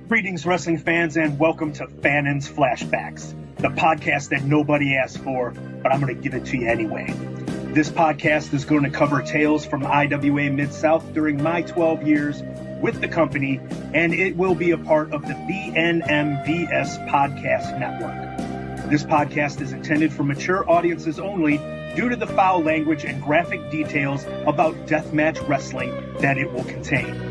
Greetings, wrestling fans, and welcome to Fannin's Flashbacks, the podcast that nobody asked for, but I'm going to give it to you anyway. This podcast is going to cover tales from IWA Mid-South during my 12 years with the company, and it will be a part of the BNMVS Podcast Network. This podcast is intended for mature audiences only due to the foul language and graphic details about deathmatch wrestling that it will contain.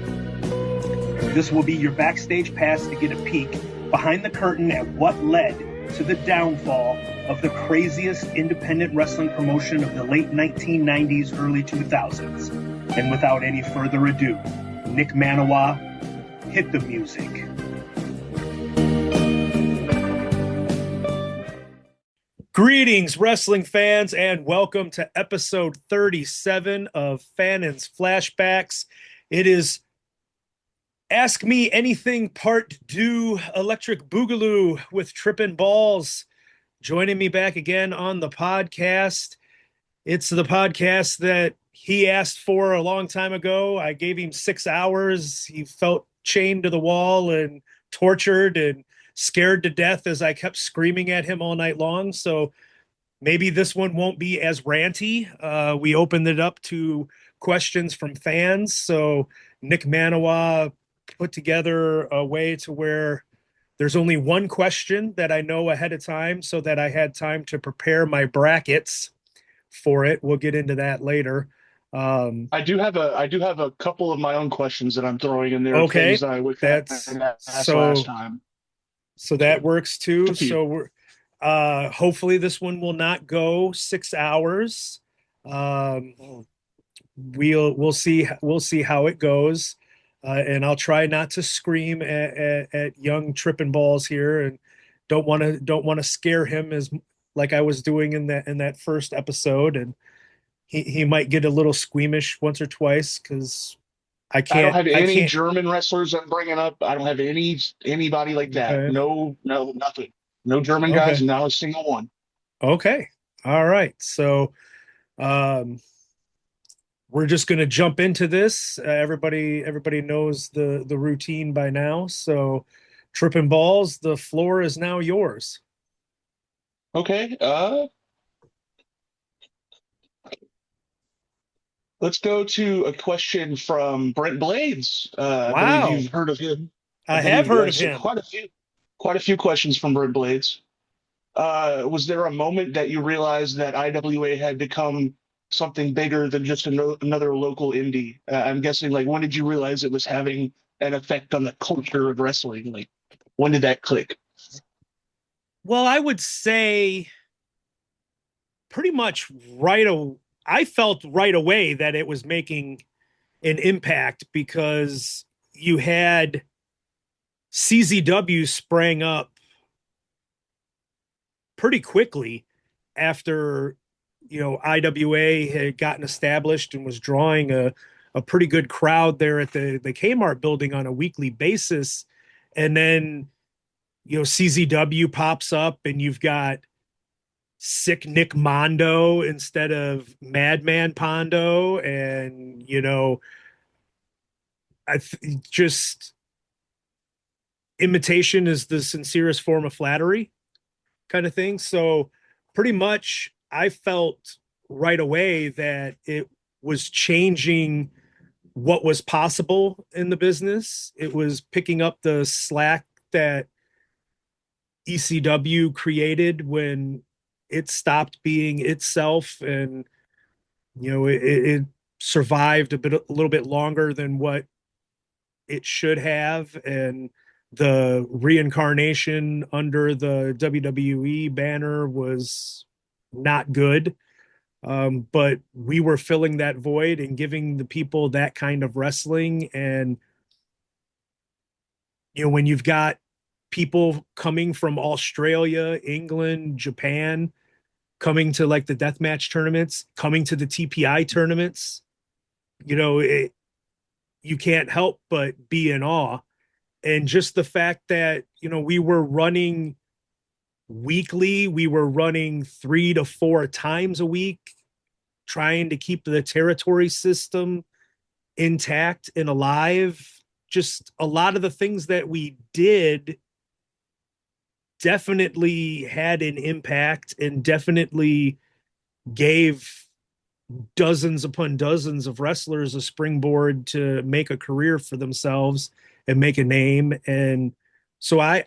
This will be your backstage pass to get a peek behind the curtain at what led to the downfall of the craziest independent wrestling promotion of the late 1990s, early 2000s. And without any further ado, Nick Manawa, hit the music. Greetings, wrestling fans, and welcome to episode 37 of Fannin's Flashbacks. It is Ask Me Anything Part Deux, Electric Boogaloo with Trippin' Balls. Joining me back again on the podcast. It's the podcast that he asked for a long time ago. I gave him 6 hours. He felt chained to the wall and tortured and scared to death as I kept screaming at him all night long. So maybe this one won't be as ranty. We opened it up to questions from fans. So Nick Manawa put together a way to where there's only one question that I know ahead of time so that I had time to prepare my brackets for it. We'll get into that later. I do have a couple of my own questions that I'm throwing in there. Okay. Things that I would ask last time. So that works too. So we're hopefully this one will not go 6 hours. We'll see how it goes. And I'll try not to scream at young Trippin' Balls here, and don't want to scare him as like I was doing in that first episode. And he might get a little squeamish once or twice because I don't have any German wrestlers I'm bringing up. I don't have anybody like that. Okay. No, nothing. No German guys. Not a single one. Okay. All right. So, we're just going to jump into this. Everybody knows the routine by now. So, Trippin' Balls, the floor is now yours. Okay. Let's go to a question from Brent Blades. Wow. I believe you've heard of him. I have heard of him. Quite a few questions from Brent Blades. Was there a moment that you realized that IWA had become something bigger than just another local indie? I'm guessing, like, when did you realize it was having an effect on the culture of wrestling? Like, when did that click? Well, I would say pretty much I felt right away that it was making an impact because you had CZW sprang up pretty quickly after IWA had gotten established and was drawing a pretty good crowd there at the k-mart building on a weekly basis. And then, CZW pops up and you've got Sick Nick Mondo instead of Madman Pondo. And, just imitation is the sincerest form of flattery kind of thing. So pretty much I felt right away that it was changing what was possible in the business. It was picking up the slack that ECW created when it stopped being itself, and it survived a little bit longer than what it should have. And the reincarnation under the WWE banner was not good. But we were filling that void and giving the people that kind of wrestling. And, when you've got people coming from Australia, England, Japan, coming to like the deathmatch tournaments, coming to the TPI tournaments, you can't help but be in awe. And just the fact that, we were running weekly, we were running 3 to 4 times a week, trying to keep the territory system intact and alive. just a lot of the things that we did definitely had an impact and definitely gave dozens upon dozens of wrestlers a springboard to make a career for themselves and make a name. And so I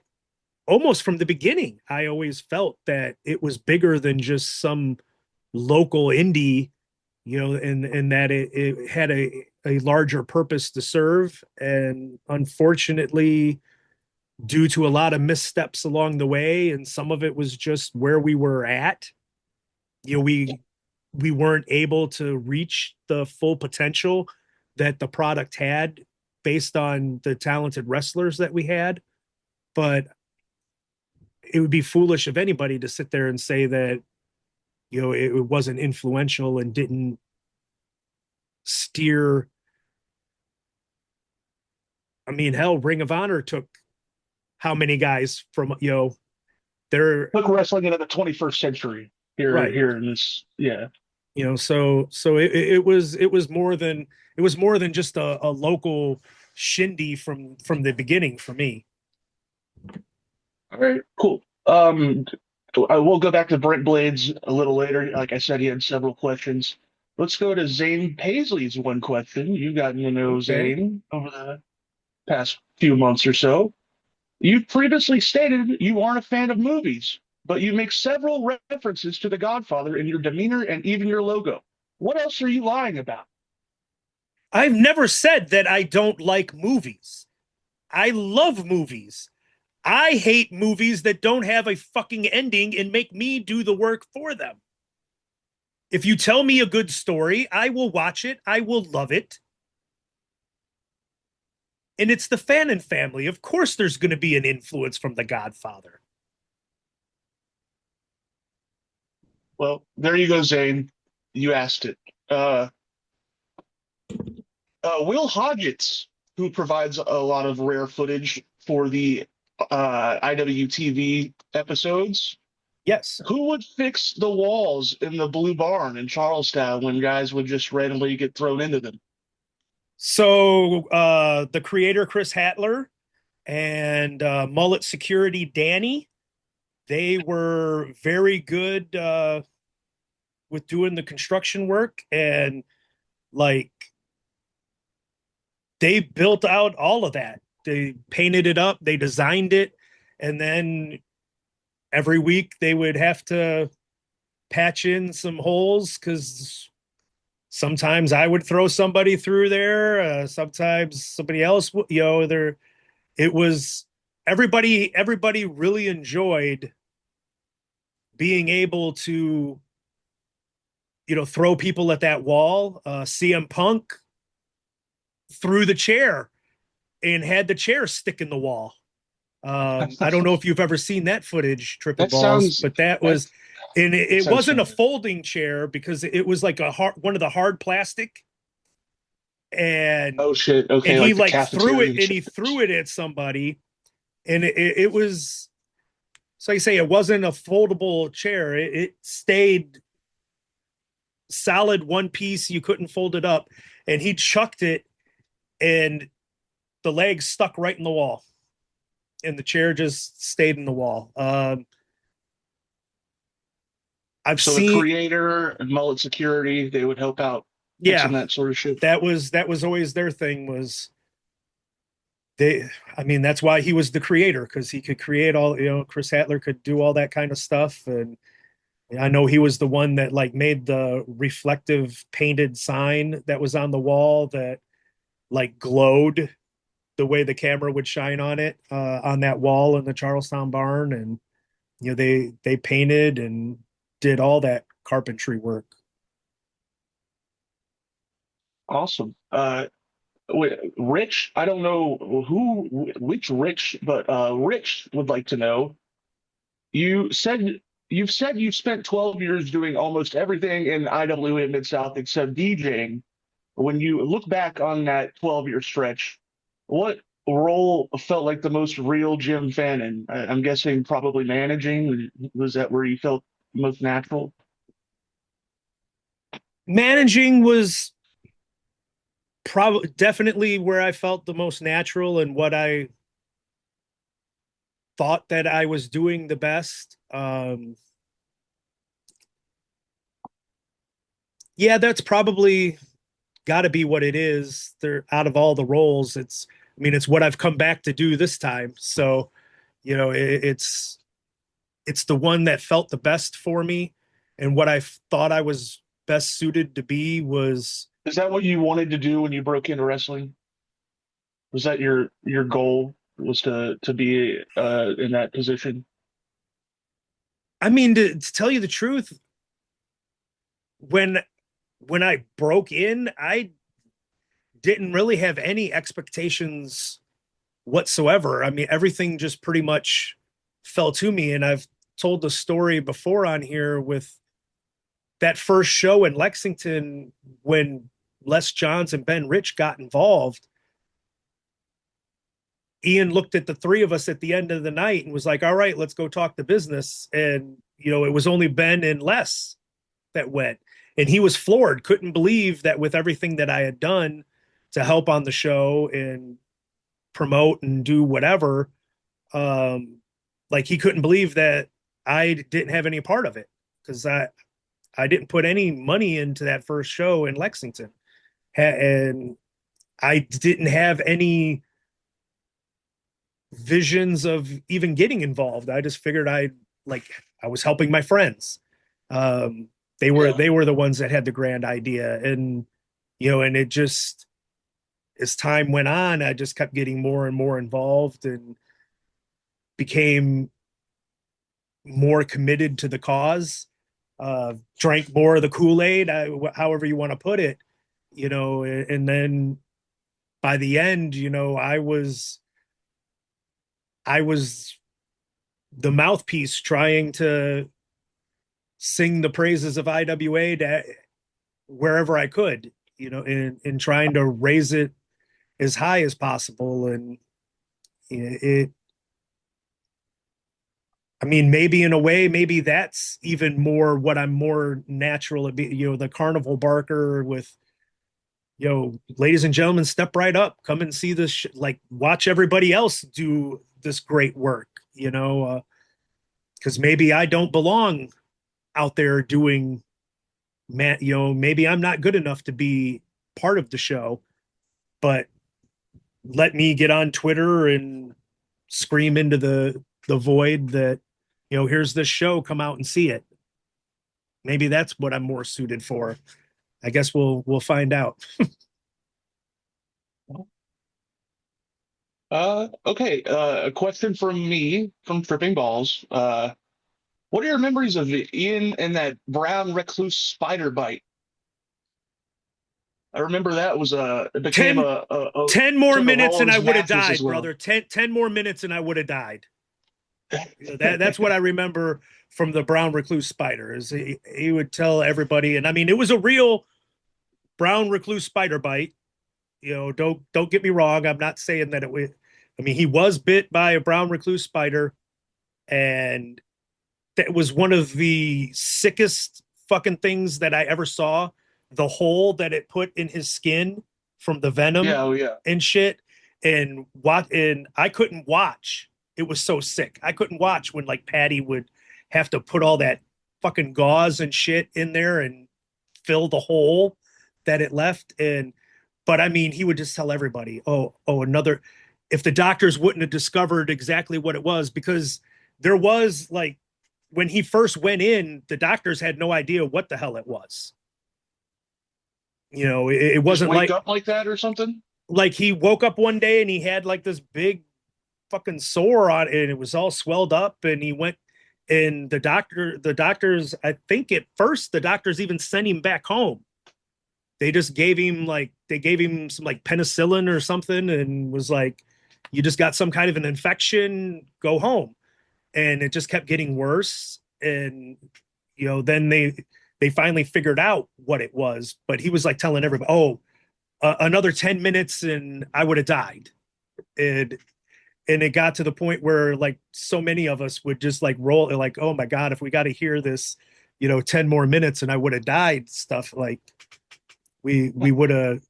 almost from the beginning, I always felt that it was bigger than just some local indie, and that it had a larger purpose to serve. And unfortunately, due to a lot of missteps along the way, and some of it was just where we were at, we weren't able to reach the full potential that the product had based on the talented wrestlers that we had. But it would be foolish of anybody to sit there and say that it wasn't influential and didn't steer. I mean, hell, Ring of Honor took how many guys from they're Took wrestling into the 21st century right. here in this. Yeah. So it was more than just a local shindy from the beginning for me. All right. Cool. I will go back to Brent Blades a little later. Like I said, he had several questions. Let's go to Zane Paisley's one question. You've gotten to know Okay. Zane over the past few months or so. You previously stated you aren't a fan of movies, but you make several references to The Godfather in your demeanor and even your logo. What else are you lying about? I've never said that I don't like movies. I love movies. I hate movies that don't have a fucking ending and make me do the work for them. If you tell me a good story, I will watch it. I will love it. And it's the Fannin family. Of course, there's going to be an influence from The Godfather. Well, there you go, Zane. You asked it. Uh, Will Hodgetts, who provides a lot of rare footage for the IWTV episodes, Yes. who would fix the walls in the Blue Barn in Charlestown when guys would just randomly get thrown into them? So the creator, Chris Hatler, and Mullet Security, Danny, they were very good with doing the construction work. And like, they built out all of that. They painted it up, they designed it, and then every week they would have to patch in some holes because sometimes I would throw somebody through there, sometimes somebody else. There it was. Everybody really enjoyed being able to throw people at that wall. CM Punk threw the chair and had the chair stick in the wall. I don't know if you've ever seen that footage, Triple That Balls, sounds but that that was, and it, that it sounds wasn't a familiar. folding chair because it was like one of the hard plastic, and Oh shit. and Okay, he like the like threw it cafeteria and he chairs. threw it at somebody, and it was, so you say it wasn't a foldable chair. It stayed solid one piece. You couldn't fold it up, and he chucked it, and the legs stuck right in the wall, and the chair just stayed in the wall. I've So the seen, creator and Mullet Security, they would help out fixing yeah, that sort of shit. that was always their thing. Was they? I mean, that's why he was the creator, because he could create all. Chris Hatler could do all that kind of stuff, and I know he was the one that like made the reflective painted sign that was on the wall that like glowed the way the camera would shine on it, on that wall in the Charlestown barn. And they painted and did all that carpentry work. Awesome. Rich, I don't know which Rich, but Rich would like to know. You said you've spent 12 years doing almost everything in IWA Mid South except DJing. When you look back on that 12-year stretch, what role felt like the most real Jim Fannin? I'm guessing probably managing. Was that where you felt most natural? Managing was probably definitely where I felt the most natural and what I thought that I was doing the best. Yeah, that's probably got to be what it is. They're out of all the roles. I mean, it's what I've come back to do this time. So, it's the one that felt the best for me, and what I thought I was best suited to be was. Is that what you wanted to do when you broke into wrestling? Was that your goal was to be in that position? I mean, to tell you the truth, when when I broke in, I didn't really have any expectations whatsoever. I mean, everything just pretty much fell to me. And I've told the story before on here with that first show in Lexington when Les Johns and Ben Rich got involved. Ian looked at the three of us at the end of the night and was like, all right, let's go talk the business. And, it was only Ben and Les that went. And he was floored, couldn't believe that with everything that I had done to help on the show and promote and do whatever, like he couldn't believe that I didn't have any part of it because I didn't put any money into that first show in Lexington. And I didn't have any visions of even getting involved. I just figured I was helping my friends. They were the ones that had the grand idea. And, and it just, as time went on, I just kept getting more and more involved and became more committed to the cause, drank more of the Kool-Aid, however you want to put it, and then by the end, I was the mouthpiece trying to sing the praises of IWA to wherever I could, and trying to raise it as high as possible. And it, I mean, maybe in a way, maybe that's even more what I'm more natural at being, the carnival barker with, ladies and gentlemen, step right up, come and see this, like watch everybody else do this great work, because maybe I don't belong out there doing, maybe I'm not good enough to be part of the show, but let me get on Twitter and scream into the void that, here's this show, come out and see it. Maybe that's what I'm more suited for. I guess we'll find out. Okay. A question from me from Tripping Balls. What are your memories of Ian and that brown recluse spider bite? I remember that was it became 10, a 10 more took a minutes role in and I his would have matches as died, well. brother. 10 more minutes and I would have died. That's what I remember from the brown recluse spider is he would tell everybody. And I mean, it was a real brown recluse spider bite. Don't get me wrong. I'm not saying that it was, I mean, he was bit by a brown recluse spider, and that was one of the sickest fucking things that I ever saw. The hole that it put in his skin from the venom Yeah, oh yeah. and shit. And I couldn't watch. It was so sick. I couldn't watch when like Patty would have to put all that fucking gauze and shit in there and fill the hole that it left. But I mean, he would just tell everybody, another, if the doctors wouldn't have discovered exactly what it was, because there was like, when he first went in, the doctors had no idea what the hell it was. It Just wasn't wake like, up like that or something? he woke up one day and he had like this big fucking sore on it and it was all swelled up and he went and the doctors, I think at first the doctors even sent him back home. They gave him some like penicillin or something and was like, you just got some kind of an infection, go home. And it just kept getting worse. And, then they finally figured out what it was, but he was like telling everybody, another 10 minutes and I would have died. And, and it got to the point where like so many of us would just like roll like, oh my God, if we got to hear this, 10 more minutes and I would have died stuff like we would have,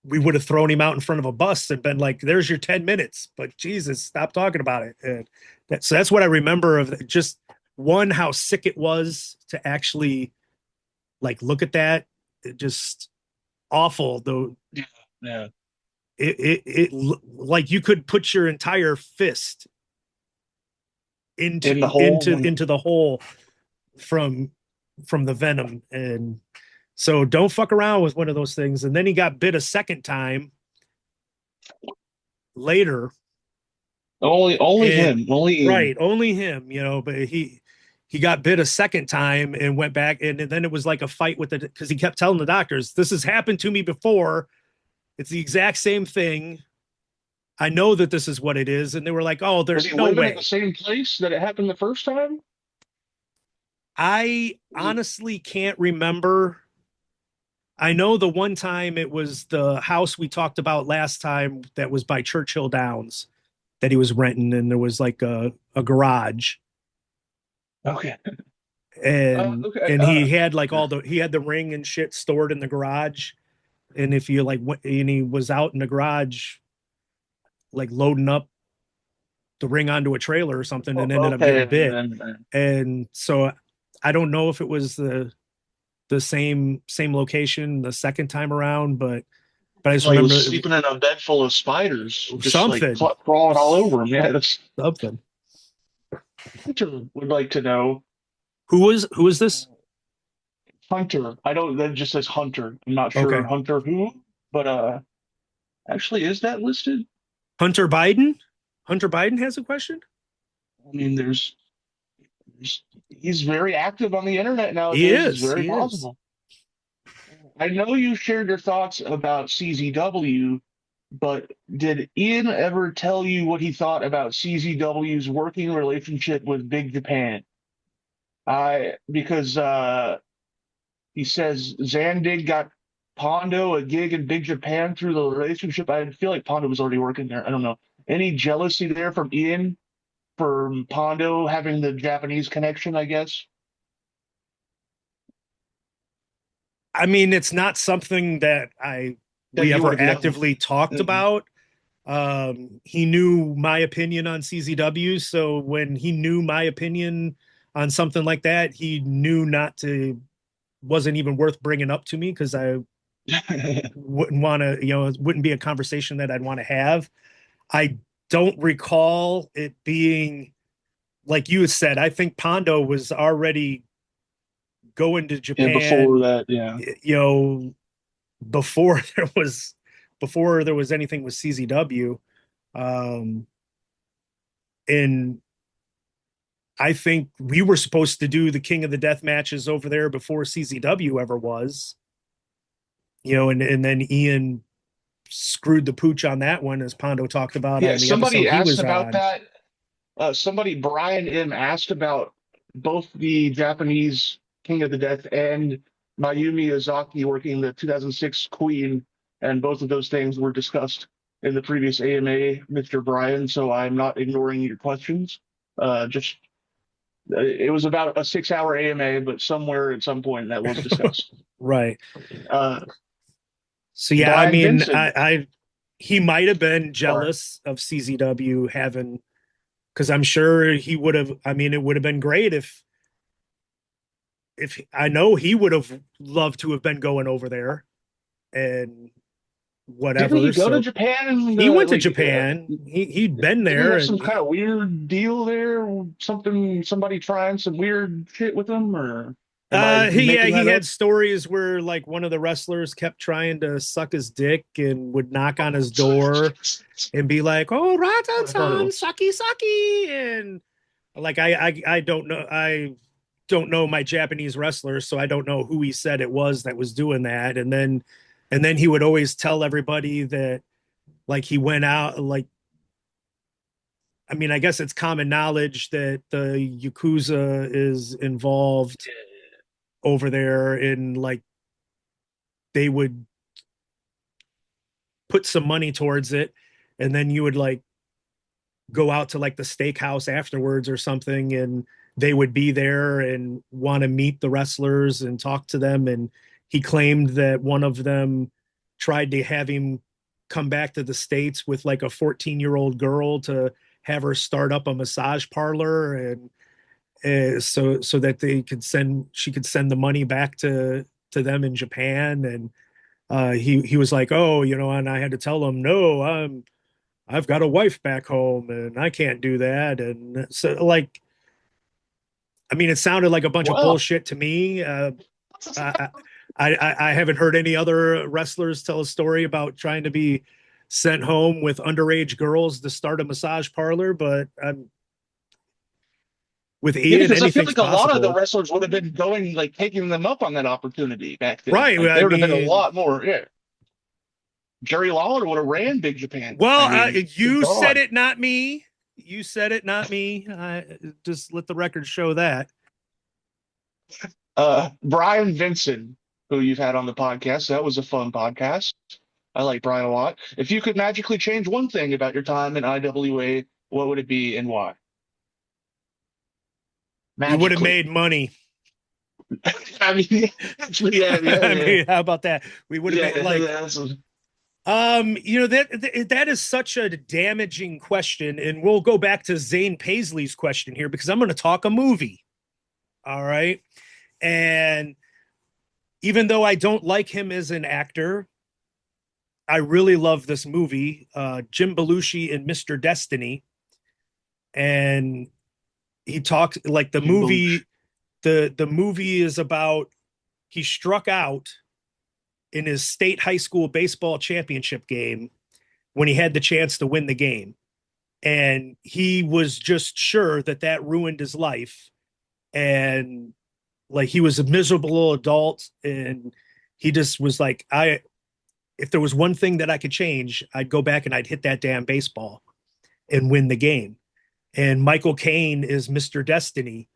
we would have thrown him out in front of a bus and been like, there's your 10 minutes, but Jesus, stop talking about it. And so that's what I remember of just one, how sick it was to actually like look at that. It just awful though. Yeah. Yeah. It like you could put your entire fist into In the hole. into the hole from the venom. And so don't fuck around with one of those things. And then he got bit a second time later. Only And him. Only Ian. right, only him, but he got bit a second time and went back, and then it was like a fight with it because he kept telling the doctors, this has happened to me before. It's the exact same thing. I know that this is what it is. And they were like, oh, Was there's he no living way. at the same place that it happened the first time? I honestly can't remember. I know the one time it was the house we talked about last time that was by Churchill Downs that he was renting, and there was like a garage, Okay. and Okay. and he had like he had the ring and shit stored in the garage. And if you like went, and he was out in the garage like loading up the ring onto a trailer or something and ended up Okay. getting bit. And so I don't know if it was the same location the second time around, but I just Well, he was remember sleeping in a bed full of spiders, just like something crawling all over him. Yeah, that's something. Hunter would like to know. Who is this? Hunter. I don't. That just says Hunter. I'm not sure Okay. Hunter who, but actually, is that listed? Hunter Biden. Hunter Biden has a question. I mean, he's very active on the internet He nowadays. It's is. very He is. possible. I know you shared your thoughts about CZW, but did Ian ever tell you what he thought about CZW's working relationship with Big Japan? Because he says Zandig got Pondo a gig in Big Japan through the relationship. I feel like Pondo was already working there. I don't know. Any jealousy there from Ian for Pondo having the Japanese connection, I guess? I mean, it's not something that That we you would ever have known. actively talked Mm-mm. about. He knew my opinion on CZW, so when he knew my opinion on something like that, he knew not to wasn't even worth bringing up to me because I wouldn't want to, it wouldn't be a conversation that I'd want to have. I don't recall it being like you said. I think Pondo was already going to Yeah, before Japan, that, yeah. you know, before before there was anything with CZW. Um, and I think we were supposed to do the King of the Death matches over there before CZW ever was, and then Ian screwed the pooch on that one, as Pondo talked about Yeah, on the somebody episode he asked was about on. that. Brian M. asked about both the Japanese King of the Death and Mayumi Ozaki working the 2006 Queen, and both of those things were discussed in the previous AMA, Mr. Brian, so I'm not ignoring your questions. Just it was about a 6-hour AMA, but somewhere at some point that was discussed. Right. Uh, So yeah, I Brian mean, Vincent. he might have been Sorry. jealous of CZW having, because I'm sure he would have. I mean, it would have been great if I know he would have loved to have been going over there and Didn't whatever. he go to So Japan and he went to like Japan. He'd been didn't he there, have some and kind of weird deal there? Somebody trying some weird shit with him, or am I making he that had up? stories where like one of the wrestlers kept trying to suck his dick and would knock on his door and be like, "Oh, Ratan-san, Oh, sucky, sucky," and like I don't know my Japanese wrestlers, so I don't know who he said it was that was doing that. And then he would always tell everybody that like he went out like, I mean, I guess it's common knowledge that the Yakuza is involved over there, and like they would put some money towards it, and then you would like go out to like the steakhouse afterwards or something, and they would be there and want to meet the wrestlers and talk to them. And he claimed that one of them tried to have him come back to the States with like a 14-year-old girl to have her start up a massage parlor, and so that she could send the money back to them in Japan. And he was like, oh, and I had to tell him, no, I've got a wife back home and I can't do that. And so, like, I mean, it sounded like a bunch of Well, bullshit to me. I, I haven't heard any other wrestlers tell a story about trying to be sent home with underage girls to start a massage parlor, but with yeah, Ian, because I feel anything's like a lot of the possible. wrestlers would have been going, like, taking them up on that opportunity back then. Right. Like, I there would have been a mean, lot more. Yeah, Jerry Lawler would have ran Big Japan. well, I mean, good you said God. it, not me. You said it, not me. Just let the record show that. Brian Vincent, who you've had on the podcast, that was a fun podcast. I like Brian a lot. If you could magically change one thing about your time in IWA, what would it be and why? We would have Magically. made money. I mean, actually, yeah, yeah, I yeah, mean, how about that? We would have yeah, made yeah. like, That's that is such a damaging question, and we'll go back to Zane Paisley's question here because I'm going to talk a movie. All right, and even though I don't like him as an actor, I really love this movie, Jim Belushi in Mr. Destiny, and he talks like the Jim Belushi. movie. The movie is about he struck out in his state high school baseball championship game when he had the chance to win the game. And he was just sure that that ruined his life. And like he was a miserable adult. And he just was like, if there was one thing that I could change, I'd go back and I'd hit that damn baseball and win the game. And Michael Caine is Mr. Destiny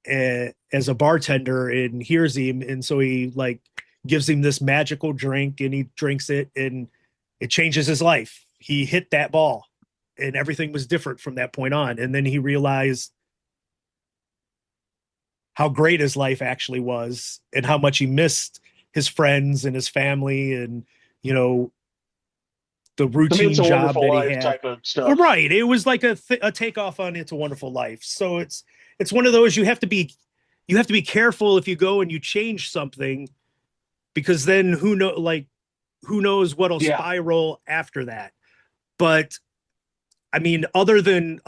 as a bartender and hears him. And so he like gives him this magical drink and he drinks it and it changes his life. He hit that ball and everything was different from that point on. And then he realized how great his life actually was and how much he missed his friends and his family and, you know, the To me, it's routine a job wonderful that he life had. type of stuff. Right. It was like a takeoff on It's a Wonderful Life. So it's one of those you have to be careful if you go and you change something because then who knows what'll Yeah. spiral after that. But I mean, other than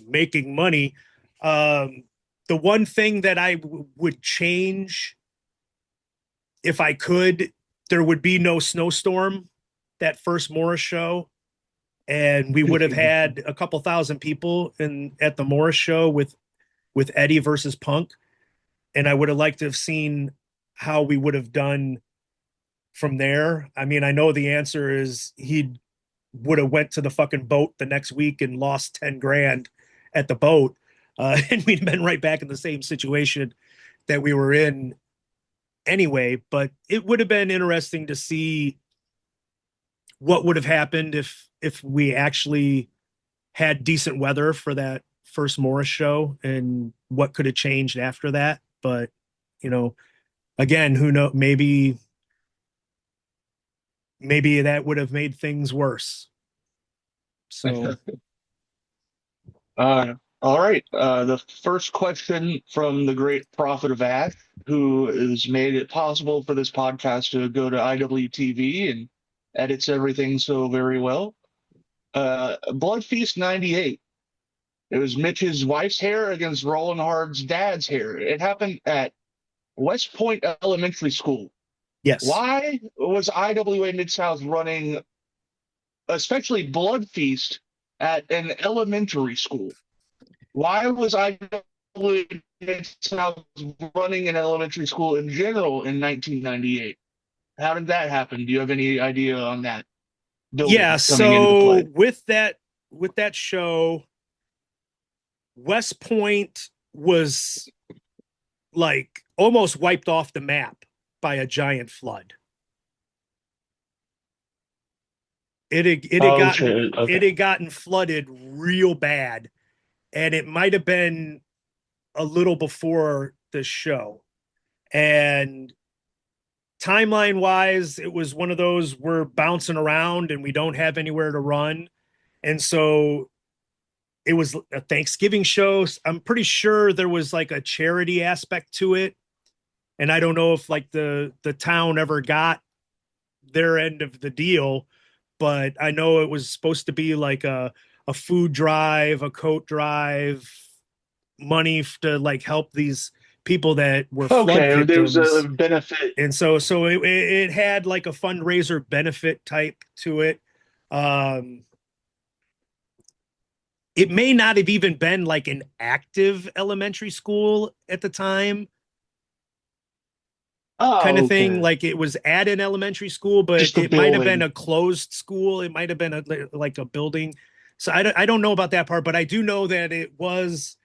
making money, the one thing that would change if I could, there would be no snowstorm that first Morris show, and we would have had a couple thousand people in at the Morris show with Eddie versus Punk, and I would have liked to have seen how we would have done from there. I mean, I know the answer is he would have went to the fucking boat the next week and lost 10 grand at the boat. And we'd been right back in the same situation that we were in anyway. But it would have been interesting to see what would have happened if we actually had decent weather for that first Morris show and what could have changed after that. But you know, again, who knows? Maybe that would have made things worse. So All right. The first question from the great Prophet of Ash, who has made it possible for this podcast to go to IWTV and edits everything so very well. Blood Feast 98. It was Mitch's wife's hair against Roland Hard's dad's hair. It happened at West Point Elementary School. yes, Why was IWA Mid-South running, especially Blood Feast, at an elementary school? Why was IWA Mid-South running an elementary school in general in 1998? How did that happen? Do you have any idea on that yeah. building coming into So play? with that show, West Point was like almost wiped off the map by a giant flood. Oh, shit. It Okay. had gotten flooded real bad, and it might have been a little before the show. And timeline wise, it was one of those we're bouncing around and we don't have anywhere to run. And so it was a Thanksgiving show. I'm pretty sure there was like a charity aspect to it. And I don't know if like the town ever got their end of the deal, but I know it was supposed to be like a food drive, a coat drive, money to like help these people that were flood Okay, there was a victims. benefit. And so it had like a fundraiser benefit type to it. Um, it may not have even been like an active elementary school at the time, kind Oh, of thing. okay. Like it was at an elementary school, but Just the it might have been building. a closed school. It might have been like a building. So I don't know about that part, but I do know that it was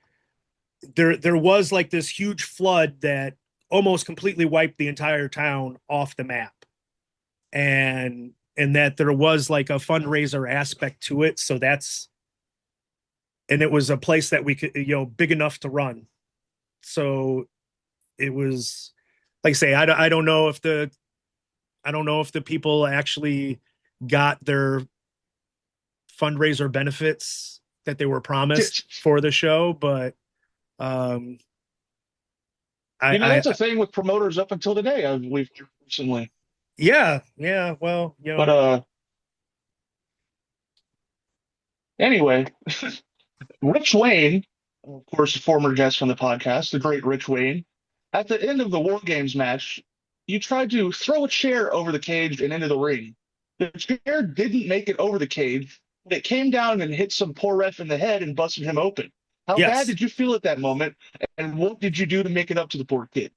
there was like this huge flood that almost completely wiped the entire town off the map. And that there was like a fundraiser aspect to it. So that's and it was a place that we could, big enough to run. So it was like I say, I don't know if the people actually got their fundraiser benefits that they were promised for the show, but um, That's a I thing with promoters up until today. We've recently, yeah, well, but anyway, Rich Wayne, of course, a former guest on the podcast, the great Rich Wayne. At the end of the War Games match, you tried to throw a chair over the cage and into the ring. The chair didn't make it over the cage, but it came down and hit some poor ref in the head and busted him open. How bad yes. did you feel at that moment, and what did you do to make it up to the poor kid?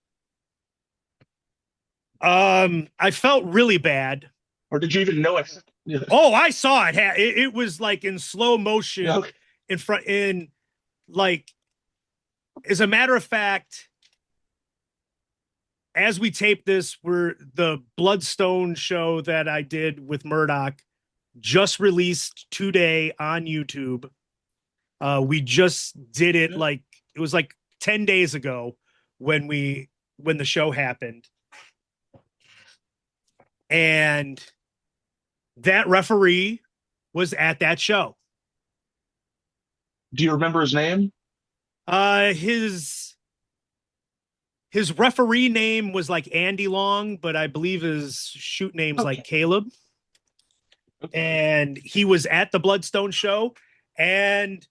I felt really bad. Or did you even know it? Yeah. Oh, I saw it. It was like in slow motion Okay. in front in like as a matter of fact, as we tape this, we're the Bloodstone show that I did with Murdoch just released today on YouTube. We just did it like it was like 10 days ago when the show happened. And that referee was at that show. Do you remember his name? His referee name was like Andy Long, but I believe his shoot name's like Okay. Caleb. Okay. And he was at the Bloodstone show, and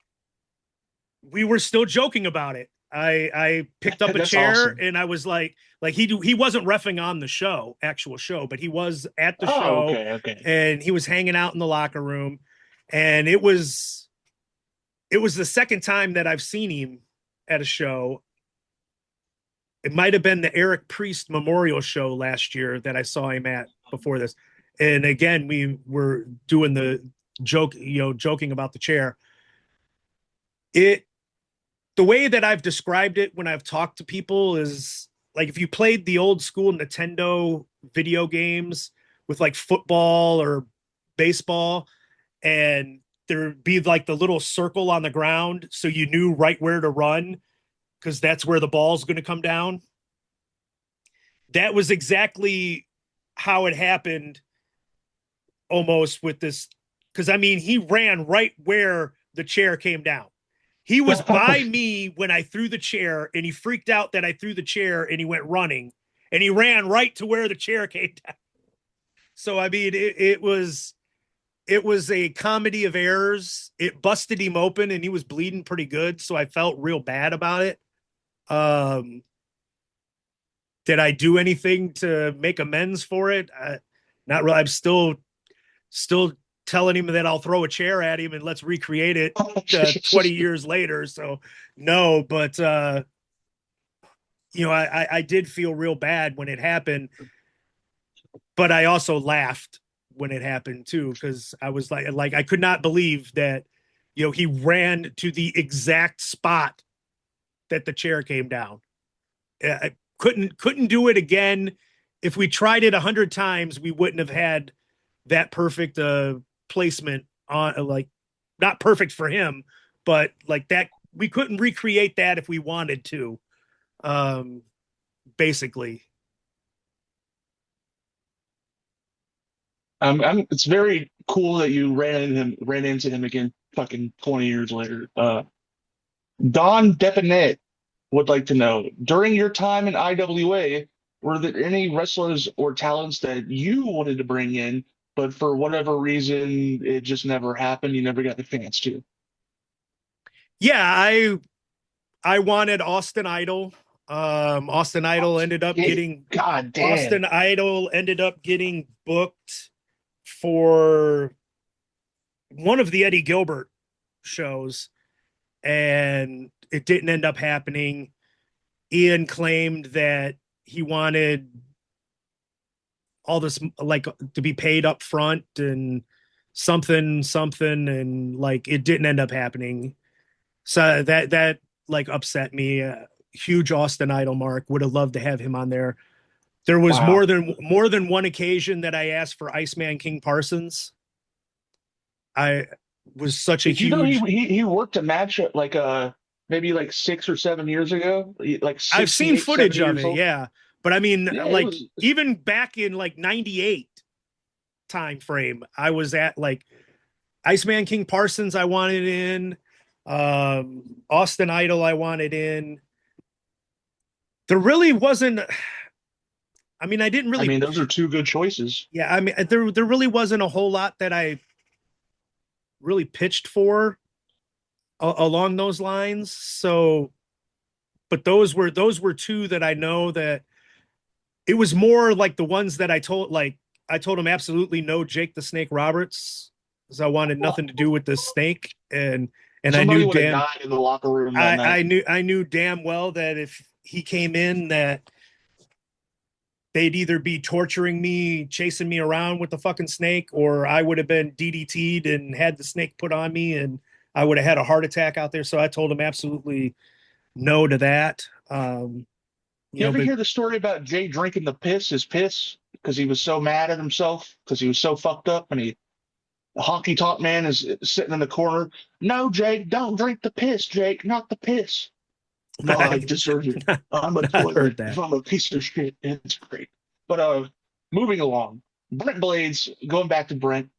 we were still joking about it. I picked up a That's chair awesome. and I was like he wasn't reffing on the actual show, but he was at the Oh, show okay, okay. and he was hanging out in the locker room, and it was the second time that I've seen him at a show. It might have been the Eric Priest Memorial Show last year that I saw him at before this. And again, we were doing the joking about the chair. It The way that I've described it when I've talked to people is like if you played the old school Nintendo video games with like football or baseball, and there'd be like the little circle on the ground so you knew right where to run because that's where the ball's going to come down. That was exactly how it happened almost with this. Because I mean, he ran right where the chair came down. He was by me when I threw the chair, and he freaked out that I threw the chair, and he went running, and he ran right to where the chair came down. So I mean, it was a comedy of errors. It busted him open, and he was bleeding pretty good. So I felt real bad about it. Um, did I do anything to make amends for it? Not really. I'm still telling him that I'll throw a chair at him and let's recreate it 20 years later. So no, but I did feel real bad when it happened, but I also laughed when it happened too because I was like I could not believe that he ran to the exact spot that the chair came down. I couldn't do it again. If we tried it 100 times, we wouldn't have had that perfect placement on like not perfect for him, but like that we couldn't recreate that if we wanted to. Um, Basically, It's very cool that you ran into him again, fucking 20 years later. Don Depinet would like to know, during your time in IWA, were there any wrestlers or talents that you wanted to bring in, but for whatever reason, it just never happened? You never got the chance to. Yeah, I wanted Austin Idol. Austin Idol ended up Yeah, getting God damn. Austin Idol ended up getting booked for one of the Eddie Gilbert shows, and it didn't end up happening. Ian claimed that he wanted all this like to be paid up front and something, and like it didn't end up happening. So that like upset me. Huge Austin Idol mark. Would have loved to have him on there. There was Wow. more than one occasion that I asked for Iceman King Parsons. I was such a Did you know he huge. he, he worked a match at like maybe like 6 or 7 years ago? Like I've seen 68, footage 70 of years it, old? yeah, but I mean, Yeah, it like was. even back in like '98 time frame, I was at like Iceman King Parsons. I wanted in Austin Idol. I wanted in. There really wasn't. I mean, I didn't I really. mean, those are two good choices. Yeah, I mean, there really wasn't a whole lot that I really pitched for along those lines. So, but those were two that I know that it was more like the ones that I told him absolutely no Jake the Snake Roberts because I wanted nothing to do with this snake, and I Somebody knew would have damn died in the locker room that I night. I knew damn well that if he came in that they'd either be torturing me, chasing me around with the fucking snake, or I would have been DDT'd and had the snake put on me, and I would have had a heart attack out there. So I told him absolutely no to that. You ever But hear the story about Jay drinking his piss, because he was so mad at himself, because he was so fucked up, and the hockey top man is sitting in the corner. No, Jake, don't drink the piss, Jake, not the piss. No, I I've deserve it. not, I'm a not heard toilet. that. I'm a piece of shit. It's great. But moving along, Brent Blades. Going back to Brent,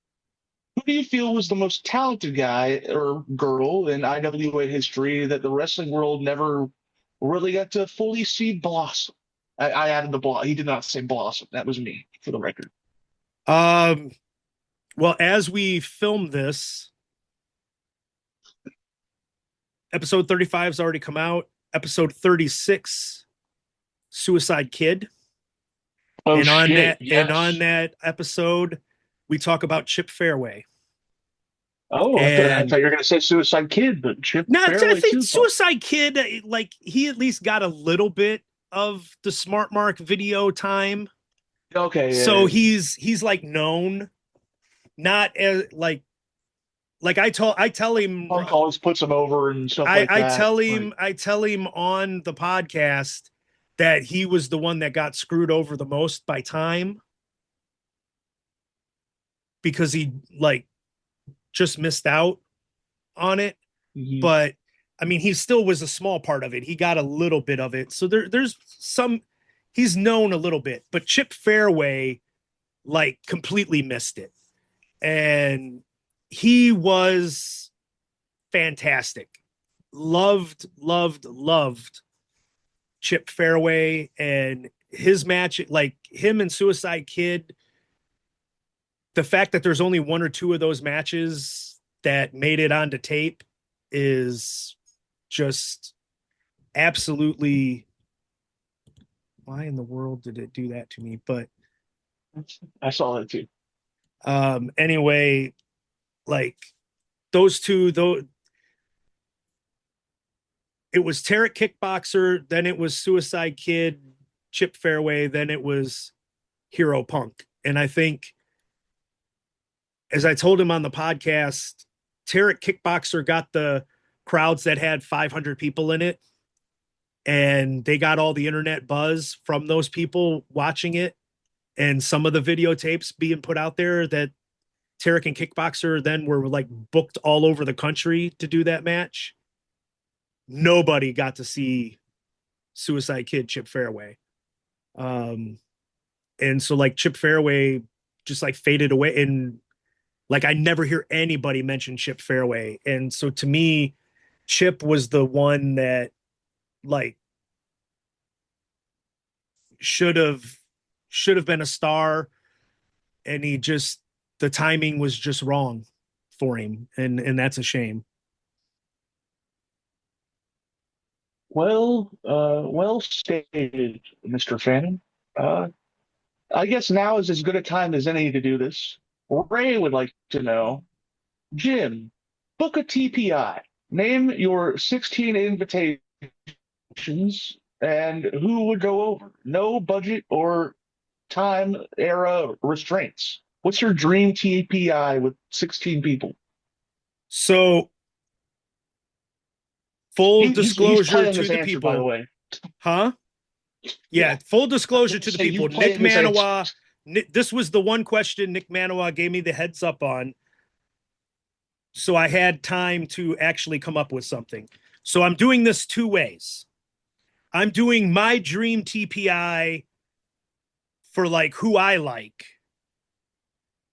who do you feel was the most talented guy or girl in IWA history that the wrestling world never really got to fully see blossom? I added the blossom. He did not say blossom. That was me, for the record. Um, well, as we film this, episode 35 has already come out. Episode 36, Suicide Kid. Oh And on shit! that and on Yes. that episode, we talk about Chip Fairway. Oh, I And thought you were gonna say Suicide Kid, but Chip not I Fairway think too. Suicide Kid, like he at least got a little bit of the Smart Mark video time. Okay, So yeah. he's like known, not as like I tell him Punk always puts him over and stuff I, like I that. tell Like, him I tell him on the podcast that he was the one that got screwed over the most by time because he like just missed out on it. mhm. But I mean, he still was a small part of it. He got a little bit of it. So there's some he's known a little bit, but Chip Fairway like completely missed it. And he was fantastic. Loved Chip Fairway and his match, like him and Suicide Kid. The fact that there's only one or two of those matches that made it onto tape is just absolutely why in the world did it do that to me? But I saw that too. anyway, like those two, though, it was Tarek Kickboxer, then it was Suicide Kid, Chip Fairway, then it was Hero Punk. And I think, as I told him on the podcast, Tarek Kickboxer got the crowds that had 500 people in it, and they got all the internet buzz from those people watching it. And some of the videotapes being put out there that Tarek and Kickboxer then were like booked all over the country to do that match. Nobody got to see Suicide Kid Chip Fairway. And so like Chip Fairway just like faded away. And like I never hear anybody mention Chip Fairway. And so to me, Chip was the one that like should have should have been a star, and he just the timing was just wrong for him, and that's a shame. Well stated, Mr. Fannin. Uh, I guess now is as good a time as any to do this. Ray would like to know, Jim, book a TPI. Name your 16 invitations and who would go over. No budget or time era restraints. What's your dream TPI with 16 people? So full He's disclosure playing to this the answer, by the people, way. huh? Yeah, Yeah, full I was disclosure going to to the say you people. Nick playing this answer. Manawa, this was the one question Nick Manawa gave me the heads up on, so I had time to actually come up with something. So I'm doing this two ways. I'm doing my dream TPI for like who I like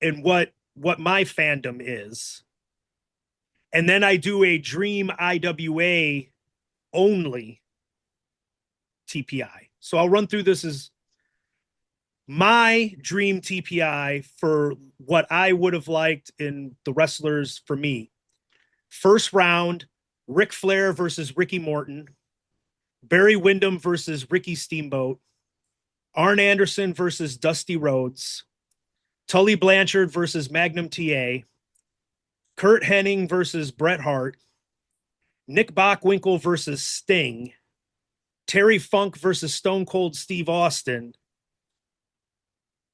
and what my fandom is. And then I do a dream IWA only TPI. So I'll run through this as my dream TPI for what I would have liked in the wrestlers for me. First round, Ric Flair versus Ricky Morton, Barry Windham versus Ricky Steamboat, Arn Anderson versus Dusty Rhodes, Tully Blanchard versus Magnum TA, Kurt Hennig versus Bret Hart, Nick Bockwinkel versus Sting, Terry Funk versus Stone Cold Steve Austin,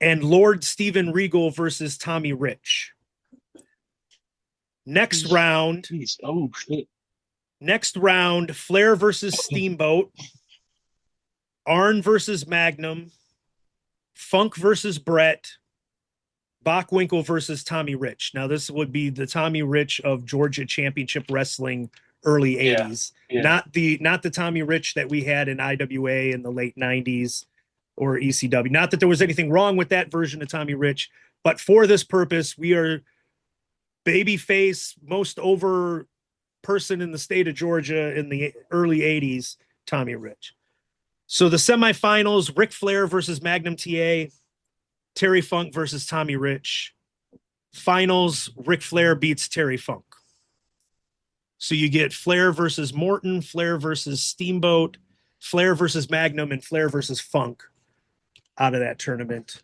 and Lord Steven Regal versus Tommy Rich. Next round, Jeez. Oh shit. next round, Flair versus Steamboat, Arn versus Magnum, Funk versus Bret, Bockwinkel versus Tommy Rich. Now, this would be the Tommy Rich of Georgia Championship Wrestling early Yeah. 80s, Yeah. not the Tommy Rich that we had in IWA in the late 90s or ECW. Not that there was anything wrong with that version of Tommy Rich, but for this purpose, we are babyface, most over person in the state of Georgia in the early 80s, Tommy Rich. So the semifinals, Ric Flair versus Magnum TA, Terry Funk versus Tommy Rich. Finals, Ric Flair beats Terry Funk. So you get Flair versus Morton, Flair versus Steamboat, Flair versus Magnum, and Flair versus Funk out of that tournament.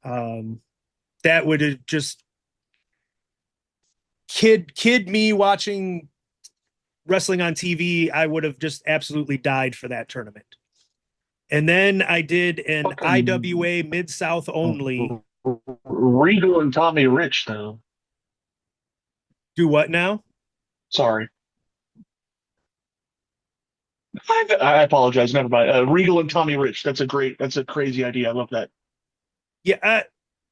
That would have just kid me watching wrestling on TV. I would have just absolutely died for that tournament. And then I did an Fucking IWA Mid South only. Regal and Tommy Rich, though. Do what now? Sorry. I apologize. Never mind. Regal and Tommy Rich. That's a crazy idea. I love that. Yeah,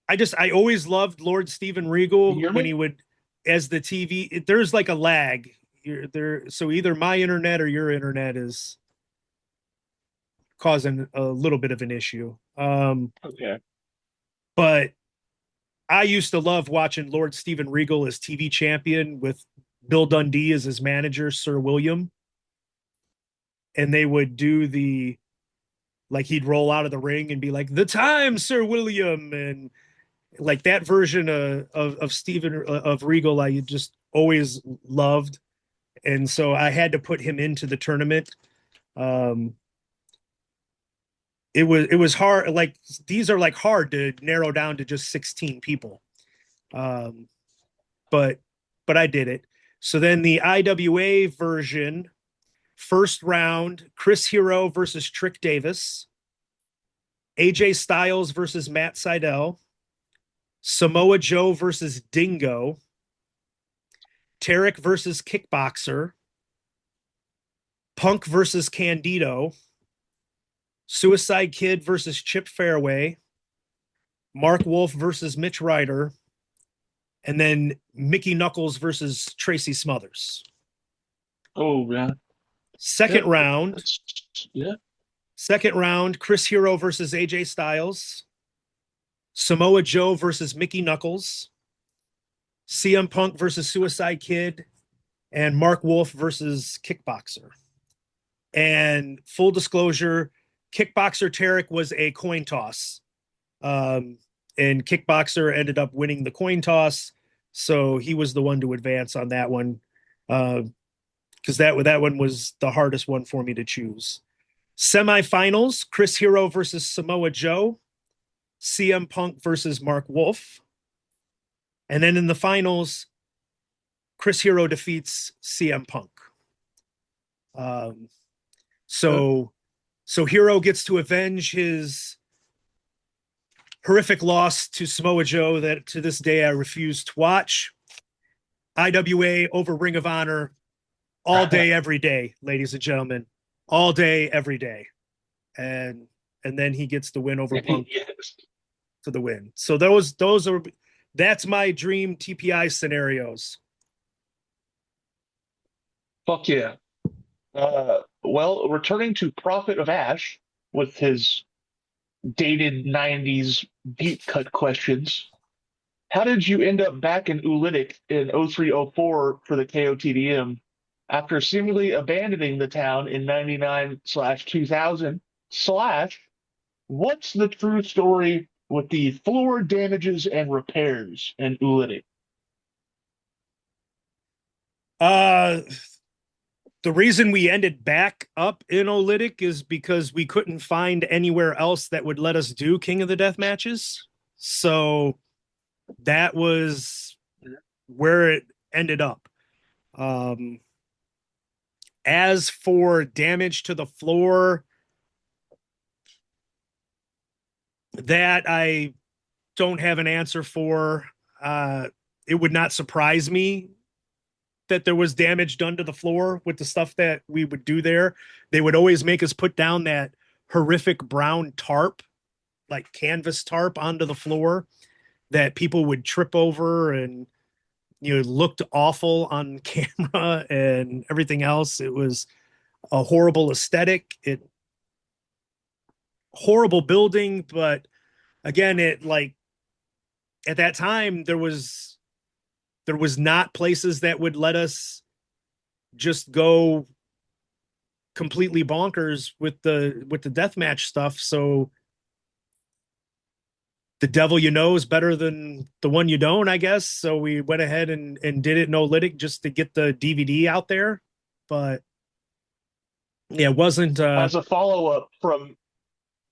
I always loved Lord Steven Can you Regal hear when me? he would, as the TV. There's like a lag. There, so either my internet or your internet is causing a little bit of an issue. Okay. But I used to love watching Lord Steven Regal as TV champion with Bill Dundee as his manager, Sir William, and they would do the like he'd roll out of the ring and be like, "The time, Sir William," and like that version of Steven of Regal, I just always loved, and so I had to put him into the tournament. Um, it was hard. Like these are like hard to narrow down to just 16 people, um, but I did it. So then the IWA version, first round, Chris Hero versus Trick Davis, AJ Styles versus Matt Sydal, Samoa Joe versus Dingo, Tarek versus Kickboxer, Punk versus Candido, Suicide Kid versus Chip Fairway, Mark Wolf versus Mitch Ryder, and then Mickey Knuckles versus Tracy Smothers. Oh yeah. Second Yeah. round, Yeah. Chris Hero versus AJ Styles, Samoa Joe versus Mickey Knuckles, CM Punk versus Suicide Kid, and Mark Wolf versus Kickboxer. And full disclosure, Kickboxer Tarek was a coin toss. Um, and Kickboxer ended up winning the coin toss. So he was the one to advance on that one. Because that one was the hardest one for me to choose. Semifinals, Chris Hero versus Samoa Joe, CM Punk versus Mark Wolf. And then in the finals, Chris Hero defeats CM Punk. Um, so so Hero gets to avenge his horrific loss to Samoa Joe that to this day I refuse to watch. IWA over Ring of Honor all day, every day, ladies and gentlemen, all day, every day, and then he gets the win over Punk Yes. for the win. So those are that's my dream TPI scenarios. Fuck yeah. Well, returning to Prophet of Ash with his dated 90s deep cut questions. How did you end up back in Ulitic in 0304 for the KOTDM after seemingly abandoning the town in 99/2000 slash what's the true story with the floor damages and repairs in Ulitic? Uh, the reason we ended back up in Olytic is because we couldn't find anywhere else that would let us do King of the Death matches. So that was where it ended up. As for damage to the floor, that I don't have an answer for. It would not surprise me that there was damage done to the floor with the stuff that we would do there. They would always make us put down that horrific brown tarp, like canvas tarp onto the floor that people would trip over and looked awful on camera and everything else. It was a horrible aesthetic. It horrible building, but again, it like at that time there was not places that would let us just go completely bonkers with the deathmatch stuff. So the devil you know is better than the one you don't, I guess. So we went ahead and did it in Olytic just to get the DVD out there. But yeah, it wasn't As a follow up from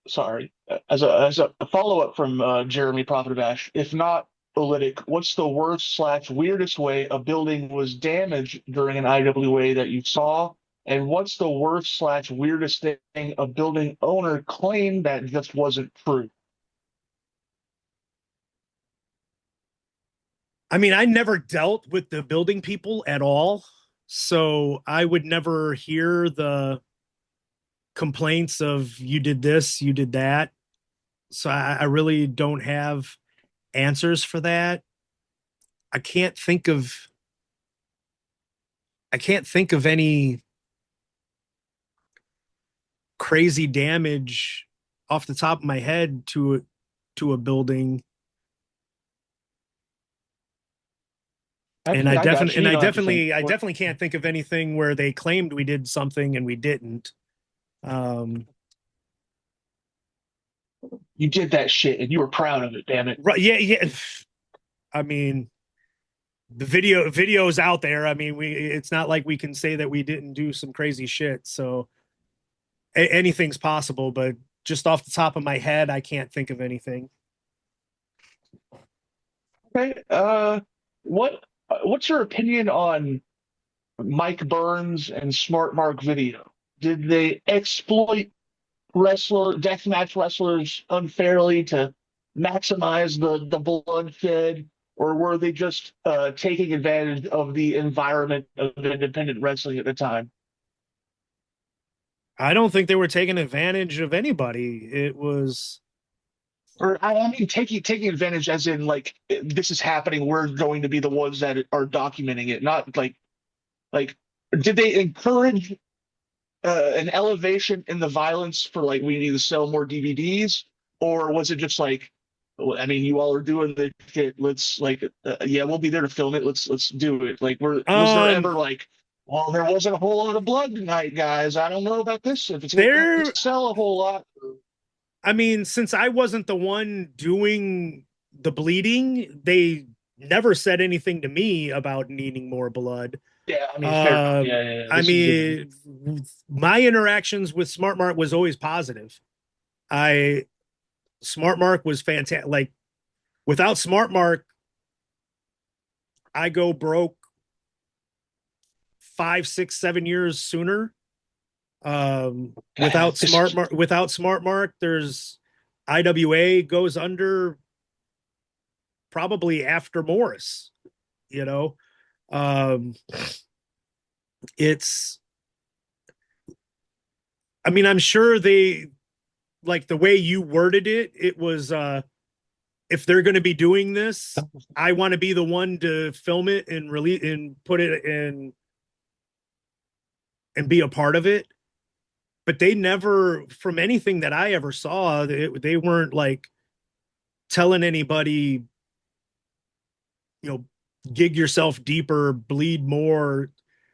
sorry, as a follow up from Jeremy Prophet of Ash, if not Olytic, what's the worst slash weirdest way a building was damaged during an IWA that you saw? And what's the worst slash weirdest thing a building owner claimed that just wasn't true? I mean, I never dealt with the building people at all. So I would never hear the complaints of you did this, you did that. So I really don't have answers for that. I can't think of any crazy damage off the top of my head to a building. And I got definitely you. You don't have to think. I definitely can't think of anything where they claimed we did something and we didn't. Um, You did that shit and you were proud of it, damn it. right, yeah. I mean, the video's out there. I mean, it's not like we can say that we didn't do some crazy shit. So anything's possible, but just off the top of my head, I can't think of anything. Okay. What's your opinion on Mike Burns and Smart Mark Video? Did they exploit deathmatch wrestlers unfairly to maximize the bloodshed, or were they just taking advantage of the environment of independent wrestling at the time? I don't think they were taking advantage of anybody. It was Or I mean, taking advantage as in like this is happening. We're going to be the ones that are documenting it, not like did they encourage an elevation in the violence for like we need to sell more DVDs, or was it just like I mean, you all are doing the shit. Let's like, yeah, we'll be there to film it. Let's do it. Like, was there Um, ever like, well, there wasn't a whole lot of blood tonight, guys. I don't know about this. If it's gonna there, sell a whole lot. I mean, since I wasn't the one doing the bleeding, they never said anything to me about needing more blood. Yeah, I mean, fair enough. Yeah, yeah, yeah. I This is good. mean, my interactions with Smart Mark was always positive. I Smart Mark was fantastic. Like without Smart Mark, I go broke 5, 6, 7 years sooner. Without Smart Mark, there's IWA goes under probably after Morris. You know, um, it's. I mean, I'm sure they like the way you worded it. It was if they're going to be doing this, I want to be the one to film it and release and put it in and be a part of it. But they never, from anything that I ever saw, they weren't like telling anybody, you know, gig yourself deeper, bleed more,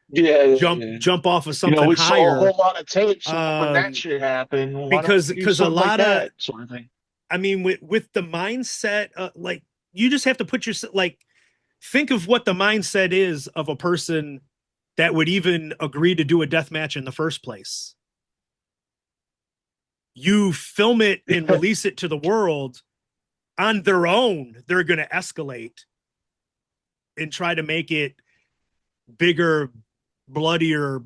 Yeah, yeah, jump yeah. jump off of You know, something we saw a higher. whole lot of tapes when that Um, shit happened. Why don't because we do because a something like lot of, that, sort of thing? I mean, with the mindset, like you just have to put yourself like think of what the mindset is of a person that would even agree to do a death match in the first place. You film it and release it to the world on their own, they're going to escalate and try to make it bigger, bloodier,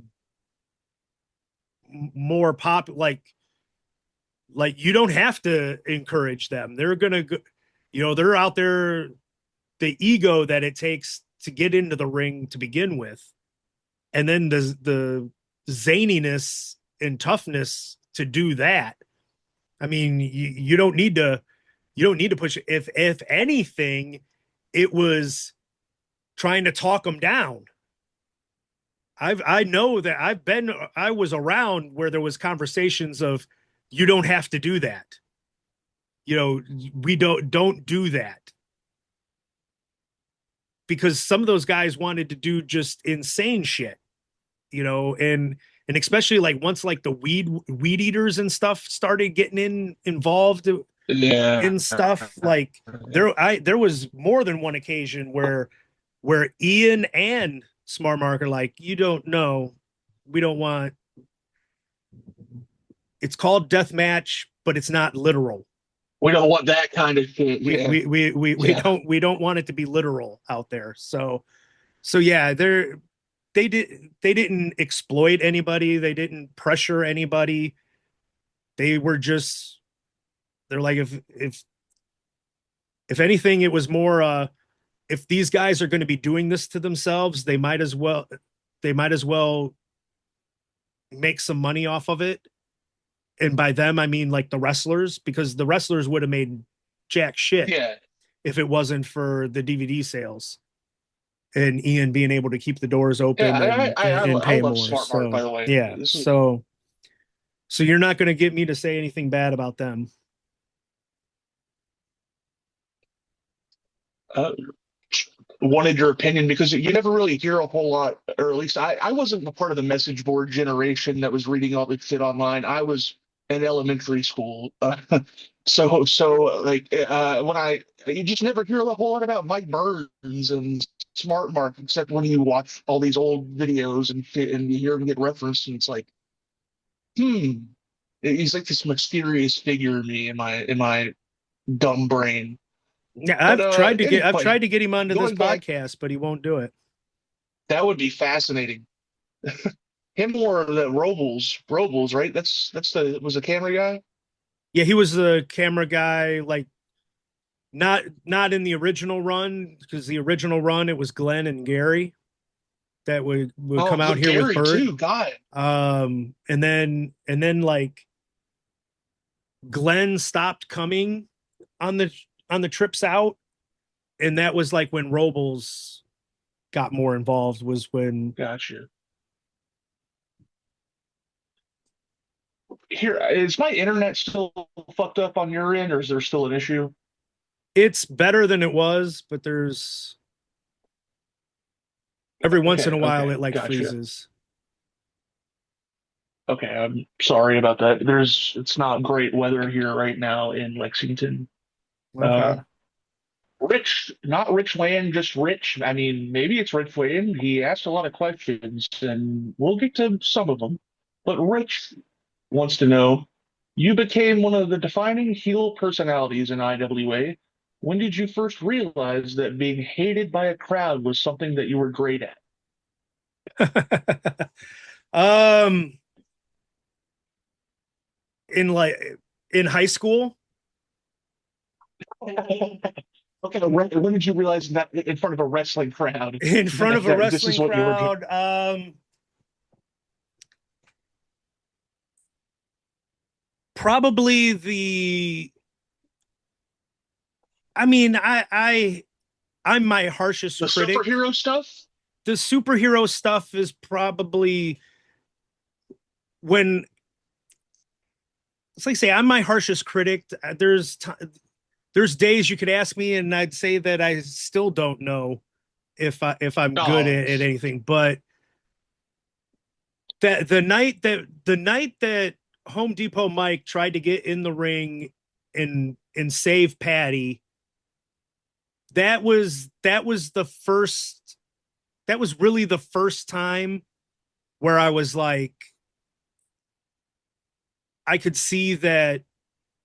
more pop. Like you don't have to encourage them. They're going to, they're out there. The ego that it takes to get into the ring to begin with, and then the zaniness and toughness to do that. I mean, you don't need to push. If anything, it was trying to talk them down. I know that I was around where there was conversations of you don't have to do that. We don't do that because some of those guys wanted to do just insane shit, and especially like once like the weed eaters and stuff started getting involved Yeah. in stuff like there was more than one occasion where Ian and Smart Mark are like, you don't know, we don't want, it's called death match, but it's not literal. We don't want that kind of shit. We Yeah. we we we, we Yeah. don't want it to be literal out there. So yeah, they didn't exploit anybody, they didn't pressure anybody. They were just they're like if anything, it was more if these guys are going to be doing this to themselves, they might as well make some money off of it. And by them, I mean like the wrestlers, because the wrestlers would have made jack shit Yeah. if it wasn't for the DVD sales and Ian being able to keep the doors Yeah. open and I pay love more. Smart Mark, by So the way. yeah, This is so you're not going to get me to say anything bad about them. uh, wanted your opinion because you never really hear a whole lot, or at least I wasn't a part of the message board generation that was reading all this shit online. I was in elementary school. So like when you just never hear a whole lot about Mike Burns and Smart Mark, except when you watch all these old videos and shit and you hear him get referenced, and it's like, hmm, he's like this mysterious figure to me in my dumb brain. Yeah, But I've anyway, tried to get him onto this going back, podcast, but he won't do it. that would be fascinating. Him or the Robles, right? That's the was the camera guy. Yeah, he was the camera guy, like not in the original run, because the original run it was Glenn and Gary that would Oh, come out here with Gary Bert. too. God. And then like Glenn stopped coming on the trips out, and that was like when Robles got more involved. Was when Gotcha. Here, is my internet still fucked up on your end, or is there still an issue? It's better than it was, but there's every once in Okay, a while okay, it like gotcha. freezes. Okay, I'm sorry about that. It's not great weather here right now in Lexington. Okay. Uh, Rich, not Rich Wayne, just Rich. I mean, maybe it's Rich Wayne. He asked a lot of questions, and we'll get to some of them. But Rich wants to know, you became one of the defining heel personalities in IWA. When did you first realize that being hated by a crowd was something that you were great at? um in like in high school, Okay, when did you realize that in front of a wrestling crowd in front of a that this is wrestling what you were good? crowd, probably the I mean, I'm my harshest The critic. superhero stuff? The superhero stuff is probably when it's like say I'm my harshest critic. There's days you could ask me and I'd say that I still don't know if I'm good Oh, at anything. But that the night that Home Depot Mike tried to get in the ring and save Patty, that was the first that was really the first time where I was like I could see that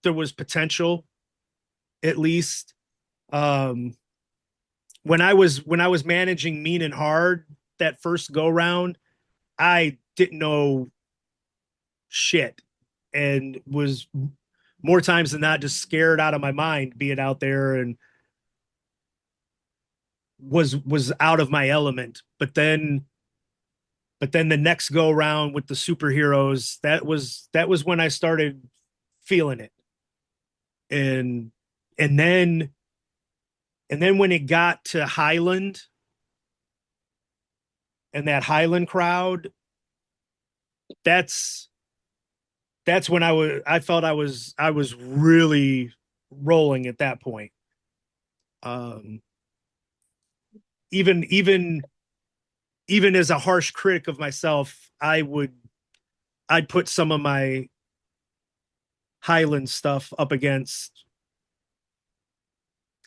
there was potential at least. Um when I was managing Mean and Hard that first go round, I didn't know shit and was more times than not just scared out of my mind being out there and was out of my element. But then the next go round with the superheroes, that was when I started feeling it. And and then and then when it got to Highland and that Highland crowd, that's that's when I felt I was really rolling at that point. Um even as a harsh critic of myself, I'd put some of my Highland stuff up against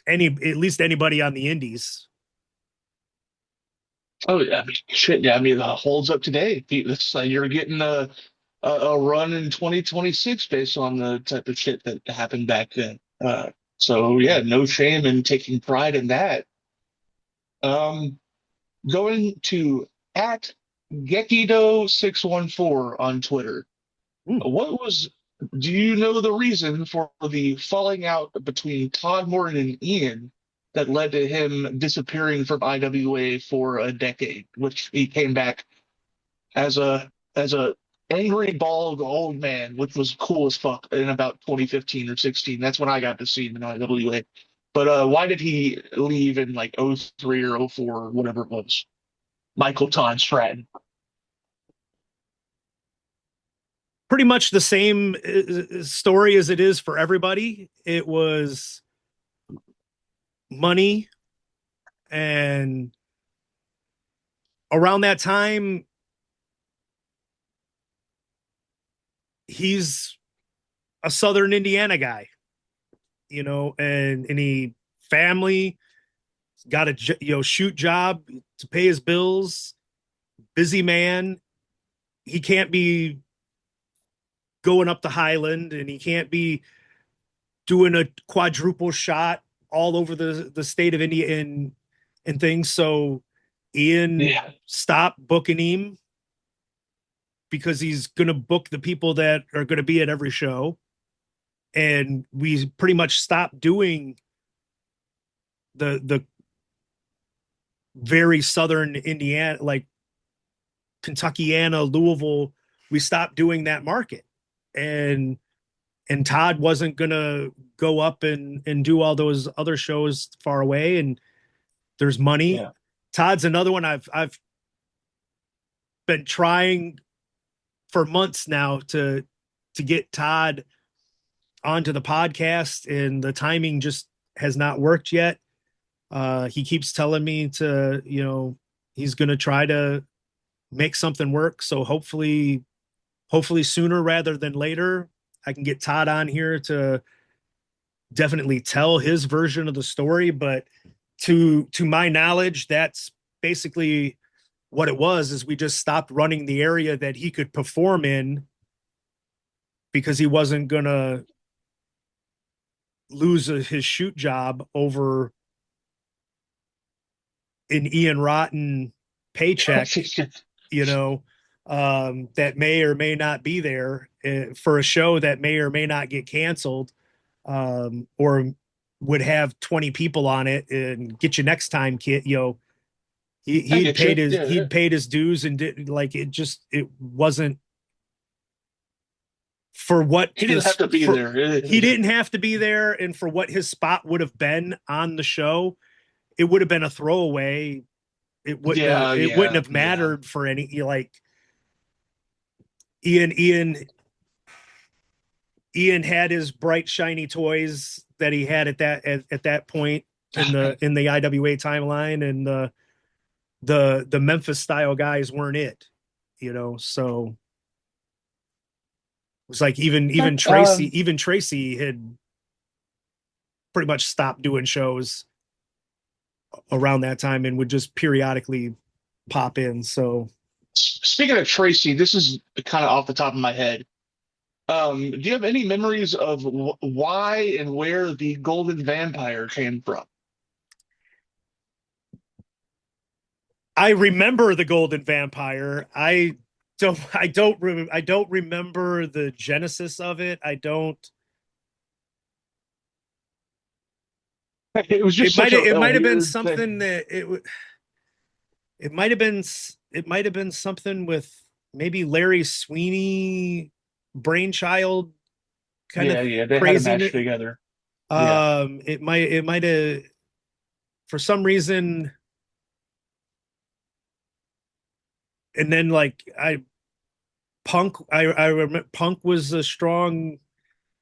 at least anybody on the indies. oh yeah, I mean, shit. Yeah, I mean, it holds up today. You're getting a run in 2026 based on the type of shit that happened back then. So yeah, no shame in taking pride in that. Um, Going to at Gekido614 on Twitter. Ooh. What was, do you know the reason for the falling out between Todd Morton and Ian that led to him disappearing from IWA for a decade, which he came back as a angry bald old man, which was cool as fuck in about 2015 or 16. That's when I got to see him in IWA. But why did he leave in like '03 or '04 or whatever it was? Michael Todd Stratton. Pretty much the same story as it is for everybody. It was money, and around that time, he's a Southern Indiana guy, and he family got a shoot job to pay his bills. Busy man. He can't be going up the Highland, and he can't be doing a quadruple shot all over the state of India and things. So Ian Yeah. stopped booking him because he's going to book the people that are going to be at every show. And we pretty much stopped doing the very southern Indiana, like Kentuckiana, Louisville. We stopped doing that market. And Todd wasn't gonna go up and do all those other shows far away. And there's money. Yeah. Todd's another one I've been trying for months now to get Todd onto the podcast, and the timing just has not worked yet. He keeps telling me to, he's going to try to make something work. So hopefully sooner rather than later, I can get Todd on here to definitely tell his version of the story. But to my knowledge, that's basically what it was, is we just stopped running the area that he could perform in because he wasn't going to lose his shoot job over an Ian Rotten paycheck, you know, that may or may not be there for a show that may or may not get canceled, or would have 20 people on it and get you next time, kid. He'd paid his he'd paid his dues and did like it wasn't for what he didn't have to be there. He didn't have to be there, and for what his spot would have been on the show, it would have been a throwaway. It wouldn't have mattered for any, like Ian had his bright shiny toys that he had at that point in the IWA timeline, and the Memphis style guys weren't it, so it was like even Tracy had pretty much stopped doing shows around that time and would just periodically pop in. So speaking of Tracy, this is kind of off the top of my head. Do you have any memories of why and where the Golden Vampire came from? I remember the Golden Vampire. I don't remember the genesis of it. I don't. It was just it might have been something that it might have been something with maybe Larry Sweeney brainchild kind of they crazy had a match together. It might have, for some reason. And then like I remember Punk was a strong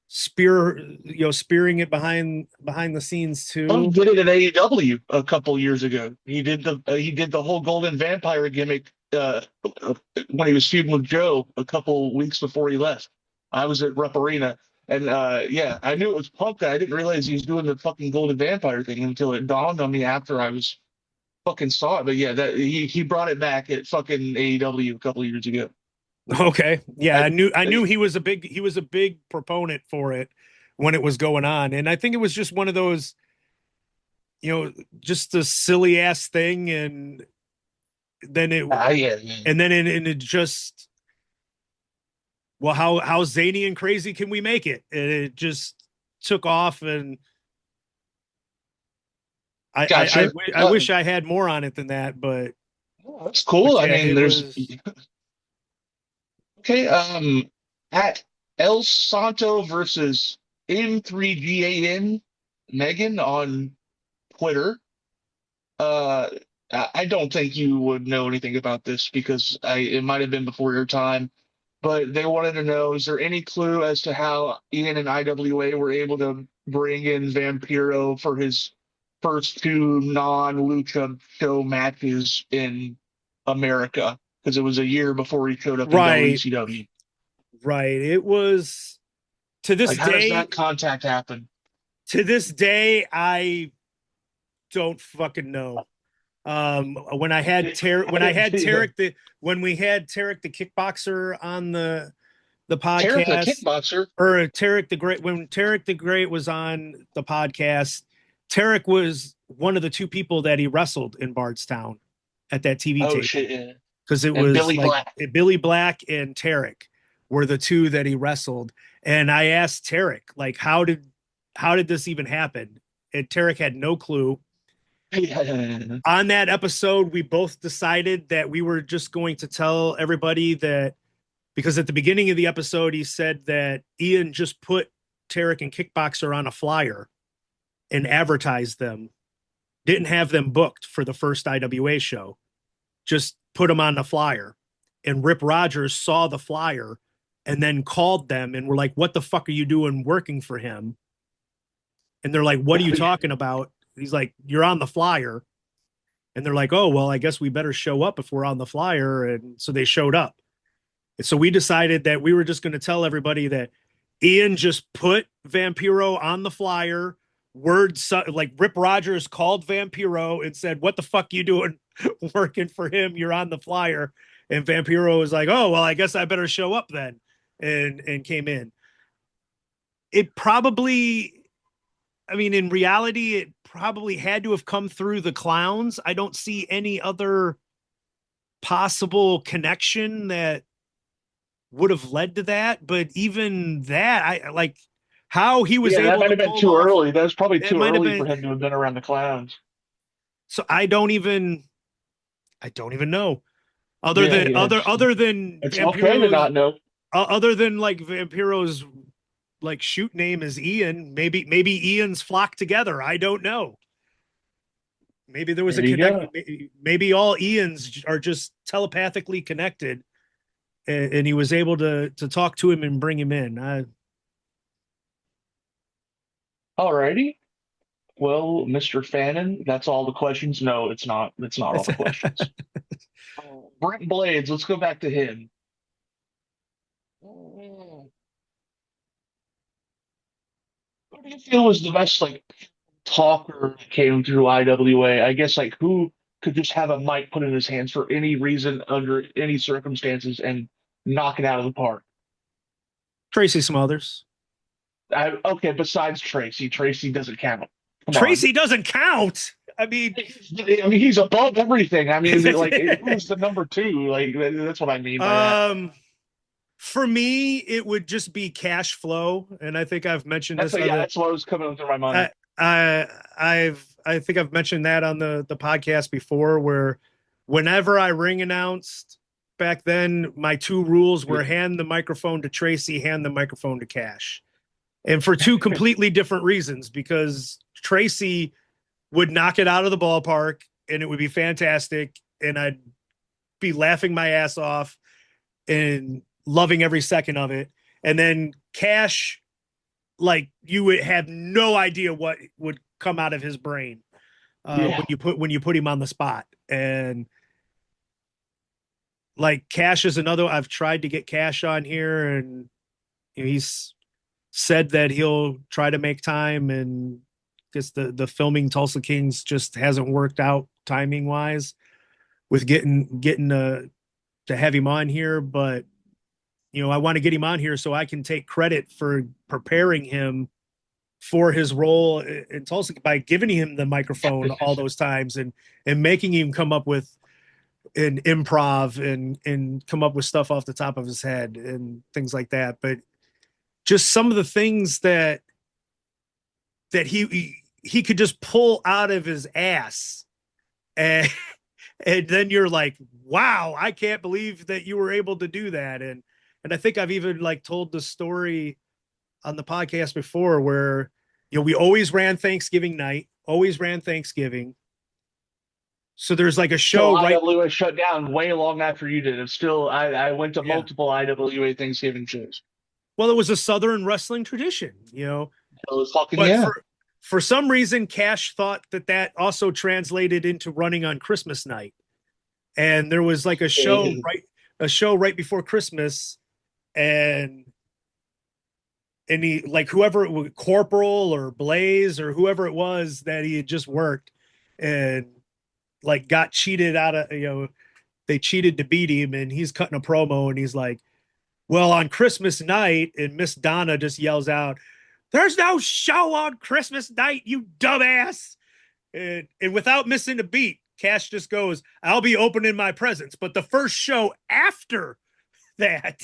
spearing it behind the scenes too. Punk did it at AEW a couple years ago. He did the whole Golden Vampire gimmick when he was feuding with Joe a couple weeks before he left. I was at Rupp Arena, and I knew it was Punk. I didn't realize he was doing the fucking Golden Vampire thing until it dawned on me after I was fucking saw it. But yeah, that he brought it back at fucking AEW a couple of years ago. Okay. Yeah, I knew he was a big proponent for it when it was going on. And I think it was just one of those, just a silly ass thing, and then it just, well, how zany and crazy can we make it? And it just took off, and I wish I had more on it than that, but that's cool. I mean, there's okay. At El Santo versus M3GAN Megan on Twitter. I don't think you would know anything about this because it might have been before your time, but they wanted to know, is there any clue as to how Ian and IWA were able to bring in Vampiro for his first two non-lucha show matches in America? Because it was a year before he showed up in WCW. Right. It was, to this day. How does that contact happen? To this day, I don't fucking know. When we had Tarek the kickboxer on the podcast, Tarek the kickboxer, or Tarek the Great, when Tarek the Great was on the podcast, Tarek was one of the two people that he wrestled in Bardstown at that TV tape. Shit, yeah. Because it was Billy Black and Tarek were the two that he wrestled. And I asked Tarek, like, how did this even happen? And Tarek had no clue. On that episode, we both decided that we were just going to tell everybody that, because at the beginning of the episode, he said that Ian just put Tarek and Kickboxer on a flyer and advertised them, didn't have them booked for the first IWA show, just put them on the flyer. And Rip Rogers saw the flyer and then called them and were like, what the fuck are you doing working for him? And they're like, what are you talking about? He's like, you're on the flyer. And they're like, oh, well, I guess we better show up if we're on the flyer. And so they showed up. And so we decided that we were just going to tell everybody that Ian just put Vampiro on the flyer. Like Rip Rogers called Vampiro and said, what the fuck you doing working for him? You're on the flyer. And Vampiro was like, oh, well, I guess I better show up then. And came in. It probably, I mean, in reality, it probably had to have come through the clowns. I don't see any other possible connection that would have led to that. But even that, I like how he was that able might to have been pull too off. early. That was probably It too might have early for been. him to have been around the clowns. So I don't even know. Other Yeah, than yeah. other than It's okay to not know. other than like Vampiro's like shoot name is Ian. Maybe Ian's flocked together. I don't know. Maybe there was There a you connect. go. Maybe all Ians are just telepathically connected, and he was able to talk to him and bring him in. Alrighty. Well, Mr. Fannin, that's all the questions. No, it's not. It's not all the questions. Brent Blades, let's go back to him. Who do you feel was the best like talker that came through IWA? I guess like who could just have a mic put in his hands for any reason under any circumstances and knock it out of the park? Tracy Smothers. Okay, besides Tracy, Tracy doesn't count. Come on. Tracy doesn't count. I mean, I mean, he's above everything. I mean, like, who's the number two? Like, that's what I mean by that. um, for me, it would just be cash flow, and I think I've mentioned That's this yeah, other. that's what was coming through my mind. I think I've mentioned that on the podcast before, where whenever I ring announced back then, my two rules were hand the microphone to Tracy, hand the microphone to Cash. And for two completely different reasons, because Tracy would knock it out of the ballpark and it would be fantastic. And I'd be laughing my ass off and loving every second of it. And then Cash, like you would have no idea what would come out of his brain Yeah. when you put him on the spot. And like Cash is another. I've tried to get Cash on here, and he's said that he'll try to make time, and because the filming Tulsa Kings just hasn't worked out timing wise with getting to have him on here. But I want to get him on here so I can take credit for preparing him for his role in Tulsa by giving him the microphone all those times and making him come up with an improv and come up with stuff off the top of his head and things like that. But just some of the things that he could just pull out of his ass, and then you're like, wow, I can't believe that you were able to do that. And I think I've even like told the story on the podcast before where we always ran Thanksgiving night, always ran Thanksgiving. So there's like a show So right. IWA shut down way long after you did. It's still I went to multiple IWA Thanksgiving shows. Well, it was a Southern wrestling tradition, But for some reason, Cash thought that also translated into running on Christmas night. And there was like a show right before Christmas, and he, like, whoever it was, Corporal or Blaze or whoever it was that he had just worked, and like got cheated out of, they cheated to beat him, and he's cutting a promo and he's like, well, on Christmas night, and Miss Donna just yells out, there's no show on Christmas night, you dumbass. And without missing a beat, Cash just goes, I'll be opening my presents, but the first show after that,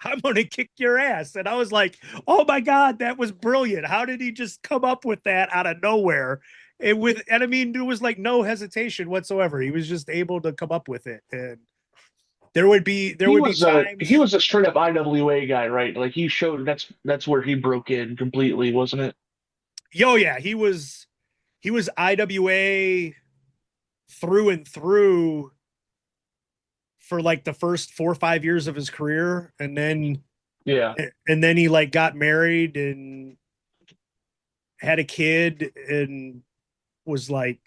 I'm going to kick your ass. And I was like, oh my God, that was brilliant. How did he just come up with that out of nowhere? And I mean, there was like no hesitation whatsoever. He was just able to come up with it. And there would be times. He was a straight up IWA guy, right? Like he showed that's where he broke in completely, wasn't it? Yo, yeah, he was IWA through and through for like the first 4 or 5 years of his career, and then he like got married and had a kid and was like,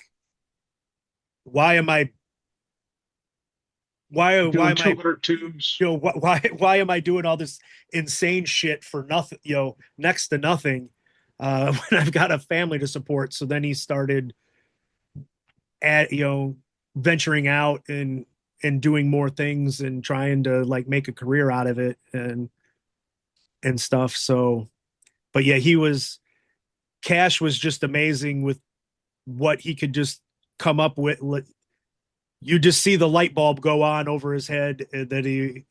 why am I why Doing am I 200 tubes. why am I doing all this insane shit for nothing, next to nothing, when I've got a family to support. So then he started at venturing out and doing more things and trying to like make a career out of it and stuff. So, but yeah, he was Cash was just amazing with what he could just come up with. You just see the light bulb go on over his head, and then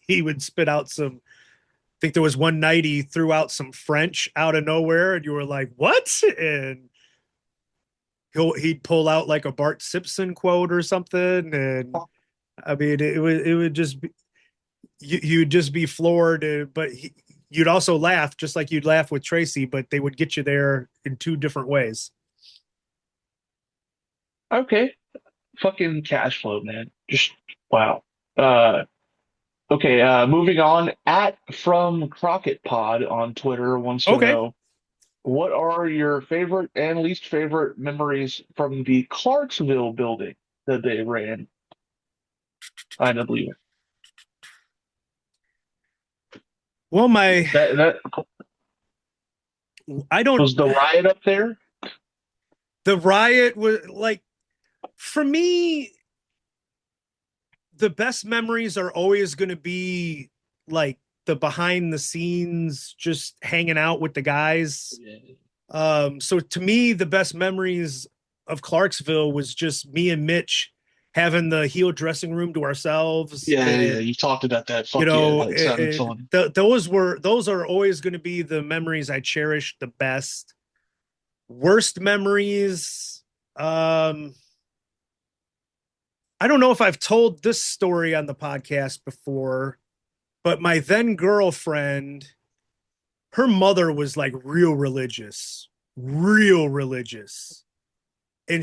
he would spit out some. I think there was one night he threw out some French out of nowhere, and you were like, "What?" And he'd pull out like a Bart Simpson quote or something, and I mean, it would just be, you'd just be floored, but you'd also laugh just like you'd laugh with Tracy, but they would get you there in two different ways. Okay. Fucking cash flow, man. Just wow. Uh, okay, moving on. At from Crockett Pod on Twitter wants to Okay. know what are your favorite and least favorite memories from the Clarksville building that they ran? IW. Well, That I don't, was the riot up there. the riot was like, for me, the best memories are always going to be like the behind the scenes, just hanging out with the guys. So to me, the best memories of Clarksville was just me and Mitch having the heel dressing room to ourselves. Yeah, yeah, And, you talked about that. Fuck yeah, that sounded fun. those are always going to be the memories I cherish the best. Worst memories. Um, I don't know if I've told this story on the podcast before, but my then girlfriend, her mother was like real religious. And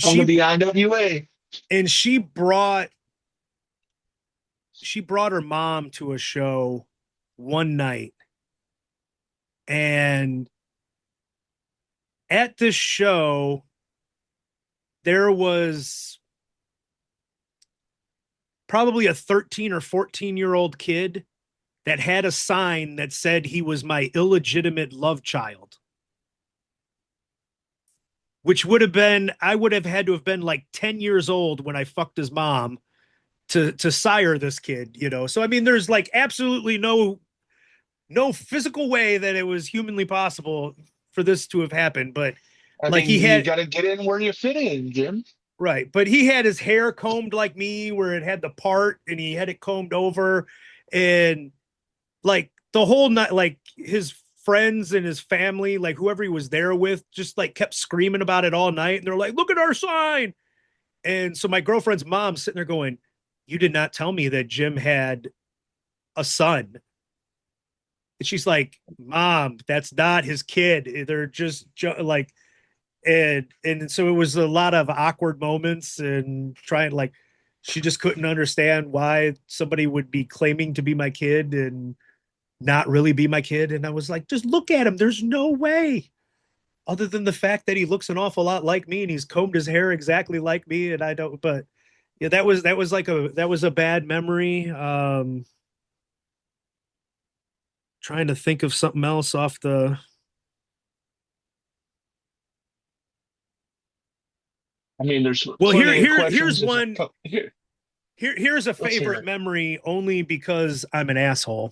Come to she the IWA. and she brought her mom to a show one night. And at this show, there was probably a 13 or 14-year-old kid that had a sign that said he was my illegitimate love child, which would have been, I would have had to have been like 10 years old when I fucked his mom to sire this kid. So I mean, there's like absolutely no physical way that it was humanly possible for this to have happened. But I like mean, he you had got to get in where you fit in, Jim. right, but he had his hair combed like me, where it had the part, and he had it combed over, and like the whole night, like his friends and his family, like whoever he was there with, just like kept screaming about it all night. And they're like, "Look at our sign!" And so my girlfriend's mom's sitting there going, "You did not tell me that Jim had a son." And she's like, "Mom, that's not his kid. They're just like," and so it was a lot of awkward moments and trying like she just couldn't understand why somebody would be claiming to be my kid and not really be my kid. And I was like, just look at him. There's no way, other than the fact that he looks an awful lot like me and he's combed his hair exactly like me. And I don't, but yeah, that was a bad memory. Trying to think of something else off the, I mean, there's well, plenty of here's questions. one. Here, Here's a let's hear favorite it. memory only because I'm an asshole.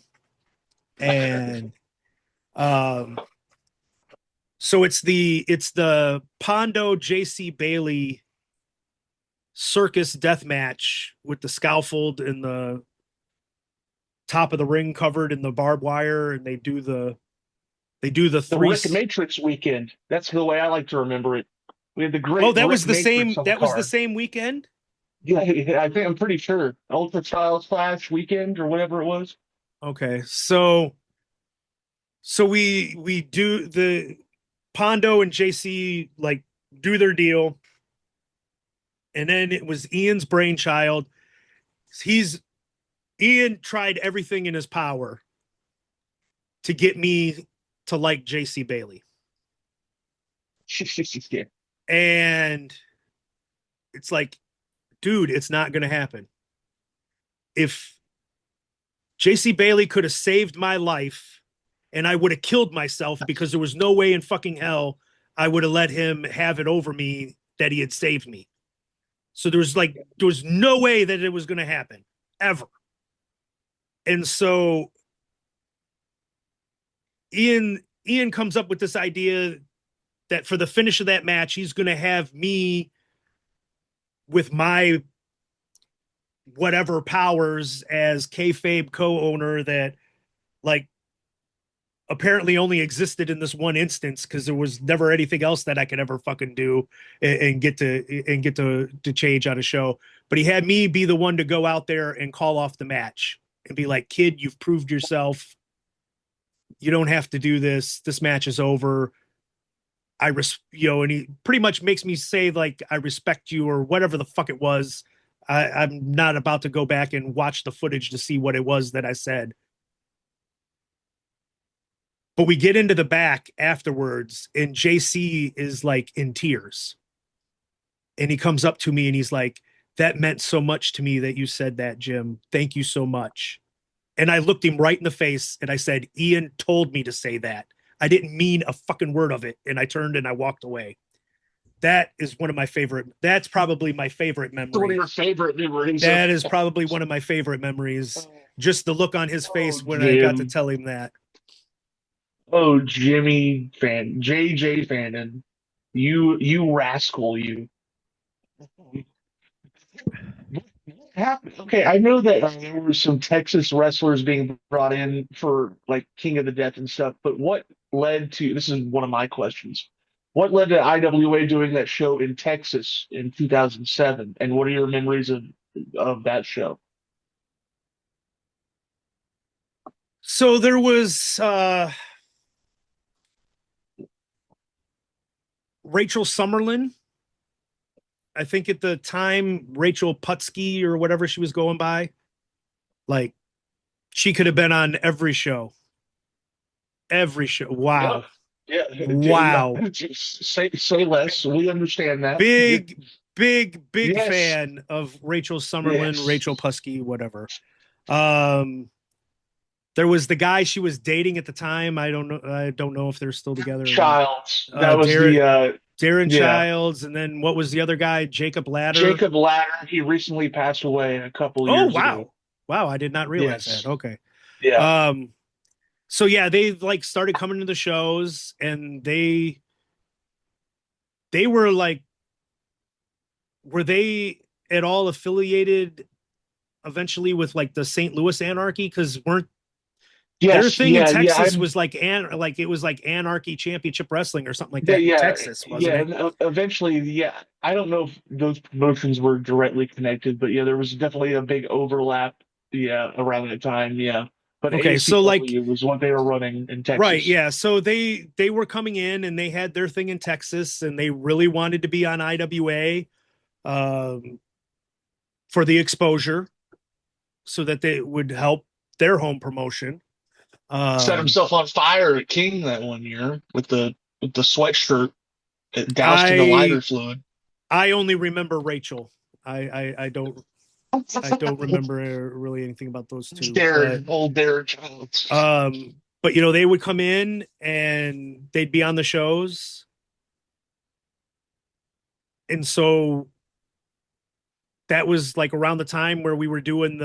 And um so it's the Pondo JC Bailey circus death match with the scaffold and the top of the ring covered in the barbed wire, and they do the The three. Rick Matrix weekend. That's the way I like to remember it. We had the Oh, great that was Rick the Matrix same on the that was the card. same weekend. Yeah, yeah, I'm pretty sure. Ultra Styles Clash weekend or whatever it was. Okay, so we do the Pondo and JC like do their deal, and then it was Ian's brainchild. He's Ian tried everything in his power to get me to like JC Bailey. Yeah. And it's like, dude, it's not going to happen. If JC Bailey could have saved my life and I would have killed myself because there was no way in fucking hell I would have let him have it over me that he had saved me. So there was no way that it was going to happen ever. And so Ian comes up with this idea that for the finish of that match, he's going to have me with my whatever powers as kayfabe co-owner that like apparently only existed in this one instance because there was never anything else that I could ever fucking do and get to change on a show. But he had me be the one to go out there and call off the match and be like, kid, you've proved yourself. You don't have to do this. This match is over. And he pretty much makes me say like, I respect you or whatever the fuck it was. I'm not about to go back and watch the footage to see what it was that I said. But we get into the back afterwards, and JC is like in tears. And he comes up to me and he's like, that meant so much to me that you said that, Jim. Thank you so much. And I looked him right in the face and I said, Ian told me to say that. I didn't mean a fucking word of it. And I turned and I walked away. That is one of my favorite. That's probably my favorite It's one of memory. your favorite memories of. That is probably one of my favorite memories. Just the look on his Oh, face when I got to Jim. tell him that. Oh, Jimmy Fan, JJ Fannin, you rascal, you. What happened? Okay, I know that there were some Texas wrestlers being brought in for like King of the Death and stuff, but what led to this is one of my questions. What led to IWA doing that show in Texas in 2007? And what are your memories of that show? So there was Rachel Summerlin. I think at the time, Rachel Putsky or whatever she was going by. Like, she could have been on every show. Every show. Yeah, Wow. yeah, yeah. Wow. Say less. We understand that. Big Yes, fan of Rachel Summerlin, yes. Rachel Pusky, whatever. Um, there was the guy she was dating at the time. I don't know if they're still together or not. Childs. That was Darren the Darren yeah. Childs, and then what was the other guy? Jacob Ladder. Jacob Ladder. He recently passed away a couple Oh years ago. wow. Wow, I did not realize that. Yes. Okay. Yeah. Um, so yeah, they like started coming to the shows and they were like, were they at all affiliated eventually with like the St. Louis Anarchy? Because weren't their Yes. thing in Yeah. Yeah. Texas was like it was like Anarchy Championship Wrestling or something like Yeah. that in Yeah. Texas, wasn't Yeah. it? And eventually, yeah. I don't know if those promotions were directly connected, but yeah, there was definitely a big overlap. Yeah, around that time. Yeah. But Okay, so like ACW was what they were running in right, Texas. yeah. So they were coming in and they had their thing in Texas and they really wanted to be on IWA um, for the exposure so that they would help their home promotion. Set Um, himself on fire at King that one year with the sweatshirt doused in the lighter I fluid. I only remember Rachel. I don't remember really anything about those two. Darren, old Darren Childs. But you know, they would come in and they'd be on the shows. And so that was like around the time where we were doing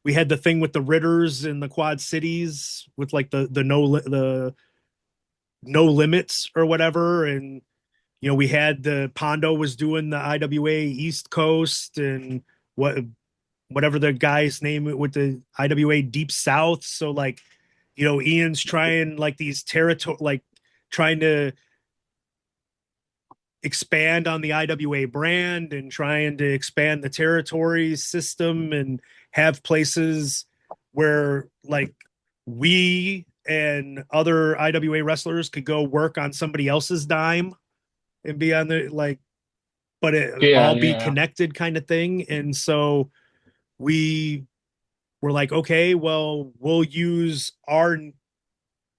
we had the thing with the Ritters in the Quad Cities with like the no limits or whatever. And you know, we had the Pondo was doing the IWA East Coast and whatever the guy's name with the IWA Deep South. So like, you know, Ian's trying like these territory, like trying to expand on the IWA brand and trying to expand the territory system and have places where like we and other IWA wrestlers could go work on somebody else's dime and be on the like, but it Yeah, all be yeah. connected kind of thing. And so we were like, okay, well, we'll use our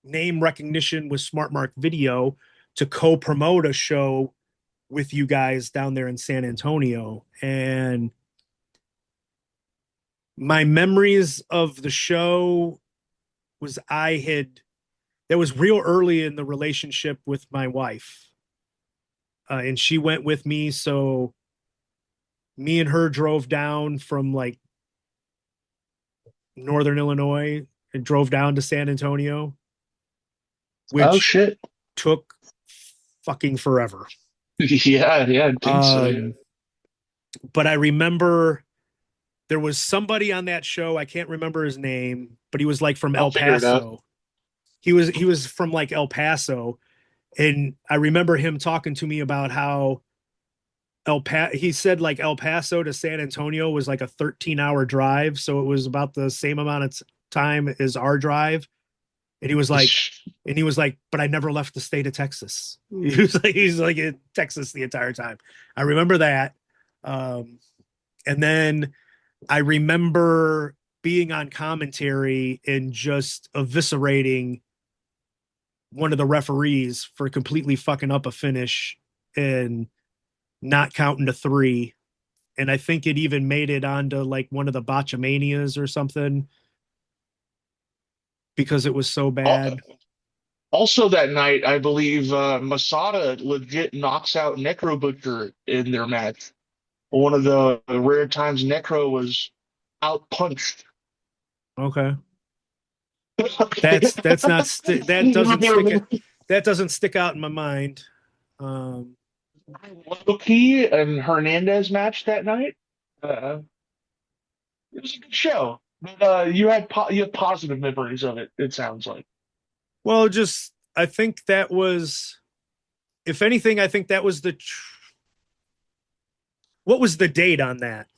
name recognition with Smart Mark Video, to co-promote a show with you guys down there in San Antonio. And my memories of the show was that was real early in the relationship with my wife. And she went with me. So me and her drove down from like Northern Illinois and drove down to San Antonio, Oh which shit. took fucking forever. Yeah, yeah, I think so. Yeah. Um, but I remember there was somebody on that show. I can't remember his name, but he was like from I'll El figure it out. Paso. He was from like El Paso, and I remember him talking to me about how he said like El Paso to San Antonio was like a 13-hour drive, so it was about the same amount of time as our drive. And he was like, but I never left the state of Texas. He's like in Texas the entire time. I remember that. And then I remember being on commentary and just eviscerating one of the referees for completely fucking up a finish and not counting to three. And I think it even made it onto like one of the botchamanias or something because it was so Al- bad. Also, that night, I believe Masada legit knocks out Necro Butcher in their match. One of the rare times Necro was out punched. Okay. That's not that doesn't stick it that doesn't stick out in my mind. Um, Loki and Hernandez match that night. Uh, it was a good show. But you have positive memories of it. It sounds like. well, just I think that was, if anything, I think that was what was the date on that?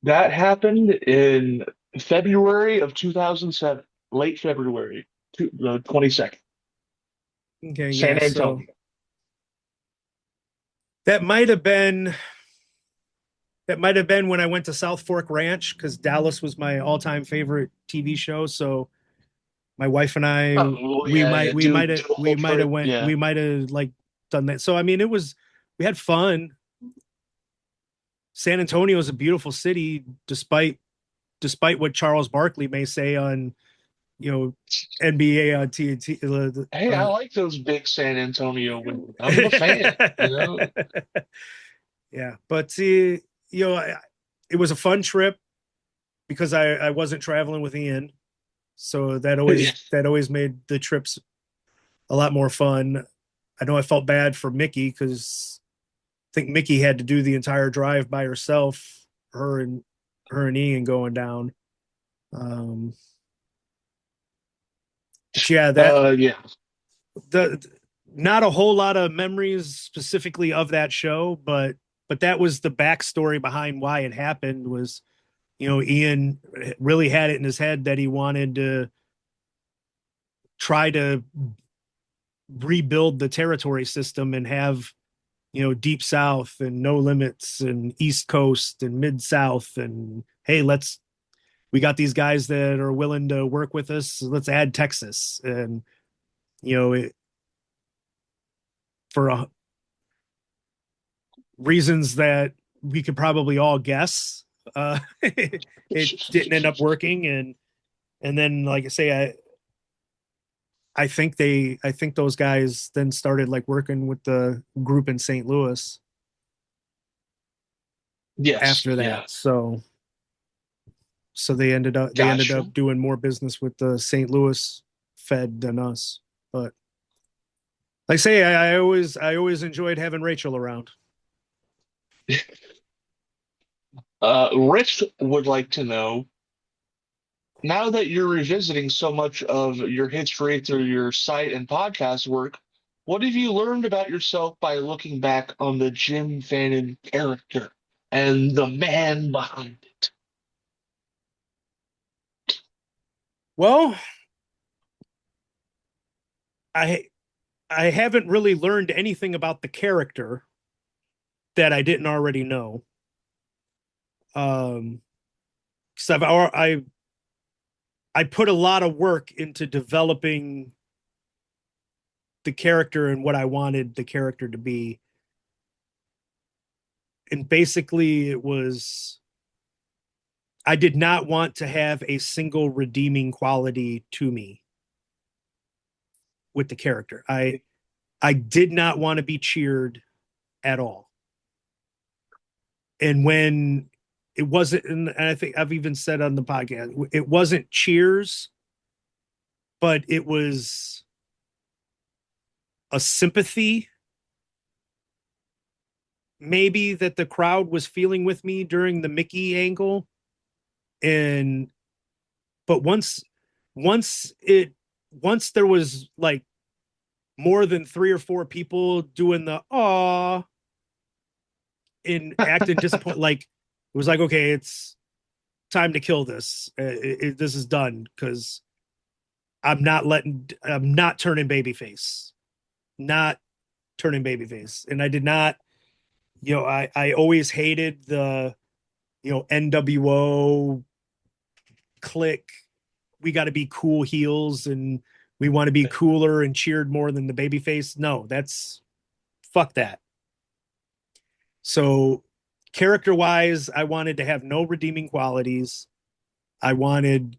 That happened in February of 2007, late February, the 22nd, Okay, San yeah, so Antonio. that might have been that might have been when I went to South Fork Ranch because Dallas was my all-time favorite TV show. So my wife and I Oh, yeah, yeah. Do a whole trip. Yeah. we might have like done that. So I mean, it was we had fun. San Antonio is a beautiful city, despite what Charles Barkley may say on you know NBA on TNT. Hey, I like those big San Antonio wins. I'm a fan, you know? Yeah, but it was a fun trip because I wasn't traveling with Ian, so that always made the trips a lot more fun. I know I felt bad for Mickey because I think Mickey had to do the entire drive by herself, her and Ian going down. Um, but yeah, Yeah. the not a whole lot of memories specifically of that show, but that was the backstory behind why it happened. Was Ian really had it in his head that he wanted to try to rebuild the territory system and have deep south and no limits and east coast and mid south, and hey, we got these guys that are willing to work with us, so let's add Texas. And it, for reasons that we could probably all guess, it didn't end up working. And then, like I say, I think those guys then started like working with the group in St. Louis Yes. after Yeah. that. So they ended up Gotcha. doing more business with the St. Louis Fed than us. But like I say, I always enjoyed having Rachel around. Rich would like to know, now that you're revisiting so much of your history through your site and podcast work, what have you learned about yourself by looking back on the Jim Fannin character and the man behind it? Well, I I haven't really learned anything about the character that I didn't already know. Because I put a lot of work into developing the character and what I wanted the character to be. And basically it was, I did not want to have a single redeeming quality to me with the character. I did not want to be cheered at all. And when it wasn't, and I think I've even said on the podcast, it wasn't cheers, but it was a sympathy maybe that the crowd was feeling with me during the Mickey angle. And but once it once there was like more than three or four people doing the aw and acting disappointed, like it was like, okay, it's time to kill this. This is done because I'm not turning babyface, not turning babyface. And I did not, I always hated the, NWO click. We got to be cool heels and we want to be cooler and cheered more than the babyface. No, that's fuck that. So character wise, I wanted to have no redeeming qualities. I wanted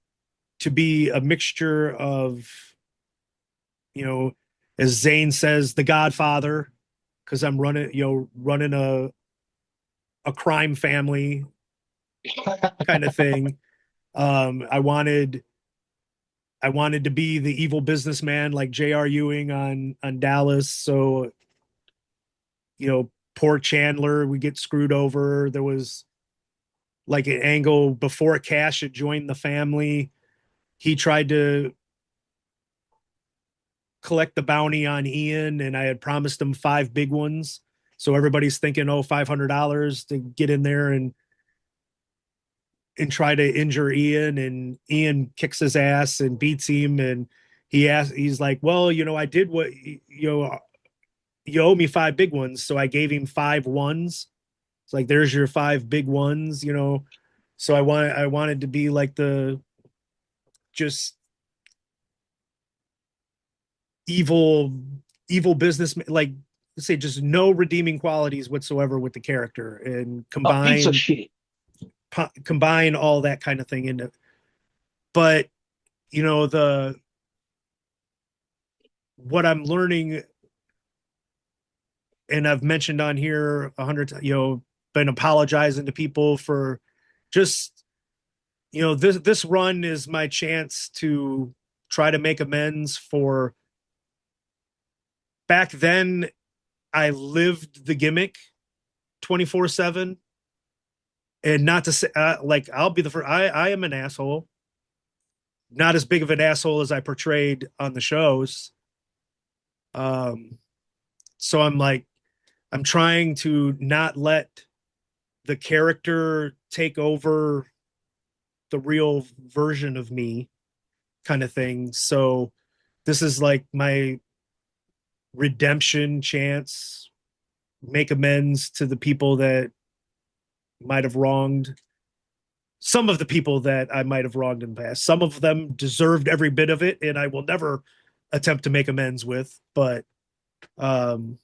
to be a mixture of, you know, as Zane says, the Godfather, because I'm running a crime family kind of thing. I wanted to be the evil businessman like J.R. Ewing on Dallas. So, poor Chandler, we get screwed over. There was like an angle before Cash had joined the family. He tried to collect the bounty on Ian, and I had promised him 5 big ones. So everybody's thinking, oh, $500 to get in there and try to injure Ian, and Ian kicks his ass and beats him. And he's like, well, I did what you owe me 5 big ones. So I gave him 5 ones. It's like, there's your 5 big ones. So I wanted to be like the just evil, evil businessman, like let's say just no redeeming qualities whatsoever with the character, and A piece of shit. combine all that kind of thing into. But the what I'm learning, and I've mentioned on here 100 times, been apologizing to people for just, this run is my chance to try to make amends for back then. I lived the gimmick 24/7, and not to say like I'll be the first. I am an asshole, not as big of an asshole as I portrayed on the shows. Um, so I'm trying to not let the character take over the real version of me, kind of thing. So this is like my redemption chance, make amends to the people that might have wronged, some of the people that I might have wronged in the past. Some of them deserved every bit of it, and I will never attempt to make amends with. But, um,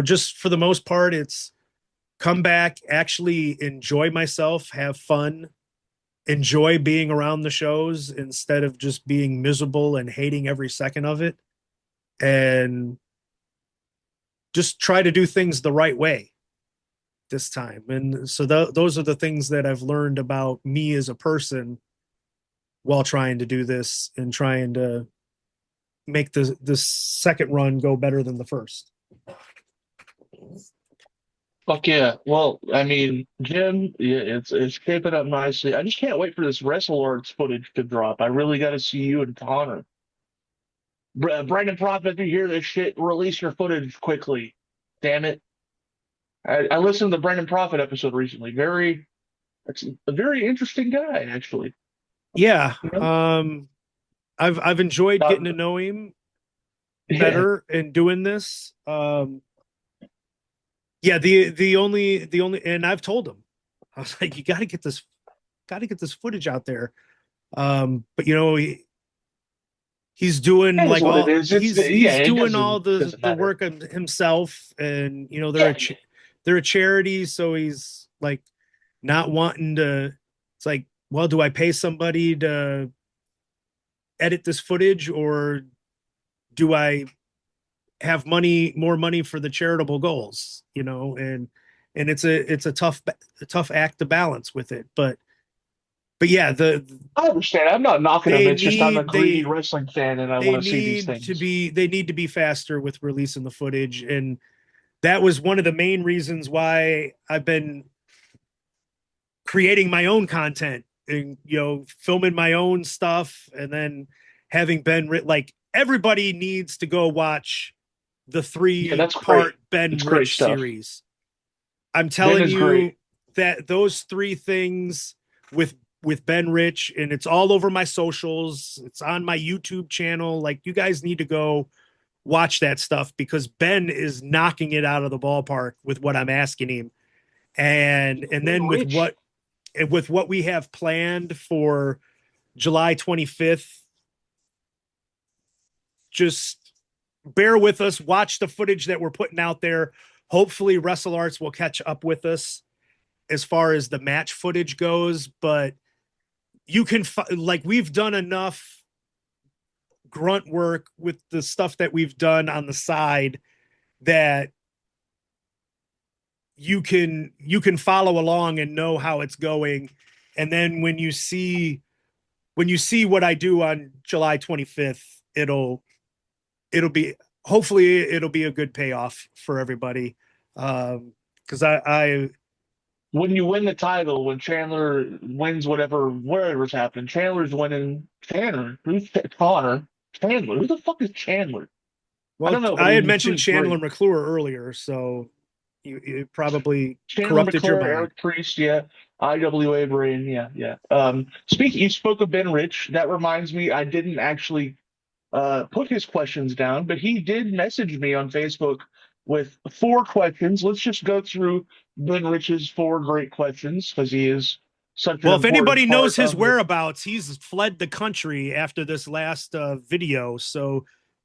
just for the most part, it's come back, actually enjoy myself, have fun, enjoy being around the shows instead of just being miserable and hating every second of it. And just try to do things the right way this time. And so those are the things that I've learned about me as a person while trying to do this and trying to make the second run go better than the first. Fuck yeah. Well, I mean, Jim, yeah, it's shaping up nicely. I just can't wait for this Wrestle Arts footage to drop. I really got to see you and Connor. Brandon Propp, if you hear this shit, release your footage quickly. Damn it. I listened to the Brandon Prophet episode recently. It's a very interesting guy, actually. Yeah. You know? I've enjoyed Uh, getting to know him yeah. better and doing this. Yeah, the only and I've told him, I was like, you got to get this footage out there. But he's doing It is like what it all is. It's yeah, he's it doing all doesn't the matter. work of himself, and they're Yeah, they're a charity, so he's like not wanting to. It's like, well, do I pay somebody to edit this footage, or do I have more money for the charitable goals? And it's a tough act to balance with it, but yeah, I understand. I'm not knocking them. they It's just I'm a need greedy they wrestling fan, and I want to see these things. they need to be faster with releasing the footage, and that was one of the main reasons why I've been creating my own content and filming my own stuff, and then having Ben like everybody needs to go watch the Yeah, three that's great. part Ben It's great Rich stuff. series. I'm Ben telling is great. you that those three things with Ben Rich, and it's all over my socials, it's on my YouTube channel. Like, you guys need to go watch that stuff, because Ben is knocking it out of the ballpark with what I'm asking him. And Ben then Rich. with what we have planned for July 25th, just bear with us, watch the footage that we're putting out there. Hopefully Wrestle Arts will catch up with us as far as the match footage goes, but you can like, we've done enough grunt work with the stuff that we've done on the side that you can follow along and know how it's going. And then when you see what I do on July 25th, it'll be, hopefully it'll be a good payoff for everybody. Because I When you win the title, when Chandler wins whatever's happening, Chandler's winning. Connor? Chandler? Who the fuck is Chandler? I well, don't know, but I had he's mentioned doing Chandler great. McClure earlier, so you probably Chandler corrupted your McClure, mind. Eric Priest, yeah. IWA Brain, yeah, yeah. You spoke of Ben Rich. That reminds me, I didn't actually put his questions down, but he did message me on Facebook with four questions. Let's just go through Ben Rich's four great questions because he is such an Well, if important anybody knows part his of the. whereabouts, he's fled the country after this last video. So,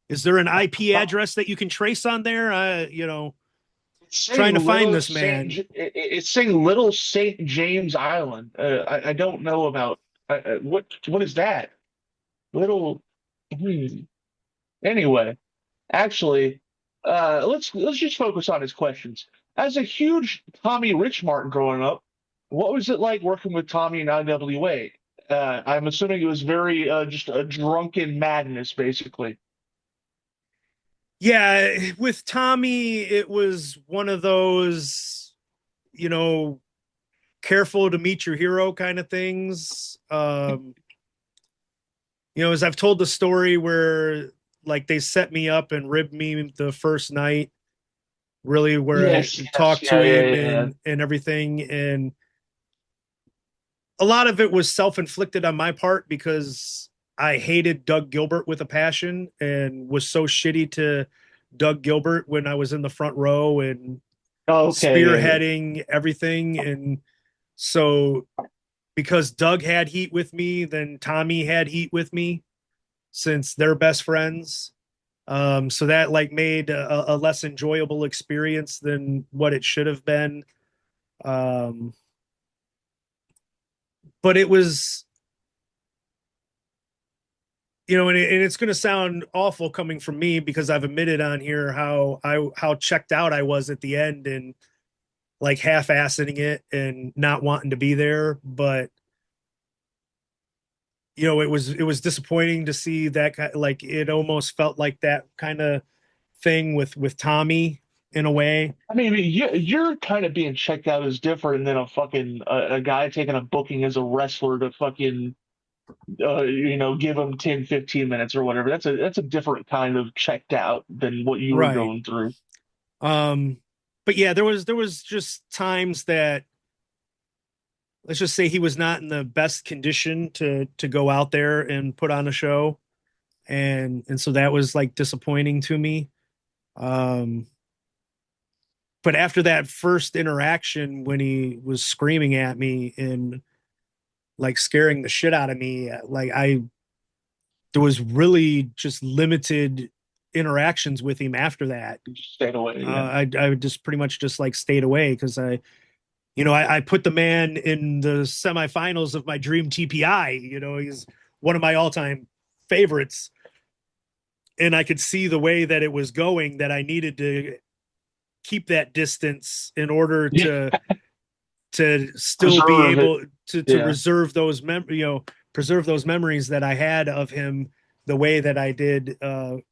is there an IP address that you can trace on there? It's saying Trying to find Little this man. It's saying Little Saint James Island. I don't know about what is that? Little. Hmm. Anyway, actually, let's just focus on his questions. As a huge Tommy Richmart growing up, what was it like working with Tommy in IWA? I'm assuming it was very just a drunken madness, basically. Yeah, with Tommy, it was one of those, you know, careful to meet your hero kind of things. As I've told the story where like they set me up and ribbed me the first night, really, where I Yes, yes, talked yeah, to yeah, him yeah, yeah. and everything. And a lot of it was self-inflicted on my part, because I hated Doug Gilbert with a passion and was so shitty to Doug Gilbert when I was in the front row and Oh, okay, yeah, yeah. spearheading everything. And so, because Doug had heat with me, then Tommy had heat with me, since they're best friends. So that like made a less enjoyable experience than what it should have been. Um, but it was, and it's going to sound awful coming from me, because I've admitted on here how checked out I was at the end, and like half-assing it and not wanting to be there. But it was disappointing to see that like it almost felt like that kind of thing with Tommy in a way. I mean, you're kind of being checked out as different than a guy taking a booking as a wrestler to fucking give him 10, 15 minutes or whatever. That's a different kind of checked out than what you were Right. going through. Um, but yeah, there was just times that, let's just say, he was not in the best condition to go out there and put on a show. And so that was like disappointing to me. Um, but after that first interaction, when he was screaming at me and like scaring the shit out of me, like there was really just limited interactions with him after that. Just stayed away. Yeah. I just pretty much just like stayed away because I put the man in the semifinals of my dream TPI. He's one of my all-time favorites, and I could see the way that it was going that I needed to keep that distance in order Yeah. to still be Preserve it. able to Yeah. reserve those preserve those memories that I had of him the way that I did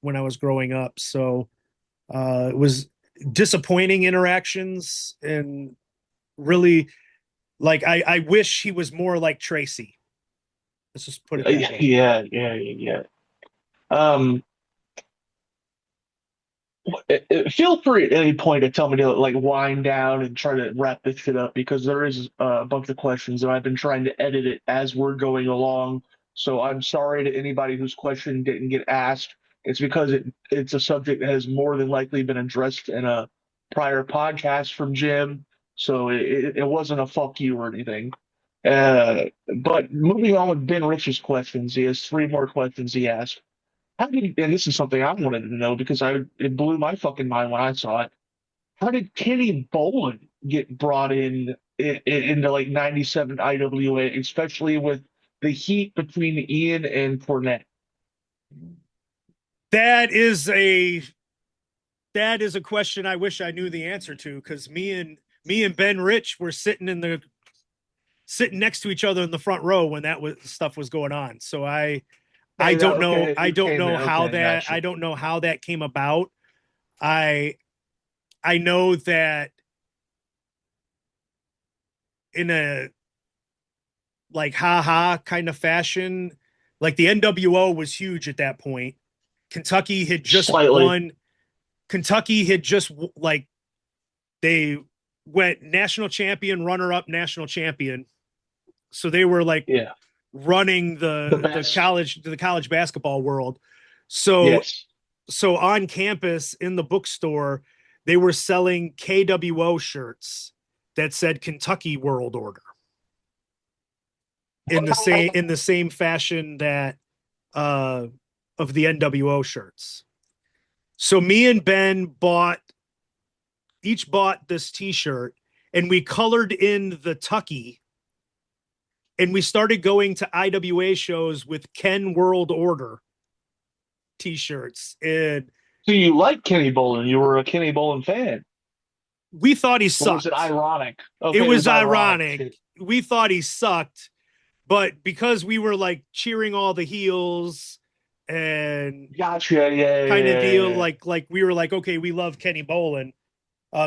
when I was growing up. So it was disappointing interactions, and really, like, I wish he was more like Tracy. Let's just put it that way. Yeah. Yeah. Yeah. Um, feel free at any point to tell me to like wind down and try to wrap this shit up because there is a bunch of questions and I've been trying to edit it as we're going along. So I'm sorry to anybody whose question didn't get asked. It's because it's a subject that has more than likely been addressed in a prior podcast from Jim. So it wasn't a fuck you or anything. But moving on with Ben Rich's questions, he has three more questions he asked. How did, and this is something I wanted to know because it blew my fucking mind when I saw it. How did Kenny Bolin get brought into like 97 IWA, especially with the heat between Ian and Cornette? That is a that is a question I wish I knew the answer to, because me and Ben Rich were sitting next to each other in the front row when stuff was going on. So I Okay, no, don't know. okay, I you don't came know in. how Okay, that. gotcha. I don't know how that came about. I I know that in a like haha kind of fashion, like the NWO was huge at that point. Kentucky had just Slightly, won. Kentucky had just like they went national champion, runner up, national champion. So they were like yeah, running the best. the college basketball world. So Yes. so on campus in the bookstore, they were selling KWO shirts that said Kentucky World Order in the same fashion that uh of the NWO shirts. So me and Ben bought this t-shirt, and we colored in the Tucky, and we started going to IWA shows with Ken World Order t-shirts, and So you like Kenny Bolin? You were a Kenny Bolin fan, we thought he or was it sucked. ironic? It Okay, it was was ironic. ironic. Shit. We thought he sucked, but because we were like cheering all the heels and Gotcha. Yeah, yeah, kind of yeah, deal, yeah. like we were like, okay, we love Kenny Bolin.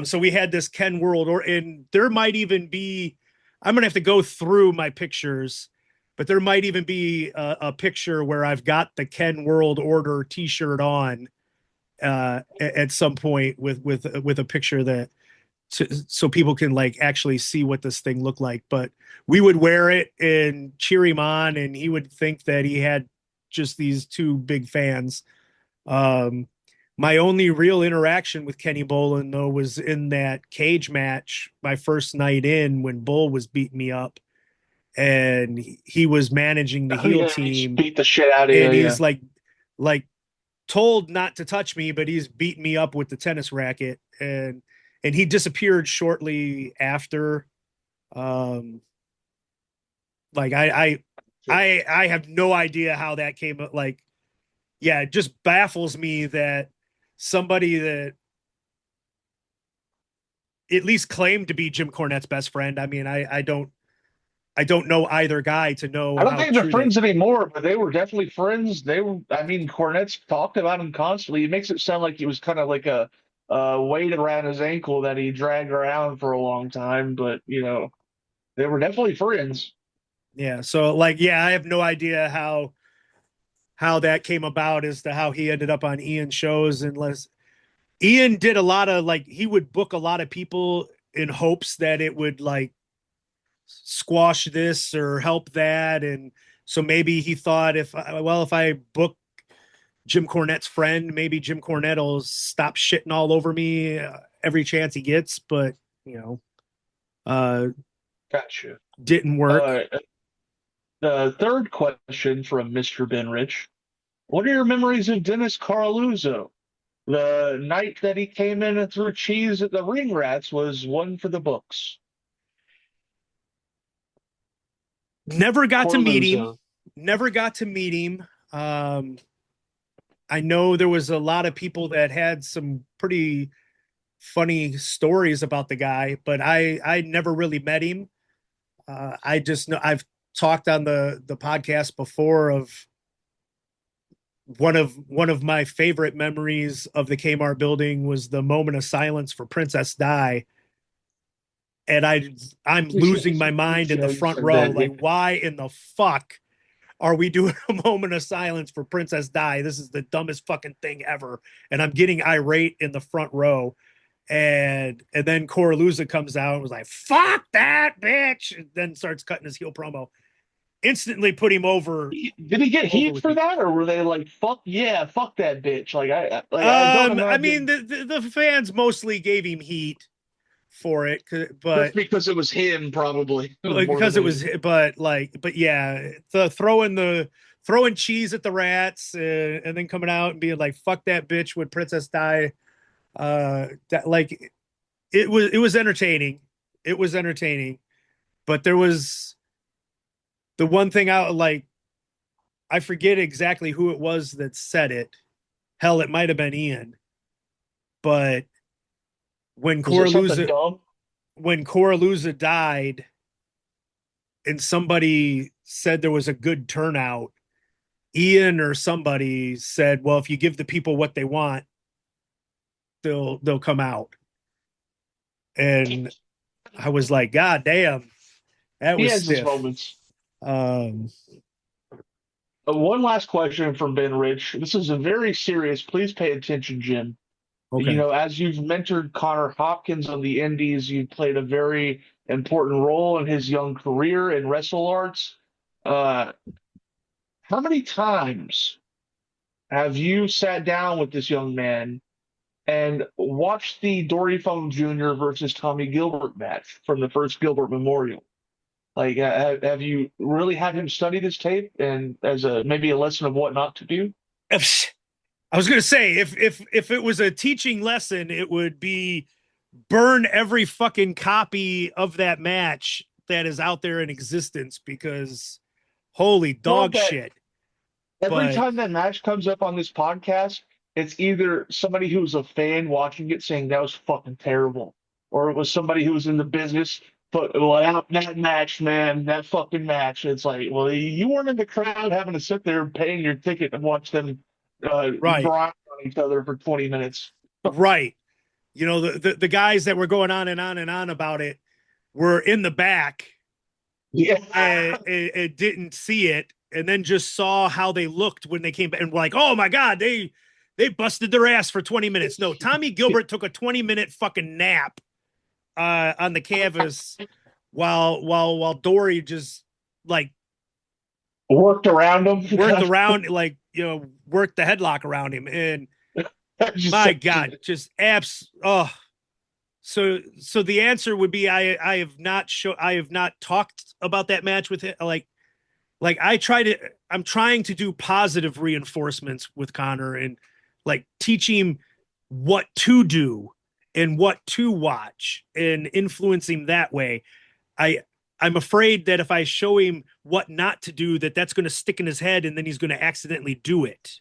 So we had this Ken World Order, and there might even be, I'm gonna have to go through my pictures, but there might even be a picture where I've got the Ken World Order T-shirt on at some point with a picture that so people can like actually see what this thing looked like. But we would wear it and cheer him on, and he would think that he had just these two big fans. Um, my only real interaction with Kenny Bolin, though, was in that cage match, my first night in, when Bull was beating me up, and he was managing the Oh heel yeah, he just team, beat the shit out of you. and Yeah. he's like told not to touch me, but he's beating me up with the tennis racket, and he disappeared shortly after. Um, like I have no idea how that came. Like, yeah, it just baffles me that somebody that at least claimed to be Jim Cornette's best friend. I mean, I don't know either guy to know I don't how think they're true that. friends anymore, but they were definitely friends. They were, I mean, Cornette's talked about him constantly. It makes it sound like he was kind of like a weight around his ankle that he dragged around for a long time, but they were definitely friends. Yeah, so like, yeah, I have no idea how that came about as to how he ended up on Ian's shows, unless Ian did a lot of like he would book a lot of people in hopes that it would like squash this or help that, and so maybe he thought if I book Jim Cornette's friend, maybe Jim Cornette will stop shitting all over me every chance he gets, but you know, uh, Gotcha. didn't work. Uh, the third question from Mr. Ben Rich. What are your memories of Dennis Carluzzo? The night that he came in and threw cheese at the ring rats was one for the books. Never got to meet him. Corluzzo. Never got to meet him. I know there was a lot of people that had some pretty funny stories about the guy, but I never really met him. I just know I've talked on the podcast before of one of my favorite memories of the Kmart building was the moment of silence for Princess Di, and I'm losing my mind in the front row. Like, why in the fuck are we doing a moment of silence for Princess Di? This is the dumbest fucking thing ever, and I'm getting irate in the front row. And then Coraluzza comes out and was like, "Fuck that bitch!" And then starts cutting his heel promo. Instantly put him over. Did he get Over heat with for me. that, or were they like, "Fuck yeah, fuck that bitch"? I don't I mean, imagine the fans mostly gave him heat for it, just but because it was him, probably like, more because than it anything. was, but yeah, throwing cheese at the rats, and then coming out and being like, "Fuck that bitch" with Princess Di. That, like, it was entertaining. It was entertaining, but there was the one thing I forget exactly who it was that said it. Hell, it might have been Ian, but when Was it something Coraluzza dumb? when Coraluzza died and somebody said there was a good turnout, Ian or somebody said, "Well, if you give the people what they want, they'll come out." And I was like, "God damn, that He was has his stiff." moments. Um, One last question from Ben Rich. This is a very serious. Please pay attention, Jim. You okay. know, as you've mentored Connor Hopkins on the Indies, you played a very important role in his young career in wrestle arts. Uh, how many times have you sat down with this young man and watched the Dory Funk Jr. versus Tommy Gilbert match from the first Gilbert Memorial? Like, have you really had him study this tape and as a maybe a lesson of what not to do? I was gonna say, if it was a teaching lesson, it would be burn every fucking copy of that match that is out there in existence, because holy Well, dog that shit. every But time that match comes up on this podcast, it's either somebody who's a fan watching it saying that was fucking terrible, or it was somebody who was in the business. But well, that match, man, that fucking match. It's like, well, you weren't in the crowd having to sit there paying your ticket and watch them right, grind on each other for 20 minutes. right. The guys that were going on and on and on about it were in the back Yeah. and didn't see it, and then just saw how they looked when they came back and were like, "Oh my god, they busted their ass for 20 minutes." No, Tommy Gilbert took a 20-minute fucking nap on the canvas while Dory just, like, Worked around worked them. around, like, worked the headlock around him. And Just my god, just abs oh. So the answer would be, I have not talked about that match with him. Like I'm trying to do positive reinforcements with Connor, and like teach him what to do and what to watch and influence him that way. I I'm afraid that if I show him what not to do, that's going to stick in his head, and then he's going to accidentally do it.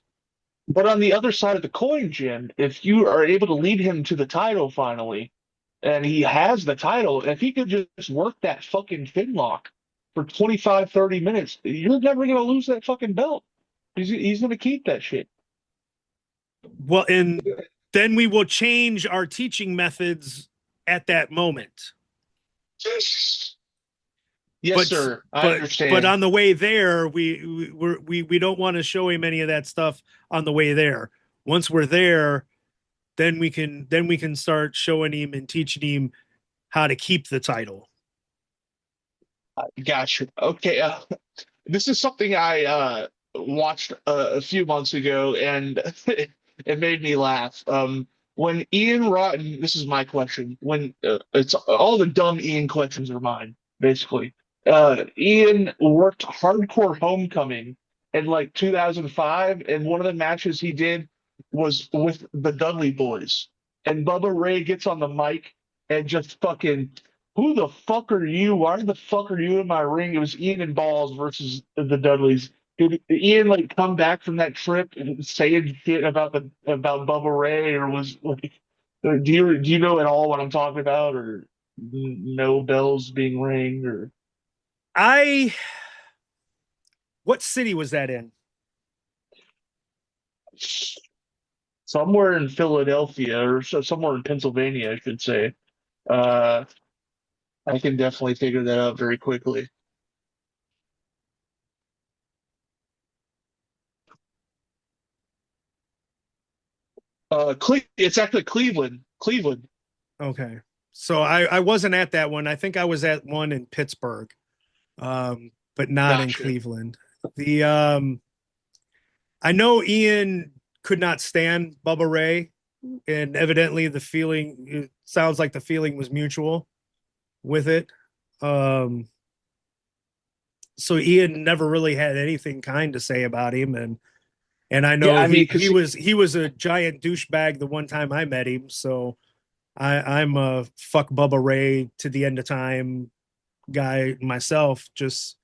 But on the other side of the coin, Jim, if you are able to lead him to the title finally, and he has the title, if he could just work that fucking finlock for 25, 30 minutes, you're never going to lose that fucking belt. He's going to keep that shit. Well, and then we will change our teaching methods at that moment. Yes, But sir. I but understand. on the way there, we don't want to show him any of that stuff on the way there. Once we're there, then we can start showing him and teaching him how to keep the title. Gotcha. Okay. This is something I watched a few months ago, and it made me laugh. When Ian Rotten, this is my question. When it's all the dumb Ian questions are mine, basically. Ian worked Hardcore Homecoming in like 2005, and one of the matches he did was with the Dudley Boys, and Bubba Ray gets on the mic and just fucking, who the fuck are you? Why the fuck are you in my ring? It was Ian and Balls versus the Dudleys. Did Ian like come back from that trip and saying shit about Bubba Ray, or was like, do you know at all what I'm talking about, or no bells being rang, or I what city was that in? somewhere in Philadelphia or somewhere in Pennsylvania, I should say. Uh, I can definitely figure that out very quickly. It's actually Cleveland. Cleveland. Okay. So I wasn't at that one. I think I was at one in Pittsburgh, but not in Gotcha. Cleveland. The I know Ian could not stand Bubba Ray, and evidently the feeling, it sounds like the feeling was mutual with it. Um, so Ian never really had anything kind to say about him, and I Yeah, know I mean, he was a giant douchebag the one time I met him. So I'm a fuck Bubba Ray to the end of time guy myself. Just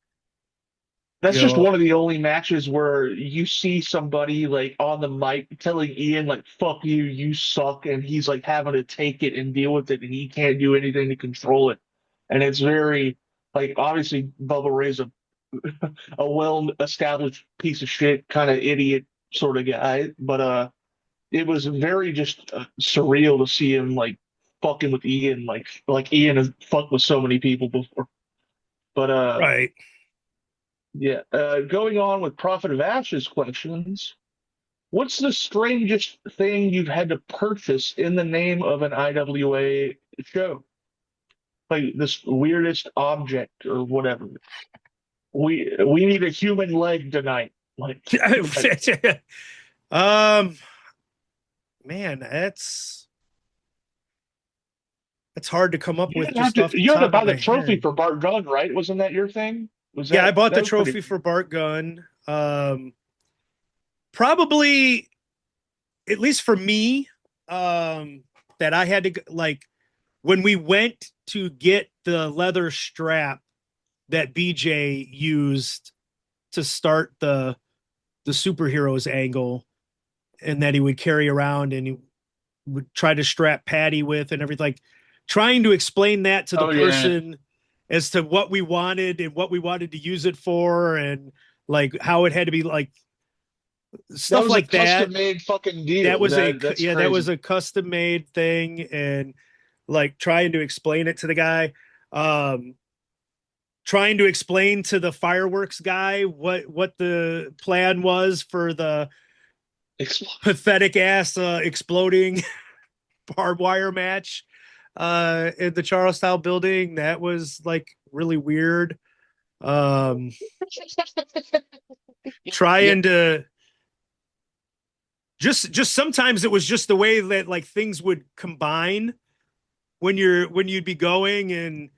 that's you just know, one of the only matches where you see somebody like on the mic telling Ian like "fuck you, you suck," and he's like having to take it and deal with it, and he can't do anything to control it. And it's very like obviously Bubba Ray's a well-established piece of shit kind of idiot sort of guy, but it was very just surreal to see him like fucking with Ian, like Ian has fucked with so many people before. But right. yeah, going on with Prophet of Ashes questions. What's the strangest thing you've had to purchase in the name of an IWA show? Like this weirdest object or whatever. We need a human leg tonight. Like, like um, man, that's hard to come up with just off the you had to top of buy the my trophy head. for Bart Gunn, right? Wasn't that your thing? Was Yeah, I bought that the was pretty trophy for Bart Gunn. Probably, at least for me, that I had to like when we went to get the leather strap that BJ used to start the superheroes angle, and that he would carry around and he would try to strap Patty with and everything. Like trying to explain that to the Oh yeah. person as to what we wanted and what we wanted to use it for, and like how it had to be, like That stuff was a like that. custom made fucking That deal. was a That's yeah, that was crazy. a custom made thing, and like trying to explain it to the guy. Um, Trying to explain to the fireworks guy what the plan was for the pathetic ass exploding barbed wire match in the Charlestown building. That was like really weird. Um, Yeah. Trying to just sometimes it was just the way that like things would combine when you'd be going, and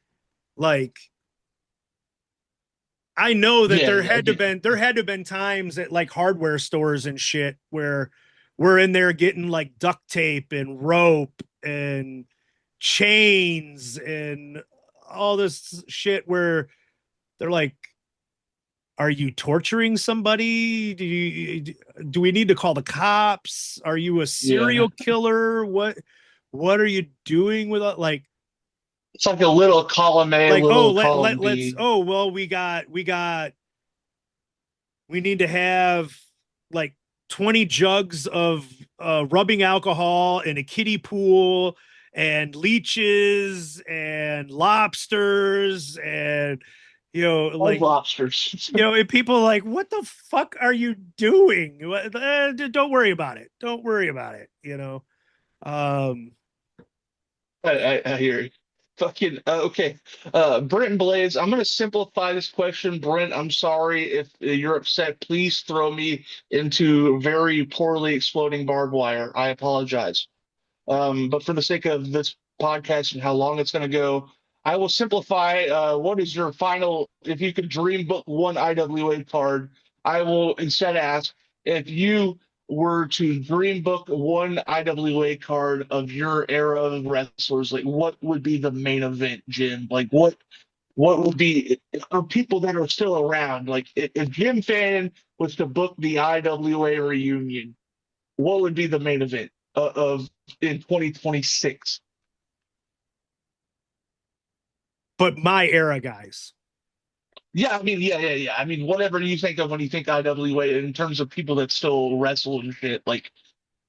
like I know that Yeah, there had to have been times at like hardware stores and shit where we're in there getting like duct tape and rope and chains and all this shit where they're like, are you torturing somebody? Do we need to call the cops? Are you a yeah. serial killer? What are you doing with it? It's like a little column A, Oh, little column let's B. oh well, we need to have like 20 jugs of rubbing alcohol in a kiddie pool and leeches and lobsters and Love lobsters. and people are like, what the fuck are you doing? Don't worry about it, don't worry about it, um I hear you. Fucking okay. Brent and Blaze, I'm gonna simplify this question. Brent, I'm sorry if you're upset. Please throw me into very poorly exploding barbed wire. I apologize. But for the sake of this podcast and how long it's gonna go, I will simplify. What is your final? If you could dream book one IWA card, I will instead ask if you were to dream book one IWA card of your era of wrestlers, like what would be the main event, Jim? Like what would be for people that are still around? Like if Jim Fannin was to book the IWA reunion, what would be the main event of in 2026? But my era guys. Yeah, I mean, yeah. I mean, whatever you think of when you think IWA in terms of people that still wrestle and shit, like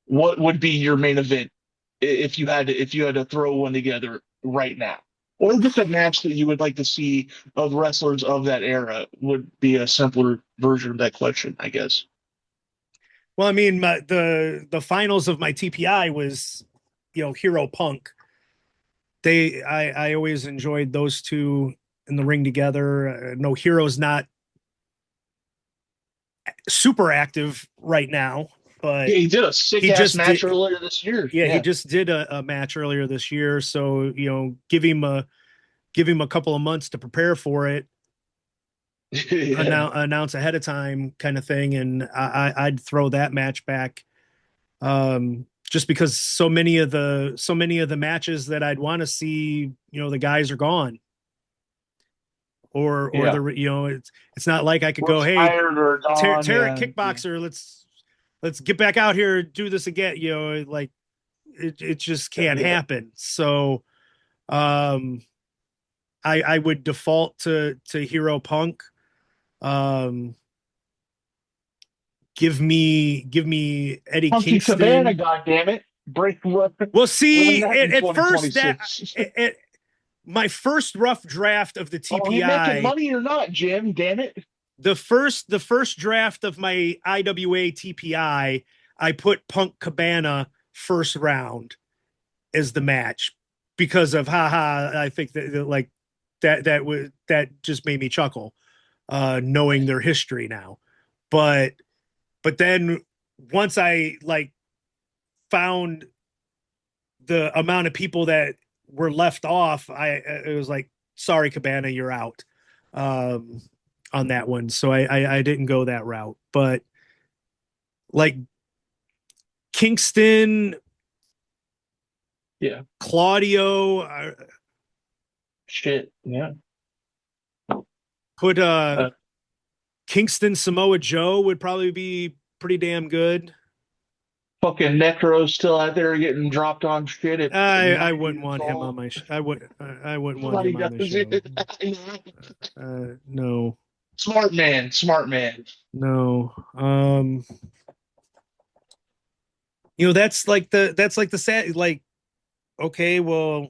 what would be your main event if you had to throw one together right now? Or just a match that you would like to see of wrestlers of that era would be a simpler version of that question, I guess. Well, I mean, the finals of my TPI was, Hero Punk. I always enjoyed those two in the ring together. No, Hero's not super active right now, but Yeah, he did a sick he ass just match did. earlier this year. Yeah, he Yeah. just did a match earlier this year. So give him a couple of months to prepare for it, Yeah. announce ahead of time, kind of thing, and I'd throw that match back. Just because so many of the matches that I'd want to see, the guys are gone, or Yeah. it's not like I could go, hey, Retired or gone. Tarek Yeah. Yeah. Kickboxer, let's get back out here and do this again. Like it just can't Yeah. happen. So um I would default to Hero Punk. Um give me Eddie Funky Cabana, Kingston. goddammit. Break Well, run see, that in at first that 2026. my first rough draft of the Are we making TPI, money or not, Jim? Damn it. the first draft of my IWA TPI, I put Punk Cabana first round as the match because of haha. I think that like that just made me chuckle, knowing their history now. But then once I like found the amount of people that were left off, it was like, sorry, Cabana, you're out, um, on that one. So I didn't go that route. But like Kingston, Yeah. Claudio, Shit. Yeah. put Uh, Kingston Samoa Joe would probably be pretty damn good. Fucking Necro's still out there getting dropped on shit at I 90 wouldn't years want him on old. my I wouldn't want Nobody him on does the show. it. No, Smart man. Smart man. no. That's like the sad, like, okay, well,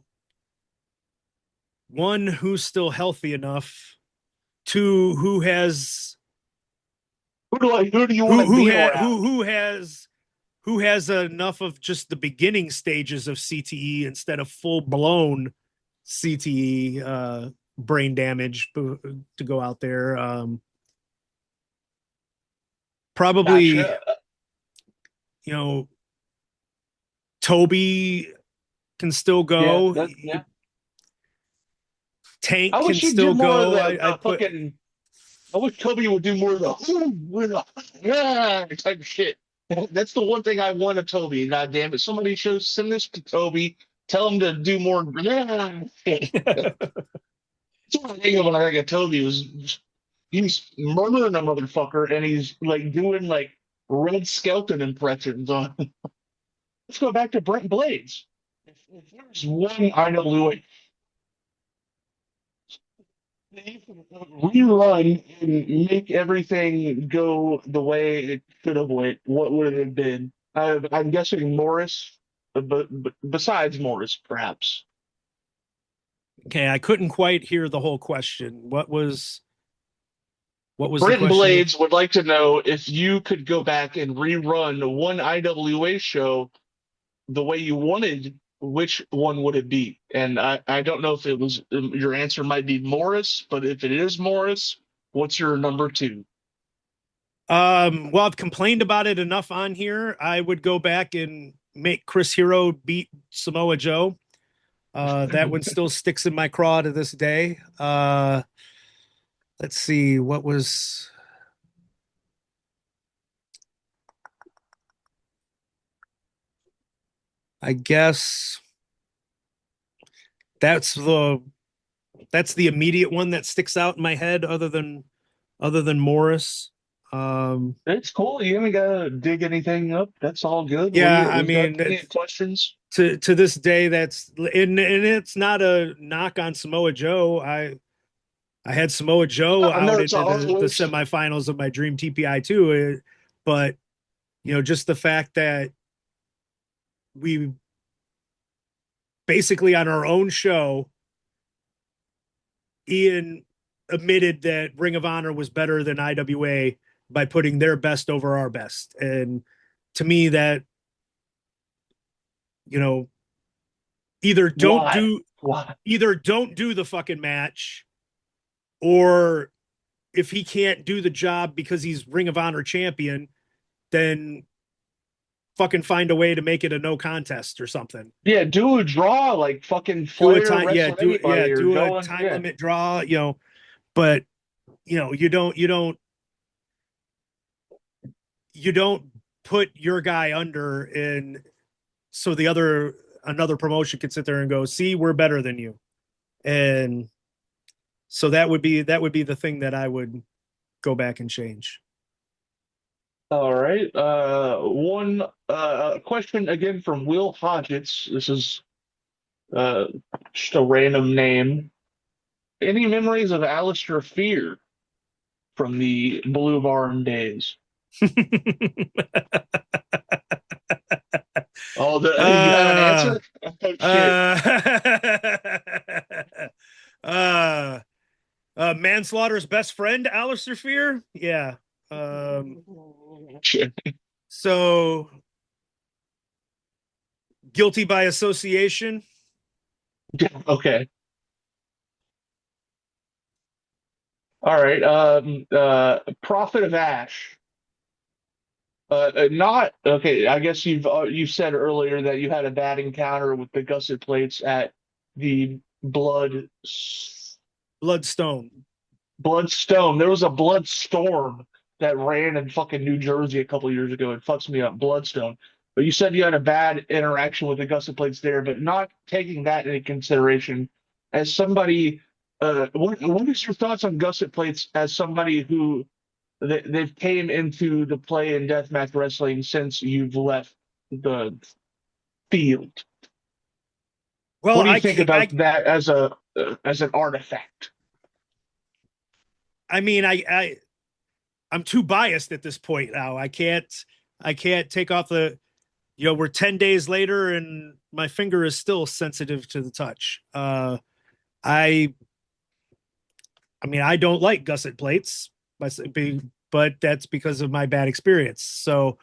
one, who's still healthy enough, two, Who do you want to be around? who has enough of just the beginning stages of CTE instead of full blown CTE, brain damage, to go out there. Probably, Gotcha. you know, Toby can still Yeah, go. that yeah. Tank I can wish he'd do still more of go. the I'd put. fucking. I wish Toby would do more of the type of shit. That's the one thing I want of Toby. God damn it! Somebody should send this to Toby. Tell him to do more. Shit. That's what I think of when I think of Toby was he's murdering a motherfucker and he's like doing like Red Skelton impressions on. Let's go back to Brent Blades. If there's one IWA rerun and make everything go the way it should have went, what would it have been? I'm guessing Morris, but besides Morris, perhaps. Okay, I couldn't quite hear the whole question. What was the Britton question? Blades would like to know if you could go back and rerun one IWA show the way you wanted, which one would it be? And I don't know if it was your answer might be Morris, but if it is Morris, what's your number two? Well, I've complained about it enough on here. I would go back and make Chris Hero beat Samoa Joe. That one still sticks in my craw to this day. Let's see, what was I guess that's the that's the immediate one that sticks out in my head other than Morris. Um, It's cool. You haven't got to dig anything up. That's all good. yeah, I We've got mean, plenty of questions. to this day, and it's not a knock on Samoa Joe. I had Samoa Joe No, out it's into the always semifinals of my dream TPI too, but just the fact that we basically on our own show, Ian admitted that Ring of Honor was better than IWA by putting their best over our best, and to me that you know either don't why. do Why? either don't do the fucking match, or if he can't do the job because he's Ring of Honor champion, then fucking find a way to make it a no contest or something. Yeah, do a draw like fucking Do a Flair time, yeah, wrestle do it, yeah, anybody or do a go on. time Yeah. limit draw, but you don't put your guy under, and so the other another promotion can sit there and go, see, we're better than you. And so that would be the thing that I would go back and change. All right. One question again from Will Hodgetts. This is uh just a random name. Any memories of Alistair Fear from the Blue Barn days? Oh, you have an uh answer? Oh shit. uh uh manslaughter's best friend, Alistair Fear. Yeah. um Shit. so guilty by association. Okay. All right. Prophet of Ash. Not okay. I guess you said earlier that you had a bad encounter with the gusset plates at the Bloodstone. Bloodstone. There was a Bloodstorm that ran in fucking New Jersey a couple years ago. It fucks me up, Bloodstone. But you said you had a bad interaction with the gusset plates there, but not taking that into consideration as somebody. What is your thoughts on gusset plates as somebody who they've came into the play in deathmatch wrestling since you've left the field? Well, What do you I think can't, about that as an artifact? I mean, I'm too biased at this point now. I can't take off we're 10 days later and my finger is still sensitive to the touch. I I mean, I don't like gusset plates, but that's because of my bad experience. So,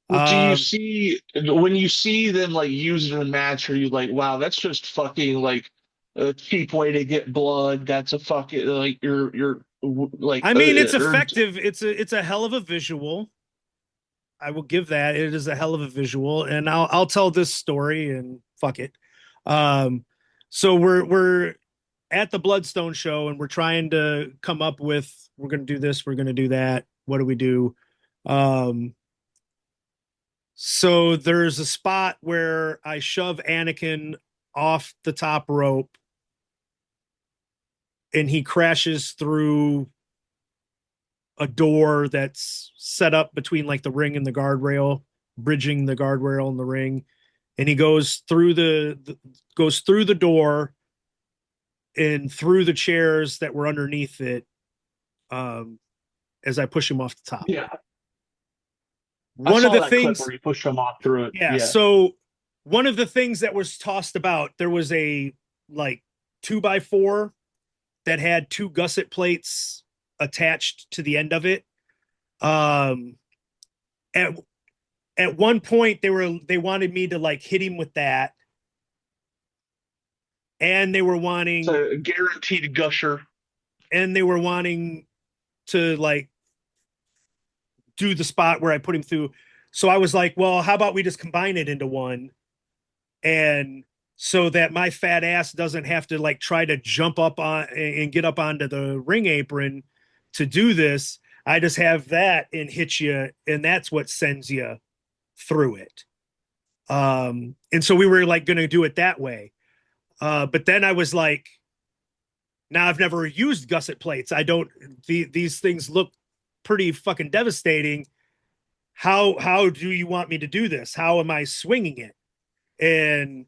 Well, do you um, see when you see them like used in a match, are you like, wow, that's just fucking like a cheap way to get blood? That's a fucking like you're like I mean, it's or effective. It's a hell of a visual. I will give that. It is a hell of a visual, and I'll tell this story and fuck it. Um, so we're at the Bloodstone show and we're trying to come up with, we're going to do this, we're going to do that. What do we do? Um, so there's a spot where I shove Anakin off the top rope and he crashes through a door that's set up between like the ring and the guardrail, bridging the guardrail and the ring. And he goes through the door and through the chairs that were underneath it, um, as I push him off the top. yeah, I One of saw the that clip where things, you pushed them off through it. yeah. Yeah, So one of the things that was tossed about, there was a like 2x4 that had two gusset plates attached to the end of it. Um, at at one point they wanted me to like hit him with that, and it's a guaranteed gusher. they were wanting to like do the spot where I put him through. So I was like, well, how about we just combine it into one? And so that my fat ass doesn't have to like try to jump up on and get up onto the ring apron to do this. I just have that and hit you, and that's what sends you through it. And so we were like going to do it that way. But then I was like, now I've never used gusset plates. I don't, these things look pretty fucking devastating. How do you want me to do this? How am I swinging it? And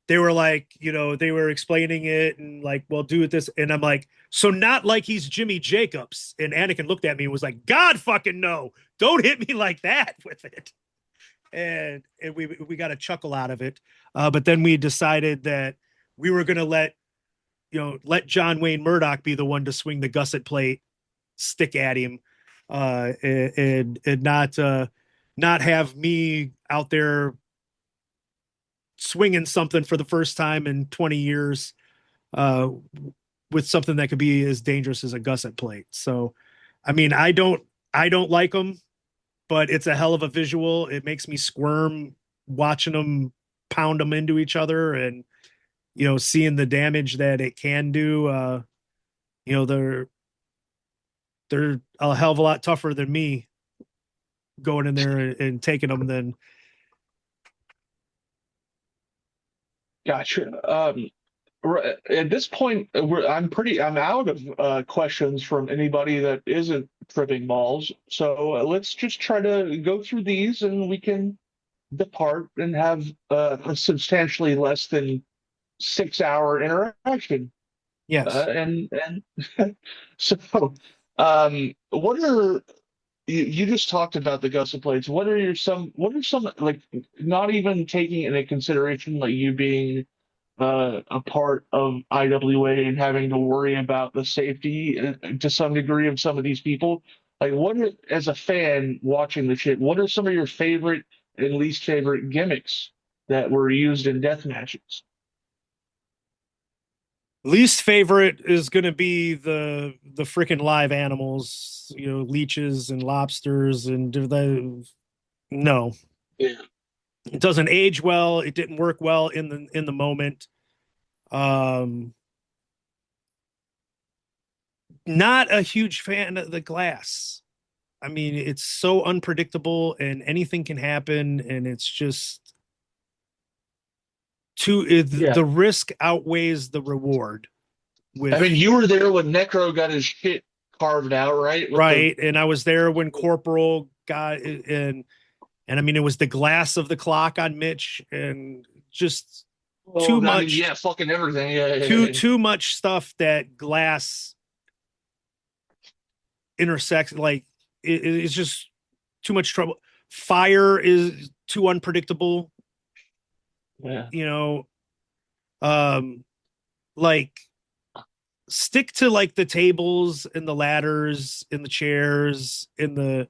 they were like, they were explaining it and like, well, do it this. And I'm like, so not like he's Jimmy Jacobs. And Anakin looked at me and was like, God fucking no, don't hit me like that with it. And we got a chuckle out of it. But then we decided that we were going to let John Wayne Murdoch be the one to swing the gusset plate stick at him, and not have me out there swinging something for the first time in 20 years, uh, with something that could be as dangerous as a gusset plate. So, I mean, I don't like them, but it's a hell of a visual. It makes me squirm watching them pound them into each other, and seeing the damage that it can do. They're a hell of a lot tougher than me going in there and taking them than. Gotcha. At this point, I'm out of questions from anybody that isn't tripping balls. So let's just try to go through these, and we can depart and have a substantially less than 6 hour interaction. Yes. And so, what are you just talked about the gusset plates? What are some like not even taking into consideration like you being a part of IWA and having to worry about the safety to some degree of some of these people. Like, as a fan watching the shit, what are some of your favorite and least favorite gimmicks that were used in death matches? Least favorite is going to be the freaking live animals, leeches and lobsters and no, Yeah. it doesn't age well. It didn't work well in the moment. Um, Not a huge fan of the glass. I mean, it's so unpredictable and anything can happen, and it's just Yeah. the risk outweighs the reward I mean, with. you were there when Necro got his shit carved out, right? With the Right. And I was there when Corporal got, and I mean, it was the glass of the clock on Mitch, and just too oh, I mean, much, yeah, fucking everything. Yeah, yeah, too yeah. too much stuff that glass intersects. Like it's just too much trouble. Fire is too unpredictable. Yeah. You know, um, like stick to like the tables and the ladders and the chairs and they've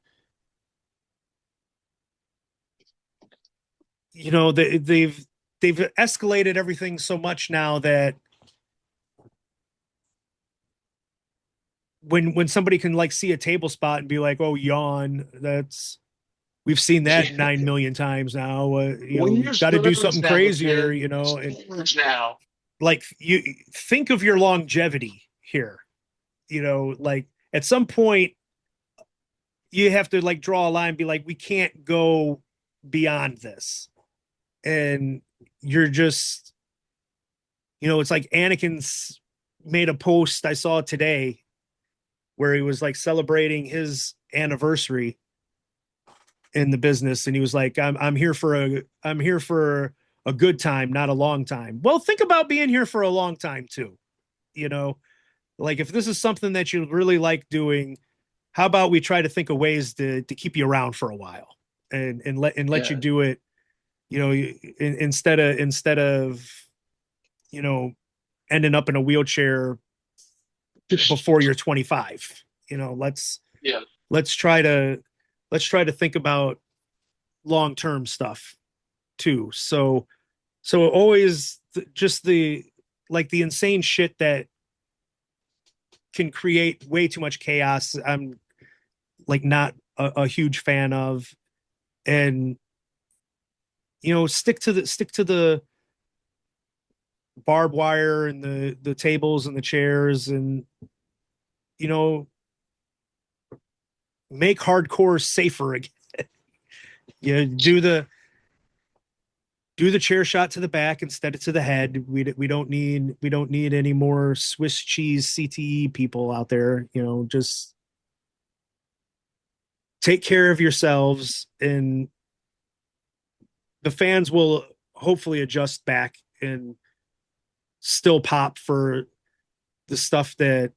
escalated everything so much now that when somebody can like see a table spot and be like, oh, yawn, that's we've seen that Yeah. 9 million times now. When We you're got to do served something now, crazier, kid, and served now. like you think of your longevity here, like at some point you have to like draw a line and be like, we can't go beyond this. And you're just, it's like Anakin's made a post I saw today where he was like celebrating his anniversary in the business, and he was like, I'm here for a good time, not a long time. Well, think about being here for a long time too. You know, like if this is something that you really like doing, how about we try to think of ways to keep you around for a while, and let you Yeah. do it, instead of you know ending up in a wheelchair Just before you're 25. Let's yeah. let's try to let's try to think about long-term stuff too. So always just the like the insane shit that can create way too much chaos. I'm like not a huge fan of, and stick to the barbed wire and the tables and the chairs, and you know make hardcore safer again. Do the do the chair shot to the back instead of to the head. We don't need any more Swiss cheese CTE people out there. Just take care of yourselves, and the fans will hopefully adjust back and still pop for the stuff that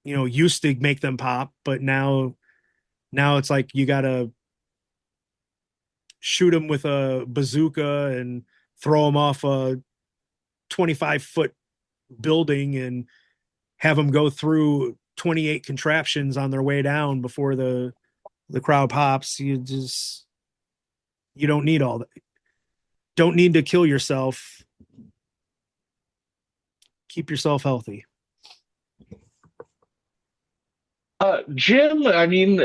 used to make them pop, but now it's like you gotta shoot them with a bazooka and throw them off a 25-foot building and have them go through 28 contraptions on their way down before the crowd pops. You don't need all that. Don't need to kill yourself. Keep yourself healthy. Jim, I mean,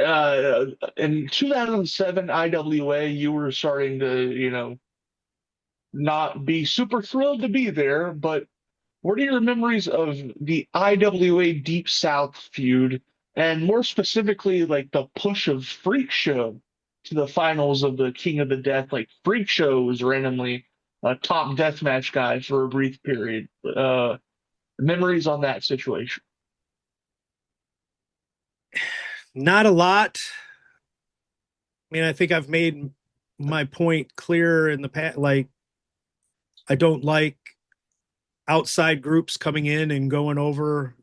in 2007 IWA, you were starting to, not be super thrilled to be there, but what are your memories of the IWA Deep South feud, and more specifically, like the push of Freak Show to the finals of the King of the Death? Like Freak Show was randomly a top deathmatch guy for a brief period. Memories on that situation. Not a lot. I mean, I think I've made my point clear in the past. Like, I don't like outside groups coming in and going over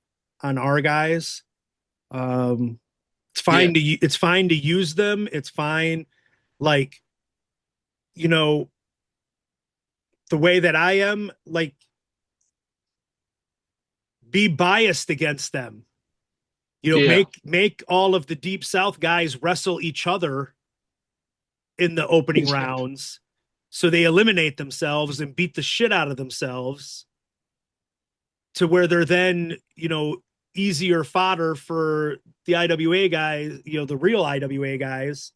on our guys. Um, Yeah. it's fine to use them. It's fine. Like, you know, the way that I am, like, be biased against them. Yeah. Make all of the Deep South guys wrestle each other in the opening rounds, so they eliminate themselves and beat the shit out of themselves, to where they're then, easier fodder for the IWA guys, the real IWA guys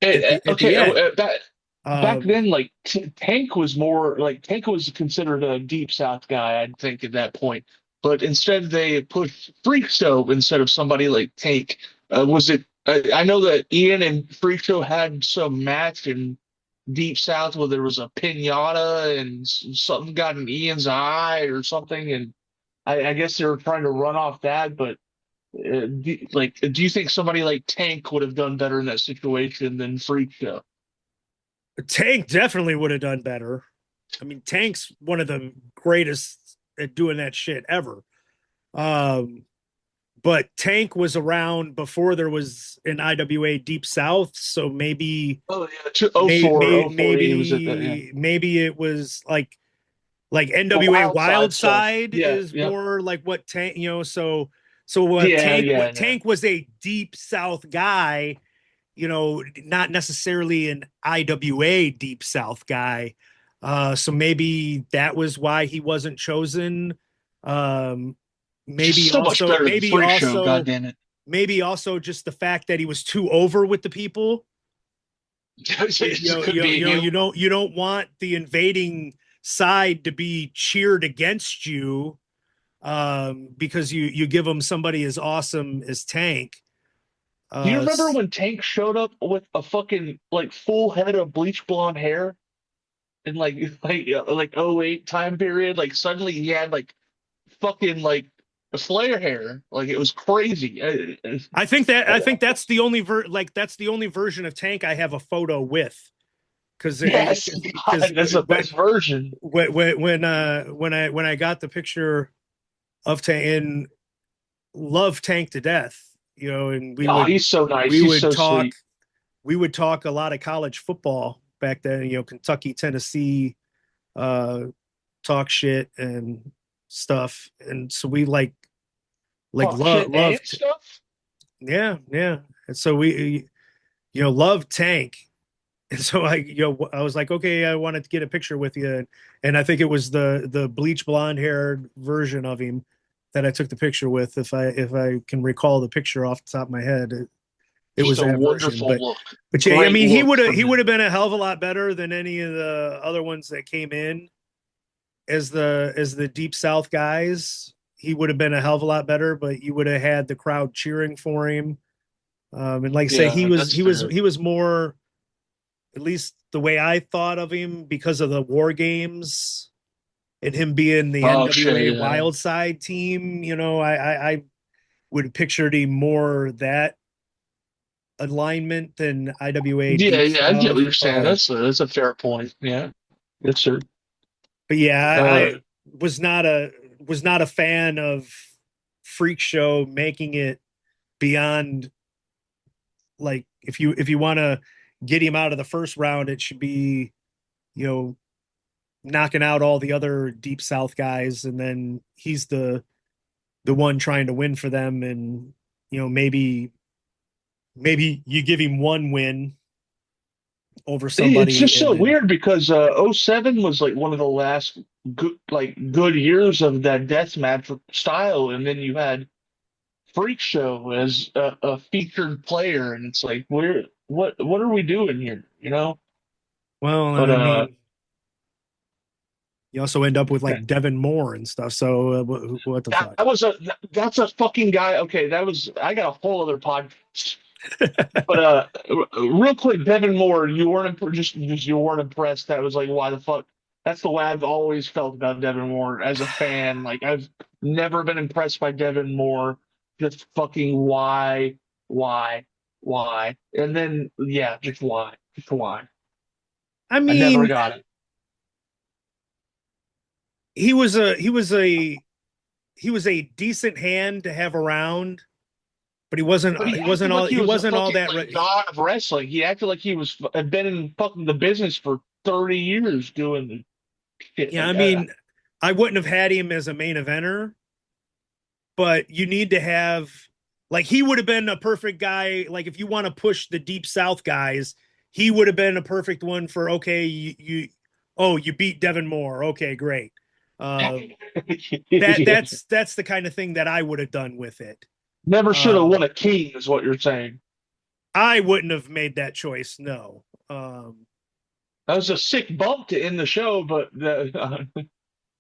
at the Okay, end. back Um, then, like Tank was more like Tank was considered a deep South guy, I think, at that point. But instead, they pushed Freak Show instead of somebody like Tank. Was it? I know that Ian and Freak Show had some match in Deep South where there was a pinata and something got in Ian's eye or something, and I guess they were trying to run off that. But do you think somebody like Tank would have done better in that situation than Freak Show? Tank definitely would have done better. I mean, Tank's one of the greatest at doing that shit ever. Um, but Tank was around before there was an IWA Deep South, so Oh yeah, oh 04, oh 04, yeah, he was at that. Yeah, maybe it was like the NWA wild Wild side stuff. Side Yeah, is yep. more like what Tank, so Yeah, what yeah, Tank was a Deep South guy, not necessarily an IWA Deep South guy. So maybe that was why he wasn't chosen. Um, just maybe so much also, better than Freak Show. God damn it. just the fact that he was too over with the people. It could be you. You don't want the invading side to be cheered against you, because you give them somebody as awesome as Tank. Do you Uh, remember when Tank showed up with a fucking like full head of bleach blonde hair in like '08 time period? Like suddenly he had like fucking like flare hair. Like it was crazy. I think that's the only that's the only version of Tank I have a photo with, because Yes, because God, that's the best version. when I got the picture of Tank, and love Tank to death, and Oh, he's so nice. we He's would so talk sweet. we would talk a lot of college football back then, Kentucky, Tennessee, uh, talk shit and stuff, and so we Talk shit and loved, stuff. yeah, yeah, and so we loved Tank. And so I was like, okay, I wanted to get a picture with you, and I think it was the bleach blonde haired version of him that I took the picture with. If I can recall the picture off the top of my head, it was Just a that version. wonderful But look. yeah, I Great mean, look he from would have him. been a hell of a lot better than any of the other ones that came in as the Deep South guys. He would have been a hell of a lot better, but you would have had the crowd cheering for him. And like I say, Yeah, that's fair. he was more at least the way I thought of him because of the War Games and him being the Oh shit, NWA yeah. Wild Side team. I would have pictured him more that alignment than IWA Yeah, deep yeah, I get what south. you're saying. That's a fair point. Yeah. Yes, sir. But yeah, Uh, I was not a fan of Freak Show making it beyond, like, if you want to get him out of the first round, it should be, you know, knocking out all the other deep south guys, and then he's the one trying to win for them, and maybe you give him one win over it's somebody, just and so then weird because '07 was like one of the last good years of that deathmatch style, and then you had Freak Show as a featured player, and it's like what are we doing here? You know? well, But I mean, you also end up with like Devin Moore and stuff. So what the fuck? that's a fucking guy. Okay, that was I got a whole other podcast. But real quick, Devin Moore, you weren't just you weren't impressed. That was like, why the fuck? That's the way I've always felt about Devin Moore as a fan. Like I've never been impressed by Devin Moore. Just fucking why, why? And then yeah, just why? I I never mean, got it. he was a decent hand to have around, but he wasn't But he he acted wasn't like all he he was a wasn't all fucking that like god of wrestling. He acted like he was had been in fucking the business for 30 years doing the shit. yeah. I Like mean, I wouldn't have had him as a main eventer, but you need to have, like, he would have been a perfect guy. Like, if you want to push the deep south guys, he would have been a perfect one for, okay, you beat Devin Moore. Okay, great. Uh that yeah. that's the kind of thing that I would have done with it. Never should have Uh won a king, is what you're saying. I wouldn't have made that choice, no. That was a sick bump to end the show, but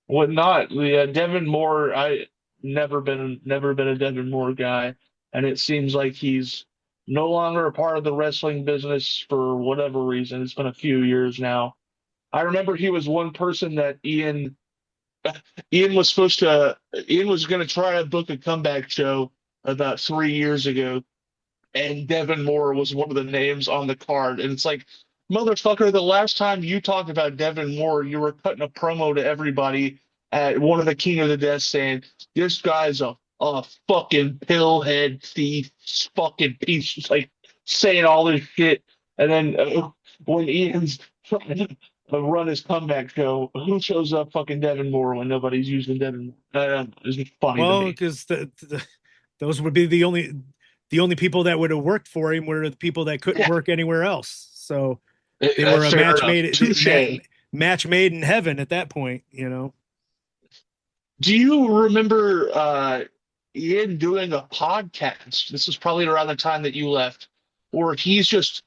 what not? The Devin Moore, I never been a Devin Moore guy, and it seems like he's no longer a part of the wrestling business for whatever reason. It's been a few years now. I remember he was one person that Ian was supposed to Ian was going to try to book a comeback show about 3 years ago, and Devin Moore was one of the names on the card. And it's like, motherfucker, the last time you talked about Devin Moore, you were cutting a promo to everybody at one of the King of the Death saying, this guy's a fucking pillhead thief, fucking piece, like saying all this shit. And then when Ian's trying to run his comeback show, who shows up? Fucking Devin Moore when nobody's using Devin Moore. It's just funny to well, me. because those would be the only people that would have worked for him were the people that couldn't Yeah, work anywhere else. So they were that's a fair match enough. made Touche. match made in heaven at that point. Do you remember Ian doing a podcast? This is probably around the time that you left, where he's just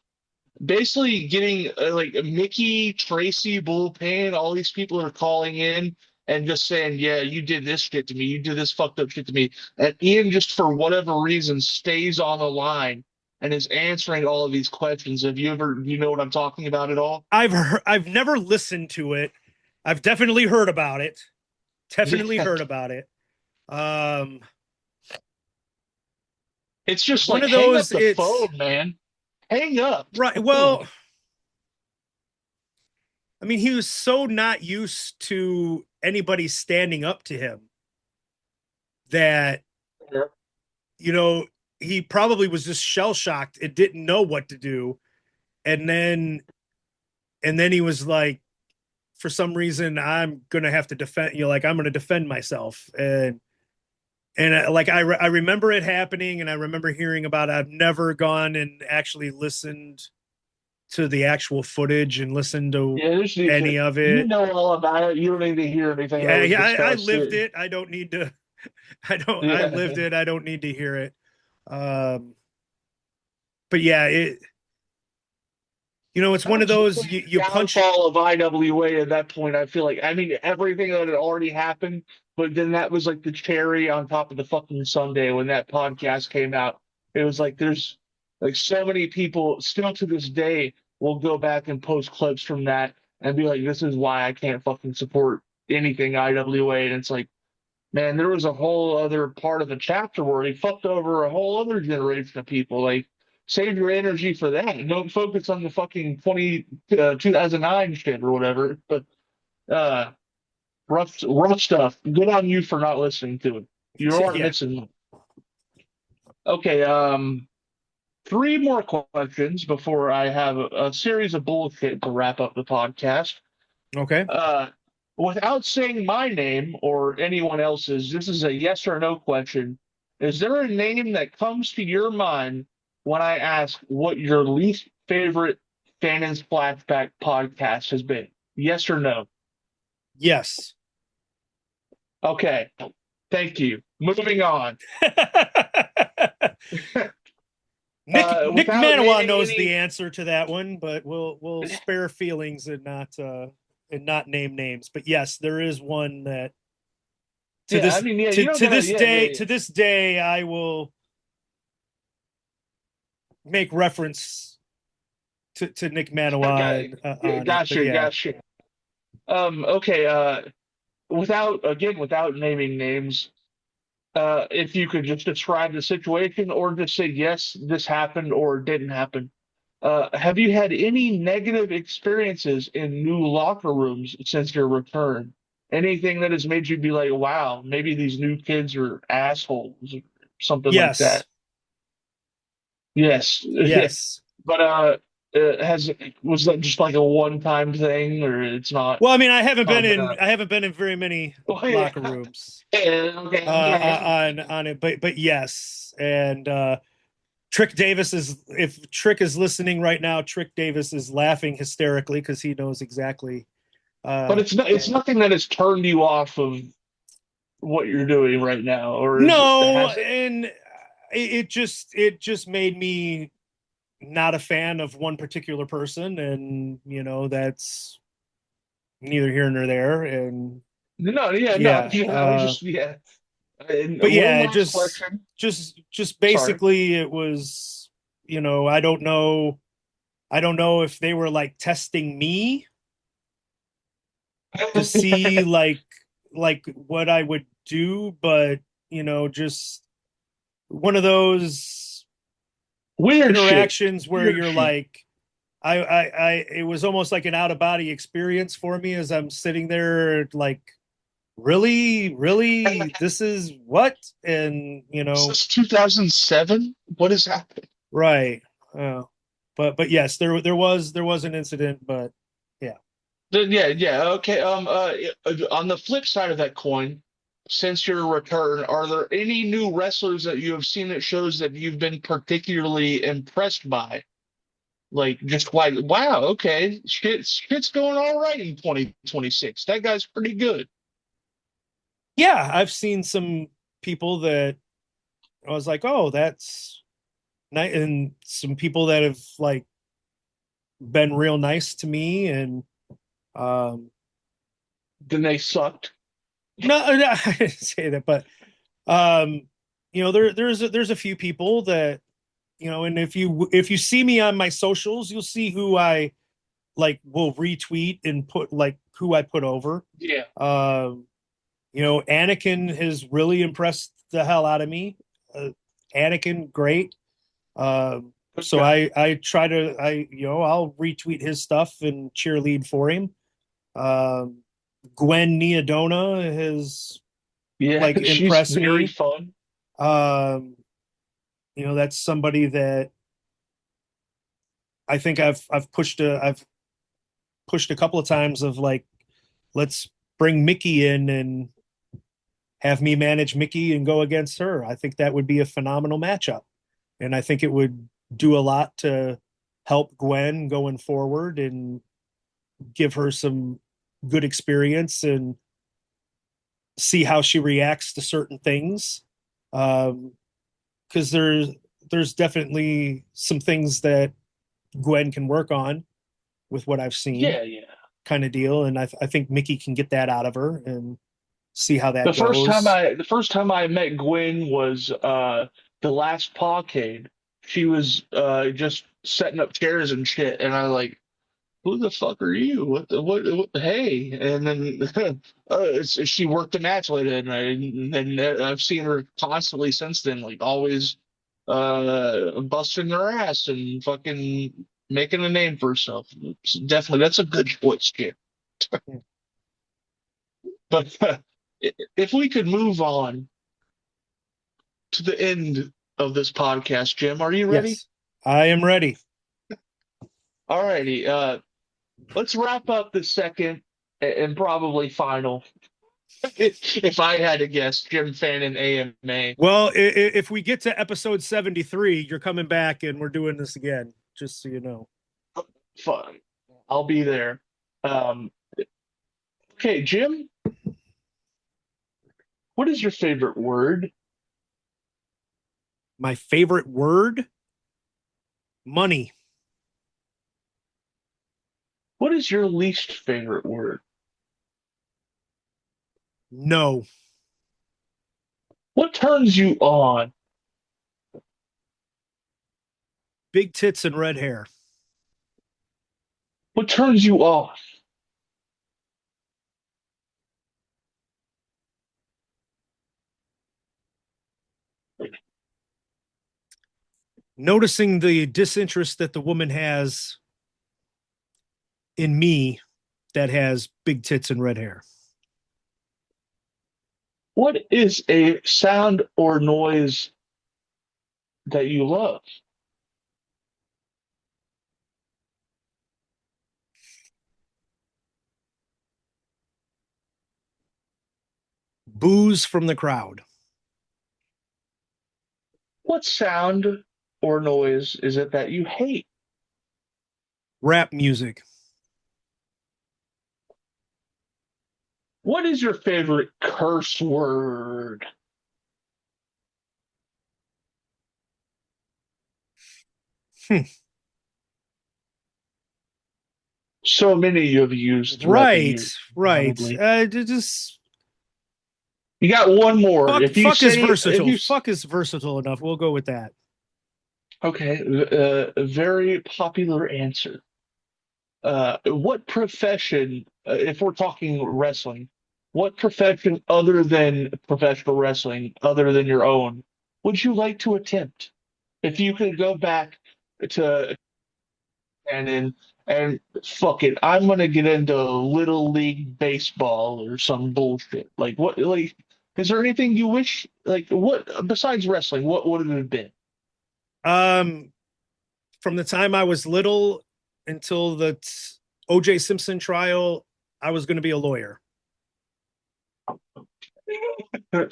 basically getting like Mickey, Tracy, Bull Payne, all these people are calling in and just saying, "Yeah, you did this shit to me. You did this fucked up shit to me." And Ian just for whatever reason stays on the line and is answering all of these questions. Have you ever, you know what I'm talking about at all? I've never listened to it. I've definitely heard about it. Definitely Yeah. heard about it. Um, It's just one like of hang up those. the It's phone, man. Hang up. right. Well, I mean, he was so not used to anybody standing up to him that, you know, he probably was just shell shocked and didn't know what to do. And then he was like, for some reason, I'm gonna have to defend you. Like, I'm gonna defend myself. And like I remember it happening, and I remember hearing about it. I've never gone and actually listened to the actual footage and listened to Yeah, this needs to. any of You it. know all about it. You don't need to hear anything that Yeah, was yeah, I discussed. lived it. I don't need to. I lived Yeah. it. I don't need to hear it. Um, but yeah, it's That one of was those, really you the punch. downfall of IWA at that point. I feel like, I mean, everything that had already happened, but then that was like the cherry on top of the fucking Sunday when that podcast came out. It was like there's like so many people still to this day. will go back and post clips from that and be like, "This is why I can't fucking support anything IWA." And it's like, man, there was a whole other part of the chapter where he fucked over a whole other generation of people. Like, save your energy for that. Don't focus on the fucking 2009 shit or whatever. But uh, rough stuff. Good on you for not listening to it. You aren't Yeah. missing much. Okay, three more questions before I have a series of bullshit to wrap up the podcast. Okay. Uh, Without saying my name or anyone else's, this is a yes or no question. Is there a name that comes to your mind when I ask what your least favorite Fannon's Flashback podcast has been? Yes or no? Yes. Okay. Thank you. Moving on. Nick Without Manawa naming knows the any, answer to that one, but we'll spare feelings and not name names. But yes, there is one that to yeah, I this mean, yeah, you don't gotta, to this day I will make reference to Nick yeah. Manawa on it. But Gotcha, yeah, gotcha. Okay, without naming names, if you could just describe the situation or just say, yes, this happened or it didn't happen. Have you had any negative experiences in new locker rooms since your return? Anything that has made you be like, wow, maybe these new kids are assholes or something like yes, that? Yes. yes. But has was that just like a one-time thing or it's not Well, I mean, coming up? I haven't been in very many Oh yeah. locker rooms Yeah, okay, okay. on it, but yes, and Trick Davis is if Trick is listening right now, Trick Davis is laughing hysterically because he knows exactly. But Uh, it's nothing that has turned you off of what you're doing right now, or is it no, has it? and it just made me not a fan of one particular person, and that's neither here nor there. And No, yeah, no, yeah, yeah, I just yeah. And but one yeah, last question. just Sorry. basically it was, I don't know if they were like testing me to see like what I would do, but just one of those Weird shit. interactions where Weird you're shit. like it was almost like an out of body experience for me as I'm sitting there like really this is what, and Is this 2007? What is happening? right. uh, but yes, there was an incident, but yeah. Yeah, yeah, okay. On the flip side of that coin, since your return, are there any new wrestlers that you have seen that shows that you've been particularly impressed by? Like, just like, wow, okay, shit's going all right in 2026. That guy's pretty good. Yeah, I've seen some people that I was like, oh, that's nice, and some people that have like been real nice to me, and um Then they sucked. no, I didn't say that, but um there's a few people that and if you see me on my socials, you'll see who I like will retweet and put like who I put over. Yeah. um Anakin has really impressed the hell out of me. Anakin, great. Good So guy. I try to I'll retweet his stuff and cheerlead for him. Um, Gwen Neodona has Yeah, like she's impressed very me. fun. Um, that's somebody that I think I've pushed a couple of times of like, let's bring Mickey in and have me manage Mickey and go against her. I think that would be a phenomenal matchup, and I think it would do a lot to help Gwen going forward and give her some good experience and see how she reacts to certain things. Because there's definitely some things that Gwen can work on with what I've seen, Yeah, yeah. kind of deal, and I think Mickey can get that out of her and see how that goes. The first time I met Gwen was the last Pawcade. She was just setting up chairs and shit, and I like, who the fuck are you? What hey? And then she worked a match later, and I've seen her constantly since then, like always busting their ass and fucking making a name for herself. Definitely, that's a good choice, kid. But if we could move on to the end of this podcast, Jim, are you ready? Yes, I am ready. Alrighty, let's wrap up the second and probably final. If I had to guess, Jim Fannin AMA. Well, if we get to episode 73, you're coming back and we're doing this again, just so you know. Fun. I'll be there. Um, okay, Jim, what is your favorite word? My favorite word? Money. What is your least favorite word? No. What turns you on? Big tits and red hair. What turns you off? Noticing the disinterest that the woman has in me that has big tits and red hair. What is a sound or noise that you love? Boos from the crowd. What sound or noise is it that you hate? Rap music. What is your favorite curse word? Hmm. So many you have used throughout the Right, years, right. probably. Just You got one more. fuck. If you Fuck is say, if versatile. you, Fuck is versatile enough. We'll go with that. okay, a very popular answer. What profession, if we're talking wrestling, what profession other than professional wrestling, other than your own, would you like to attempt? If you could go back to and fuck it, I'm gonna get into little league baseball or some bullshit. Like what? Like, is there anything you wish? Like what besides wrestling? What would it have been? Um, from the time I was little until the O.J. Simpson trial, I was going to be a lawyer.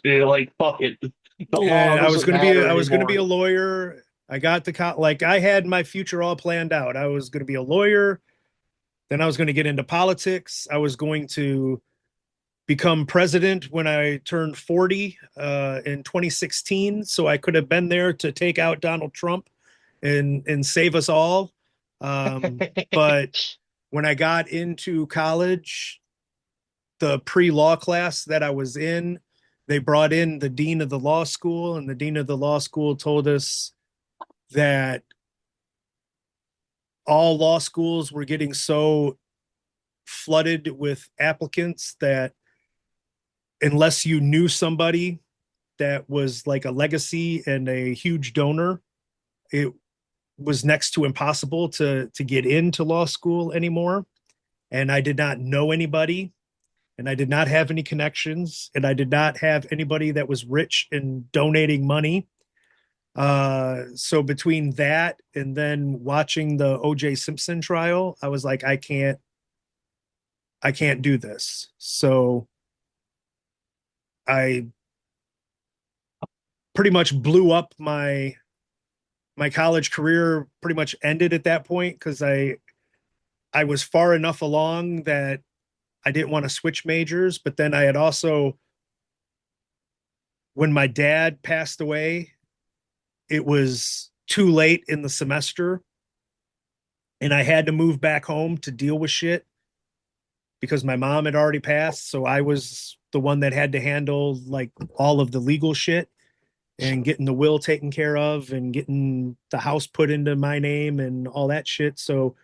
You're like fuck it, the law Yeah, doesn't matter I was going to be anymore. a lawyer. I got the like I had my future all planned out. I was going to be a lawyer. Then I was going to get into politics. I was going to become president when I turned 40 in 2016. So I could have been there to take out Donald Trump and save us all. But when I got into college, the pre-law class that I was in, they brought in the dean of the law school, and the dean of the law school told us that all law schools were getting so flooded with applicants that unless you knew somebody that was like a legacy and a huge donor, it was next to impossible to get into law school anymore. And I did not know anybody, and I did not have any connections, and I did not have anybody that was rich and donating money. So between that and then watching the O.J. Simpson trial, I was like, I can't do this. So I pretty much blew up my college career. Pretty much ended at that point because I was far enough along that I didn't want to switch majors. But then I had also, when my dad passed away, it was too late in the semester, and I had to move back home to deal with shit because my mom had already passed. So I was the one that had to handle like all of the legal shit. and getting the will taken care of and getting the house put into my name and all that shit. So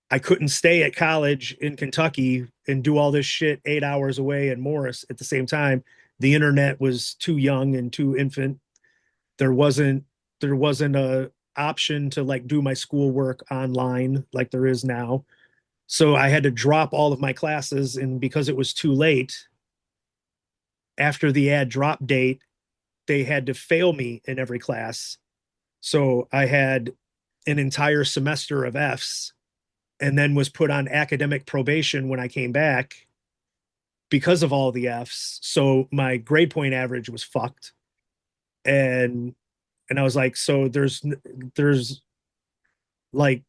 I couldn't stay at college in Kentucky and do all this shit 8 hours away in Morris at the same time. The internet was too young and too infant. There wasn't a option to like do my schoolwork online like there is now. So I had to drop all of my classes, and because it was too late after the ad drop date, they had to fail me in every class. So I had an entire semester of F's and then was put on academic probation when I came back because of all the F's. So my grade point average was fucked. And I was like, so there's like,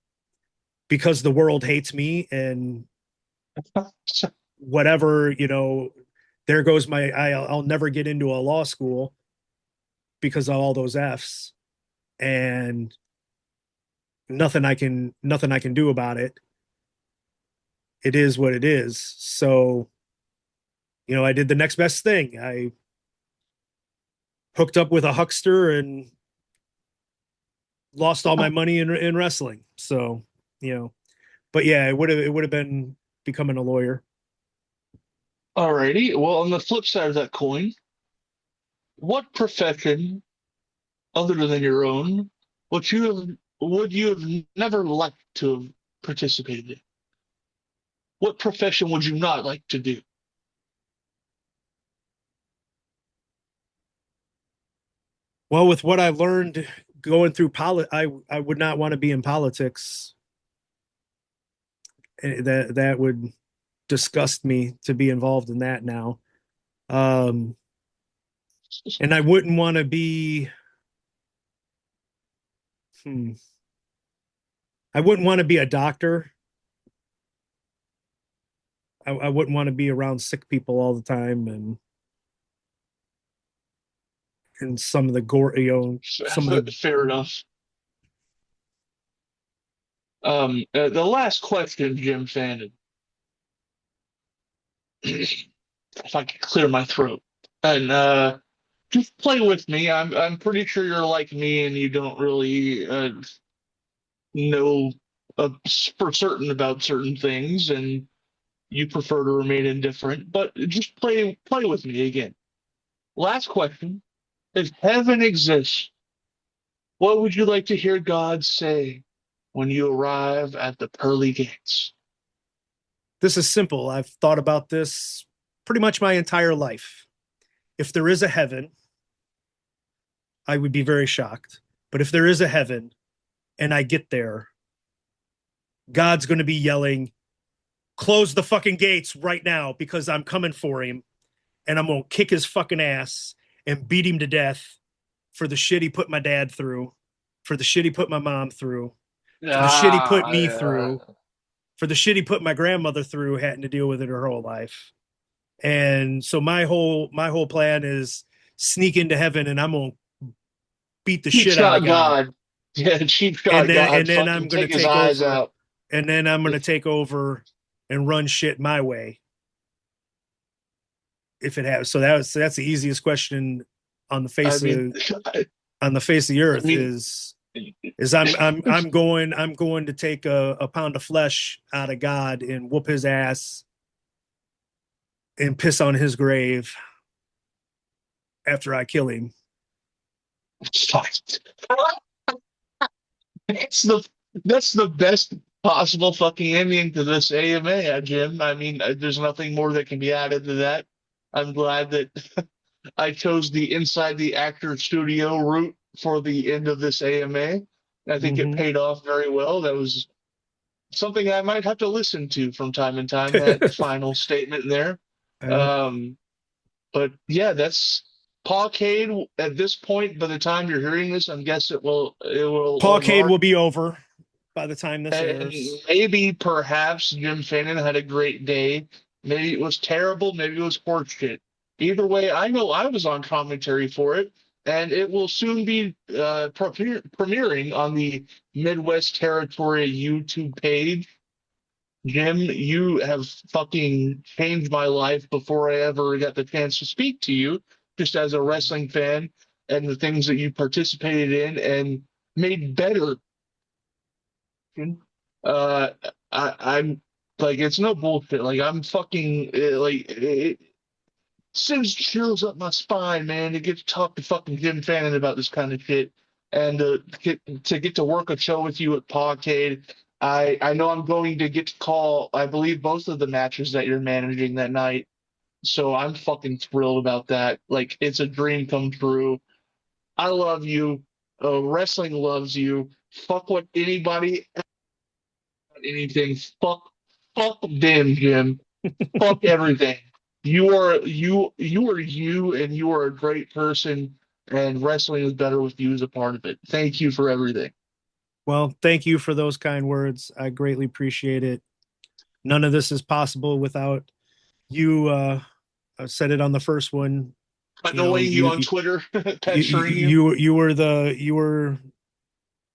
because the world hates me and whatever, there goes I'll never get into a law school because of all those F's, and nothing I can do about it. It is what it is. So, I did the next best thing. I hooked up with a huckster and lost all my money in wrestling. So, but yeah, it would have been becoming a lawyer. Alrighty. Well, on the flip side of that coin, what profession other than your own would you have never liked to have participated in? What profession would you not like to do? Well, with what I learned going through I would not want to be in politics. That would disgust me to be involved in that now. Um, and I wouldn't want to be. Hmm, I wouldn't want to be a doctor. I wouldn't want to be around sick people all the time, and some of the gore, some of the. Fair enough. The last question, Jim Fannin, if I could clear my throat, and just play with me. I'm pretty sure you're like me, and you don't really know for certain about certain things, and you prefer to remain indifferent. But just play with me again. Last question: if heaven exists, what would you like to hear God say when you arrive at the pearly gates? This is simple. I've thought about this pretty much my entire life. If there is a heaven, I would be very shocked. But if there is a heaven and I get there, God's going to be yelling, close the fucking gates right now because I'm coming for him, and I'm going to kick his fucking ass and beat him to death for the shit he put my dad through, for the shit he put my mom through, for the shit he put me through, for the shit he put my grandmother through, having to deal with it her whole life. And so my whole plan is sneak into heaven, and I'm gonna beat the Cheap shit out of shot God. God. Yeah, cheap And shot then God. and then Fucking I'm gonna take his take eyes over. out. And then I'm gonna take over and run shit my way if it has. So that's the easiest question on the I face mean, of on the face of the I earth mean, is I'm going to take a pound of flesh out of God and whoop his ass and piss on his grave after I kill him. that's the that's the best possible fucking ending to this AMA, Jim. I mean, there's nothing more that can be added to that. I'm glad that I chose the inside the actor studio route for the end of this AMA. I think it Mm-hmm. paid off very well. That was something I might have to listen to from time to time, that final statement there. uh, Um, but yeah, that's Pawcade at this point. By the time you're hearing this, I guess it will Pawcade mark. will be over by the time this And airs. maybe perhaps Jim Fannin had a great day. Maybe it was terrible. Maybe it was horseshit. Either way, I know I was on commentary for it, and it will soon be premiering on the Midwest Territory YouTube page. Jim, you have fucking changed my life before I ever got the chance to speak to you, just as a wrestling fan. and the things that you participated in and made better. Uh, I'm like, it's no bullshit. Like, I'm fucking like it sends chills up my spine, man, to get to talk to fucking Jim Fannin about this kind of shit, and to get to work a show with you at Podcast. I know I'm going to get to call, I believe, both of the matches that you're managing that night. So I'm fucking thrilled about that. Like, it's a dream come true. I love you. Wrestling loves you. Fuck what anybody, anything. Fuck them, Jim. Fuck everything. You are you, and you are a great person. And wrestling is better with you as a part of it. Thank you for everything. Well, thank you for those kind words. I greatly appreciate it. None of this is possible without you. I said it on the first one. You know, Annoying you on Twitter, you pestering you. you were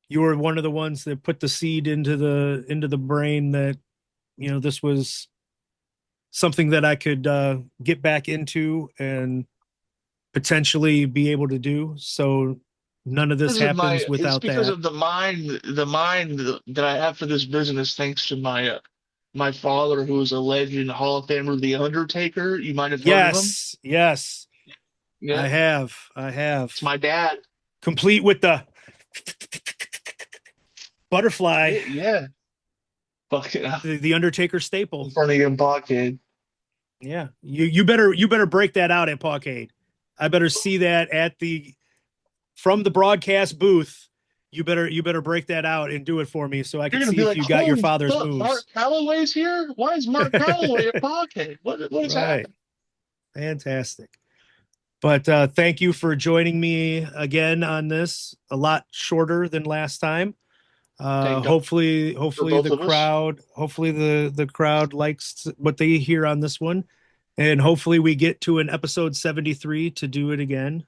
you were one of the ones that put the seed into the brain that this was something that I could get back into and potentially be able to do. So none of this happens It's without because that. of the mind that I have for this business, thanks to my father, who is a legend, Hall of Famer, The Undertaker. You might have heard of him. Yes, yes, Yeah, I have. it's my dad. Complete with the butterfly, Yeah, fucking the Undertaker staple. in front of your pocket. Yeah, you better break that out at Parkade. I better see that at the from the broadcast booth. You better break that out and do it for me so I You're can gonna see be if like, you got your holy father's fuck, Mark moves. Calloway's here? Why is Mark Calloway at pocket? What is Right. happening? Fantastic. But thank you for joining me again on this. A lot shorter than last time. Thank God for Hopefully both the of us. crowd, hopefully the crowd likes what they hear on this one, and hopefully we get to an episode 73 to do it again.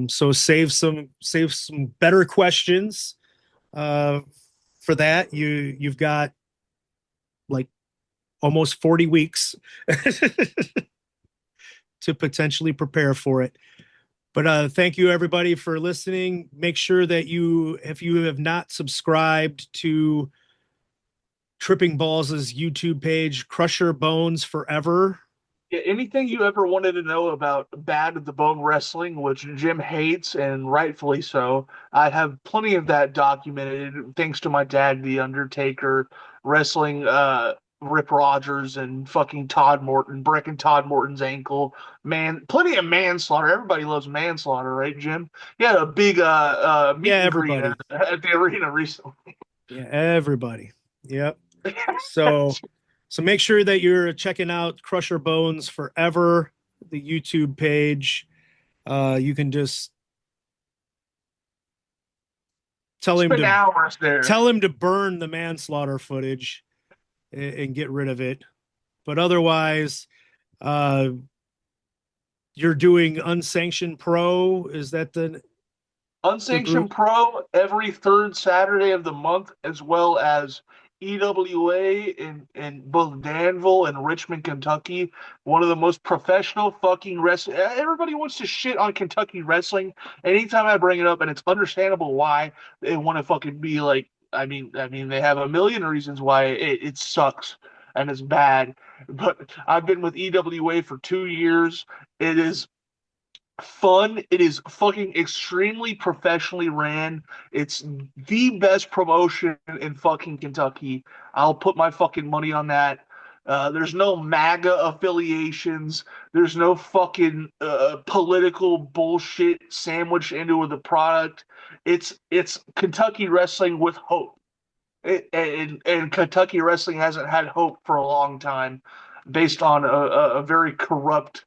So save some better questions uh, for that. You've got like almost 40 weeks to potentially prepare for it. But thank you everybody for listening. Make sure that if you have not subscribed to Tripping Balls' YouTube page, Crusher Bones Forever. Yeah, anything you ever wanted to know about Bad at the Bone Wrestling, which Jim hates and rightfully so, I have plenty of that documented thanks to my dad, The Undertaker, wrestling Rip Rogers and fucking Todd Morton, breaking Todd Morton's ankle. Man, plenty of manslaughter. Everybody loves manslaughter, right, Jim? He had a big meet Yeah, and greet everybody. at the arena recently. Yeah, everybody. Yep. So so make sure that you're checking out Crusher Bones Forever, the YouTube page. You can just tell him Spent to hours there. burn the manslaughter footage and get rid of it. But otherwise, uh, you're doing Unsanctioned Pro. Is that the Unsanctioned group? Pro every third Saturday of the month, as well as EWA in both Danville and Richmond, Kentucky. One of the most professional fucking wrestling. Everybody wants to shit on Kentucky wrestling. Anytime I bring it up, and it's understandable why they want to fucking be like. I mean, they have a million reasons why it sucks and it's bad. But I've been with EWA for 2 years. It is fun. It is fucking extremely professionally ran. It's the best promotion in fucking Kentucky. I'll put my fucking money on that. There's no MAGA affiliations. There's no fucking political bullshit sandwiched into the product. It's Kentucky wrestling with hope. And Kentucky wrestling hasn't had hope for a long time, based on a very corrupt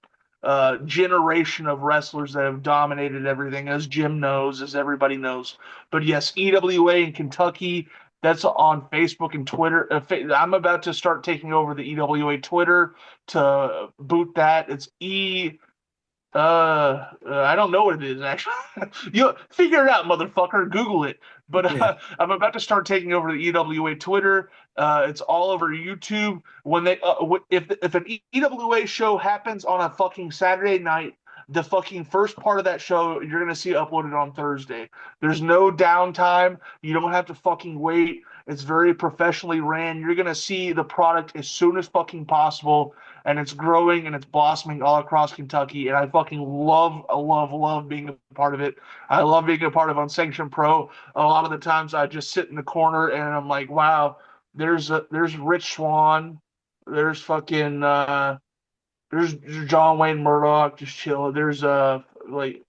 generation of wrestlers that have dominated everything, as Jim knows, as everybody knows. But yes, EWA in Kentucky, that's on Facebook and Twitter. I'm about to start taking over the EWA Twitter to boot that. It's I don't know what it is actually. You figure it out, motherfucker. Google it. But Yeah. I'm about to start taking over the EWA Twitter. It's all over YouTube. When they if an EWA show happens on a fucking Saturday night, the fucking first part of that show you're gonna see uploaded on Thursday. There's no downtime. You don't have to fucking wait. It's very professionally ran. You're gonna see the product as soon as fucking possible, and it's growing and it's blossoming all across Kentucky. And I fucking love being a part of it. I love being a part of Unsanctioned Pro. A lot of the times I just sit in the corner and I'm like, wow, there's Rich Swan, there's fucking there's John Wayne Murdoch just chilling. There's like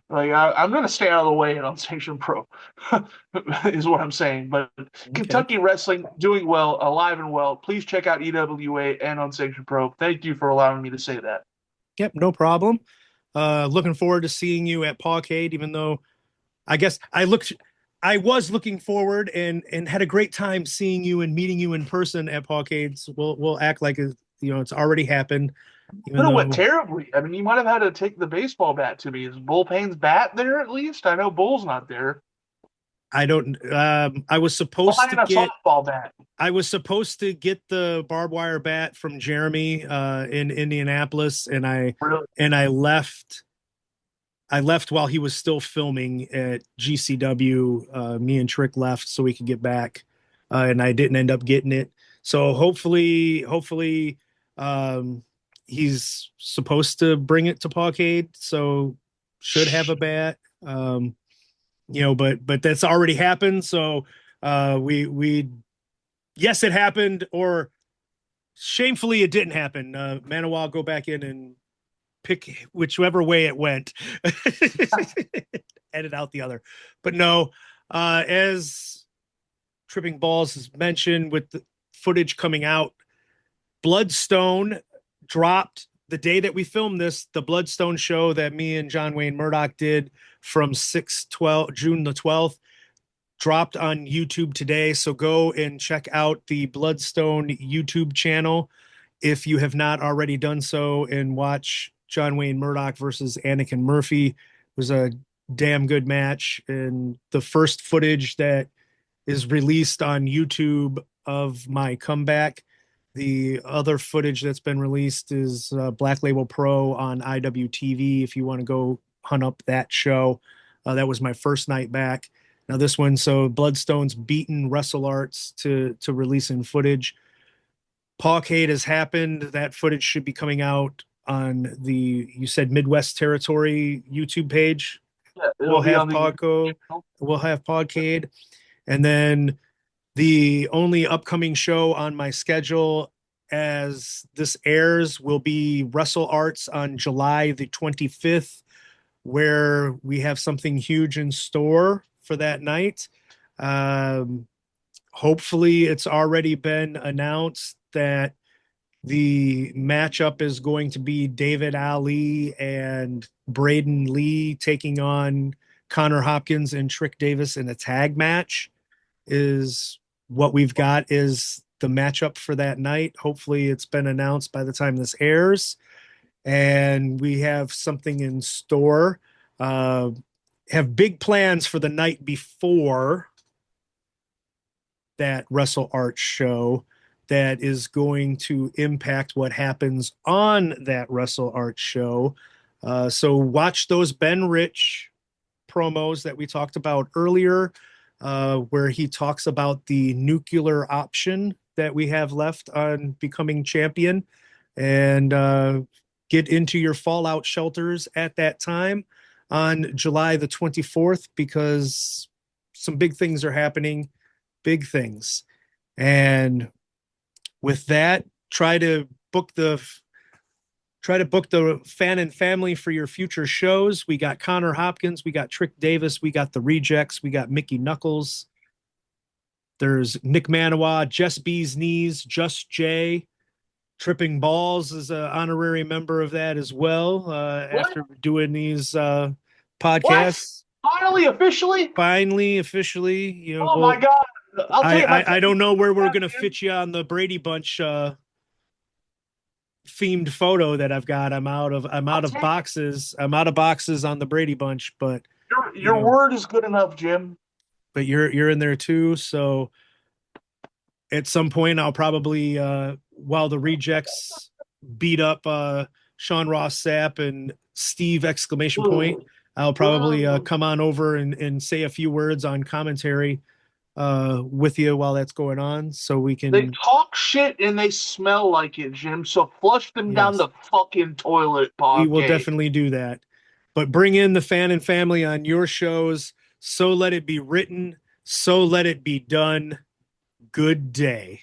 I'm gonna stay out of the way and Unsanctioned Pro is what I'm saying. But Kentucky wrestling doing well, alive and well. Please check out EWA and Unsanctioned Pro. Thank you for allowing me to say that. Yep, no problem. Looking forward to seeing you at Pawcade, even though I guess I was looking forward and had a great time seeing you and meeting you in person at Pawcade. So we'll act like it's already happened. Could have went terribly. I mean, you might have had to take the baseball bat to me. Is Bull Payne's bat there at least? I know Bull's not there. I don't. I was supposed to get a softball bat. I was supposed to get the barbed wire bat from Jeremy in Indianapolis, and I left. I left while he was still filming at GCW. Me and Trick left so we could get back, and I didn't end up getting it. So hopefully, he's supposed to bring it to Pawcade, so should have a bat. But that's already happened. So yes, it happened, or shamefully it didn't happen. Manawa, go back in and pick whichever way it went. Edit out the other. But no, as Tripping Balls has mentioned, with the footage coming out, Bloodstone dropped the day that we filmed this. The Bloodstone show that me and John Wayne Murdoch did from June the 12th dropped on YouTube today. So go and check out the Bloodstone YouTube channel if you have not already done so, and watch John Wayne Murdoch versus Anakin Murphy. It was a damn good match. And the first footage that is released on YouTube of my comeback. The other footage that's been released is Black Label Pro on IWTV if you want to go hunt up that show. That was my first night back. Now this one, so Bloodstone's beaten Wrestle Arts to release in footage. Pawcade has happened. That footage should be coming out on you said Midwest Territory YouTube page. Yeah, we'll have Pawcade. And then the only upcoming show on my schedule as this airs will be Wrestle Arts on July the 25th, where we have something huge in store for that night. Hopefully it's already been announced that the matchup is going to be David Ali and Braden Lee taking on Connor Hopkins and Trick Davis in a tag match. Is what we've got is the matchup for that night. Hopefully it's been announced by the time this airs, and we have something in store. Have big plans for the night before that Wrestle Arts show that is going to impact what happens on that Wrestle Arts show. So watch those Ben Rich promos that we talked about earlier, where he talks about the nuclear option that we have left on becoming champion, and get into your fallout shelters at that time on July the 24th, because some big things are happening, big things. And with that, try to book the Fannin Family for your future shows. We got Connor Hopkins, we got Trick Davis, we got the Rejects, we got Mickey Knuckles. There's Nick Manawa, Jess B's Knees, Just Jay. Tripping Balls is an honorary member of that as well. After doing these podcasts. What? Finally, officially. Oh my God. I don't know where we're going to fit you on the Brady Bunch themed photo that I've got. I'm out of boxes. I'm out of boxes on the Brady Bunch, but your word is good enough, Jim. But you're in there too. So at some point I'll probably while the Rejects beat up Sean Ross Sapp and Steve exclamation point, I'll probably come on over and say a few words on commentary with you while that's going on, so we can. They talk shit and they smell like it, Jim. So flush them down the fucking toilet, We will podcast. definitely do that. But bring in the Fannin family on your shows. So let it be written. So let it be done. Good day.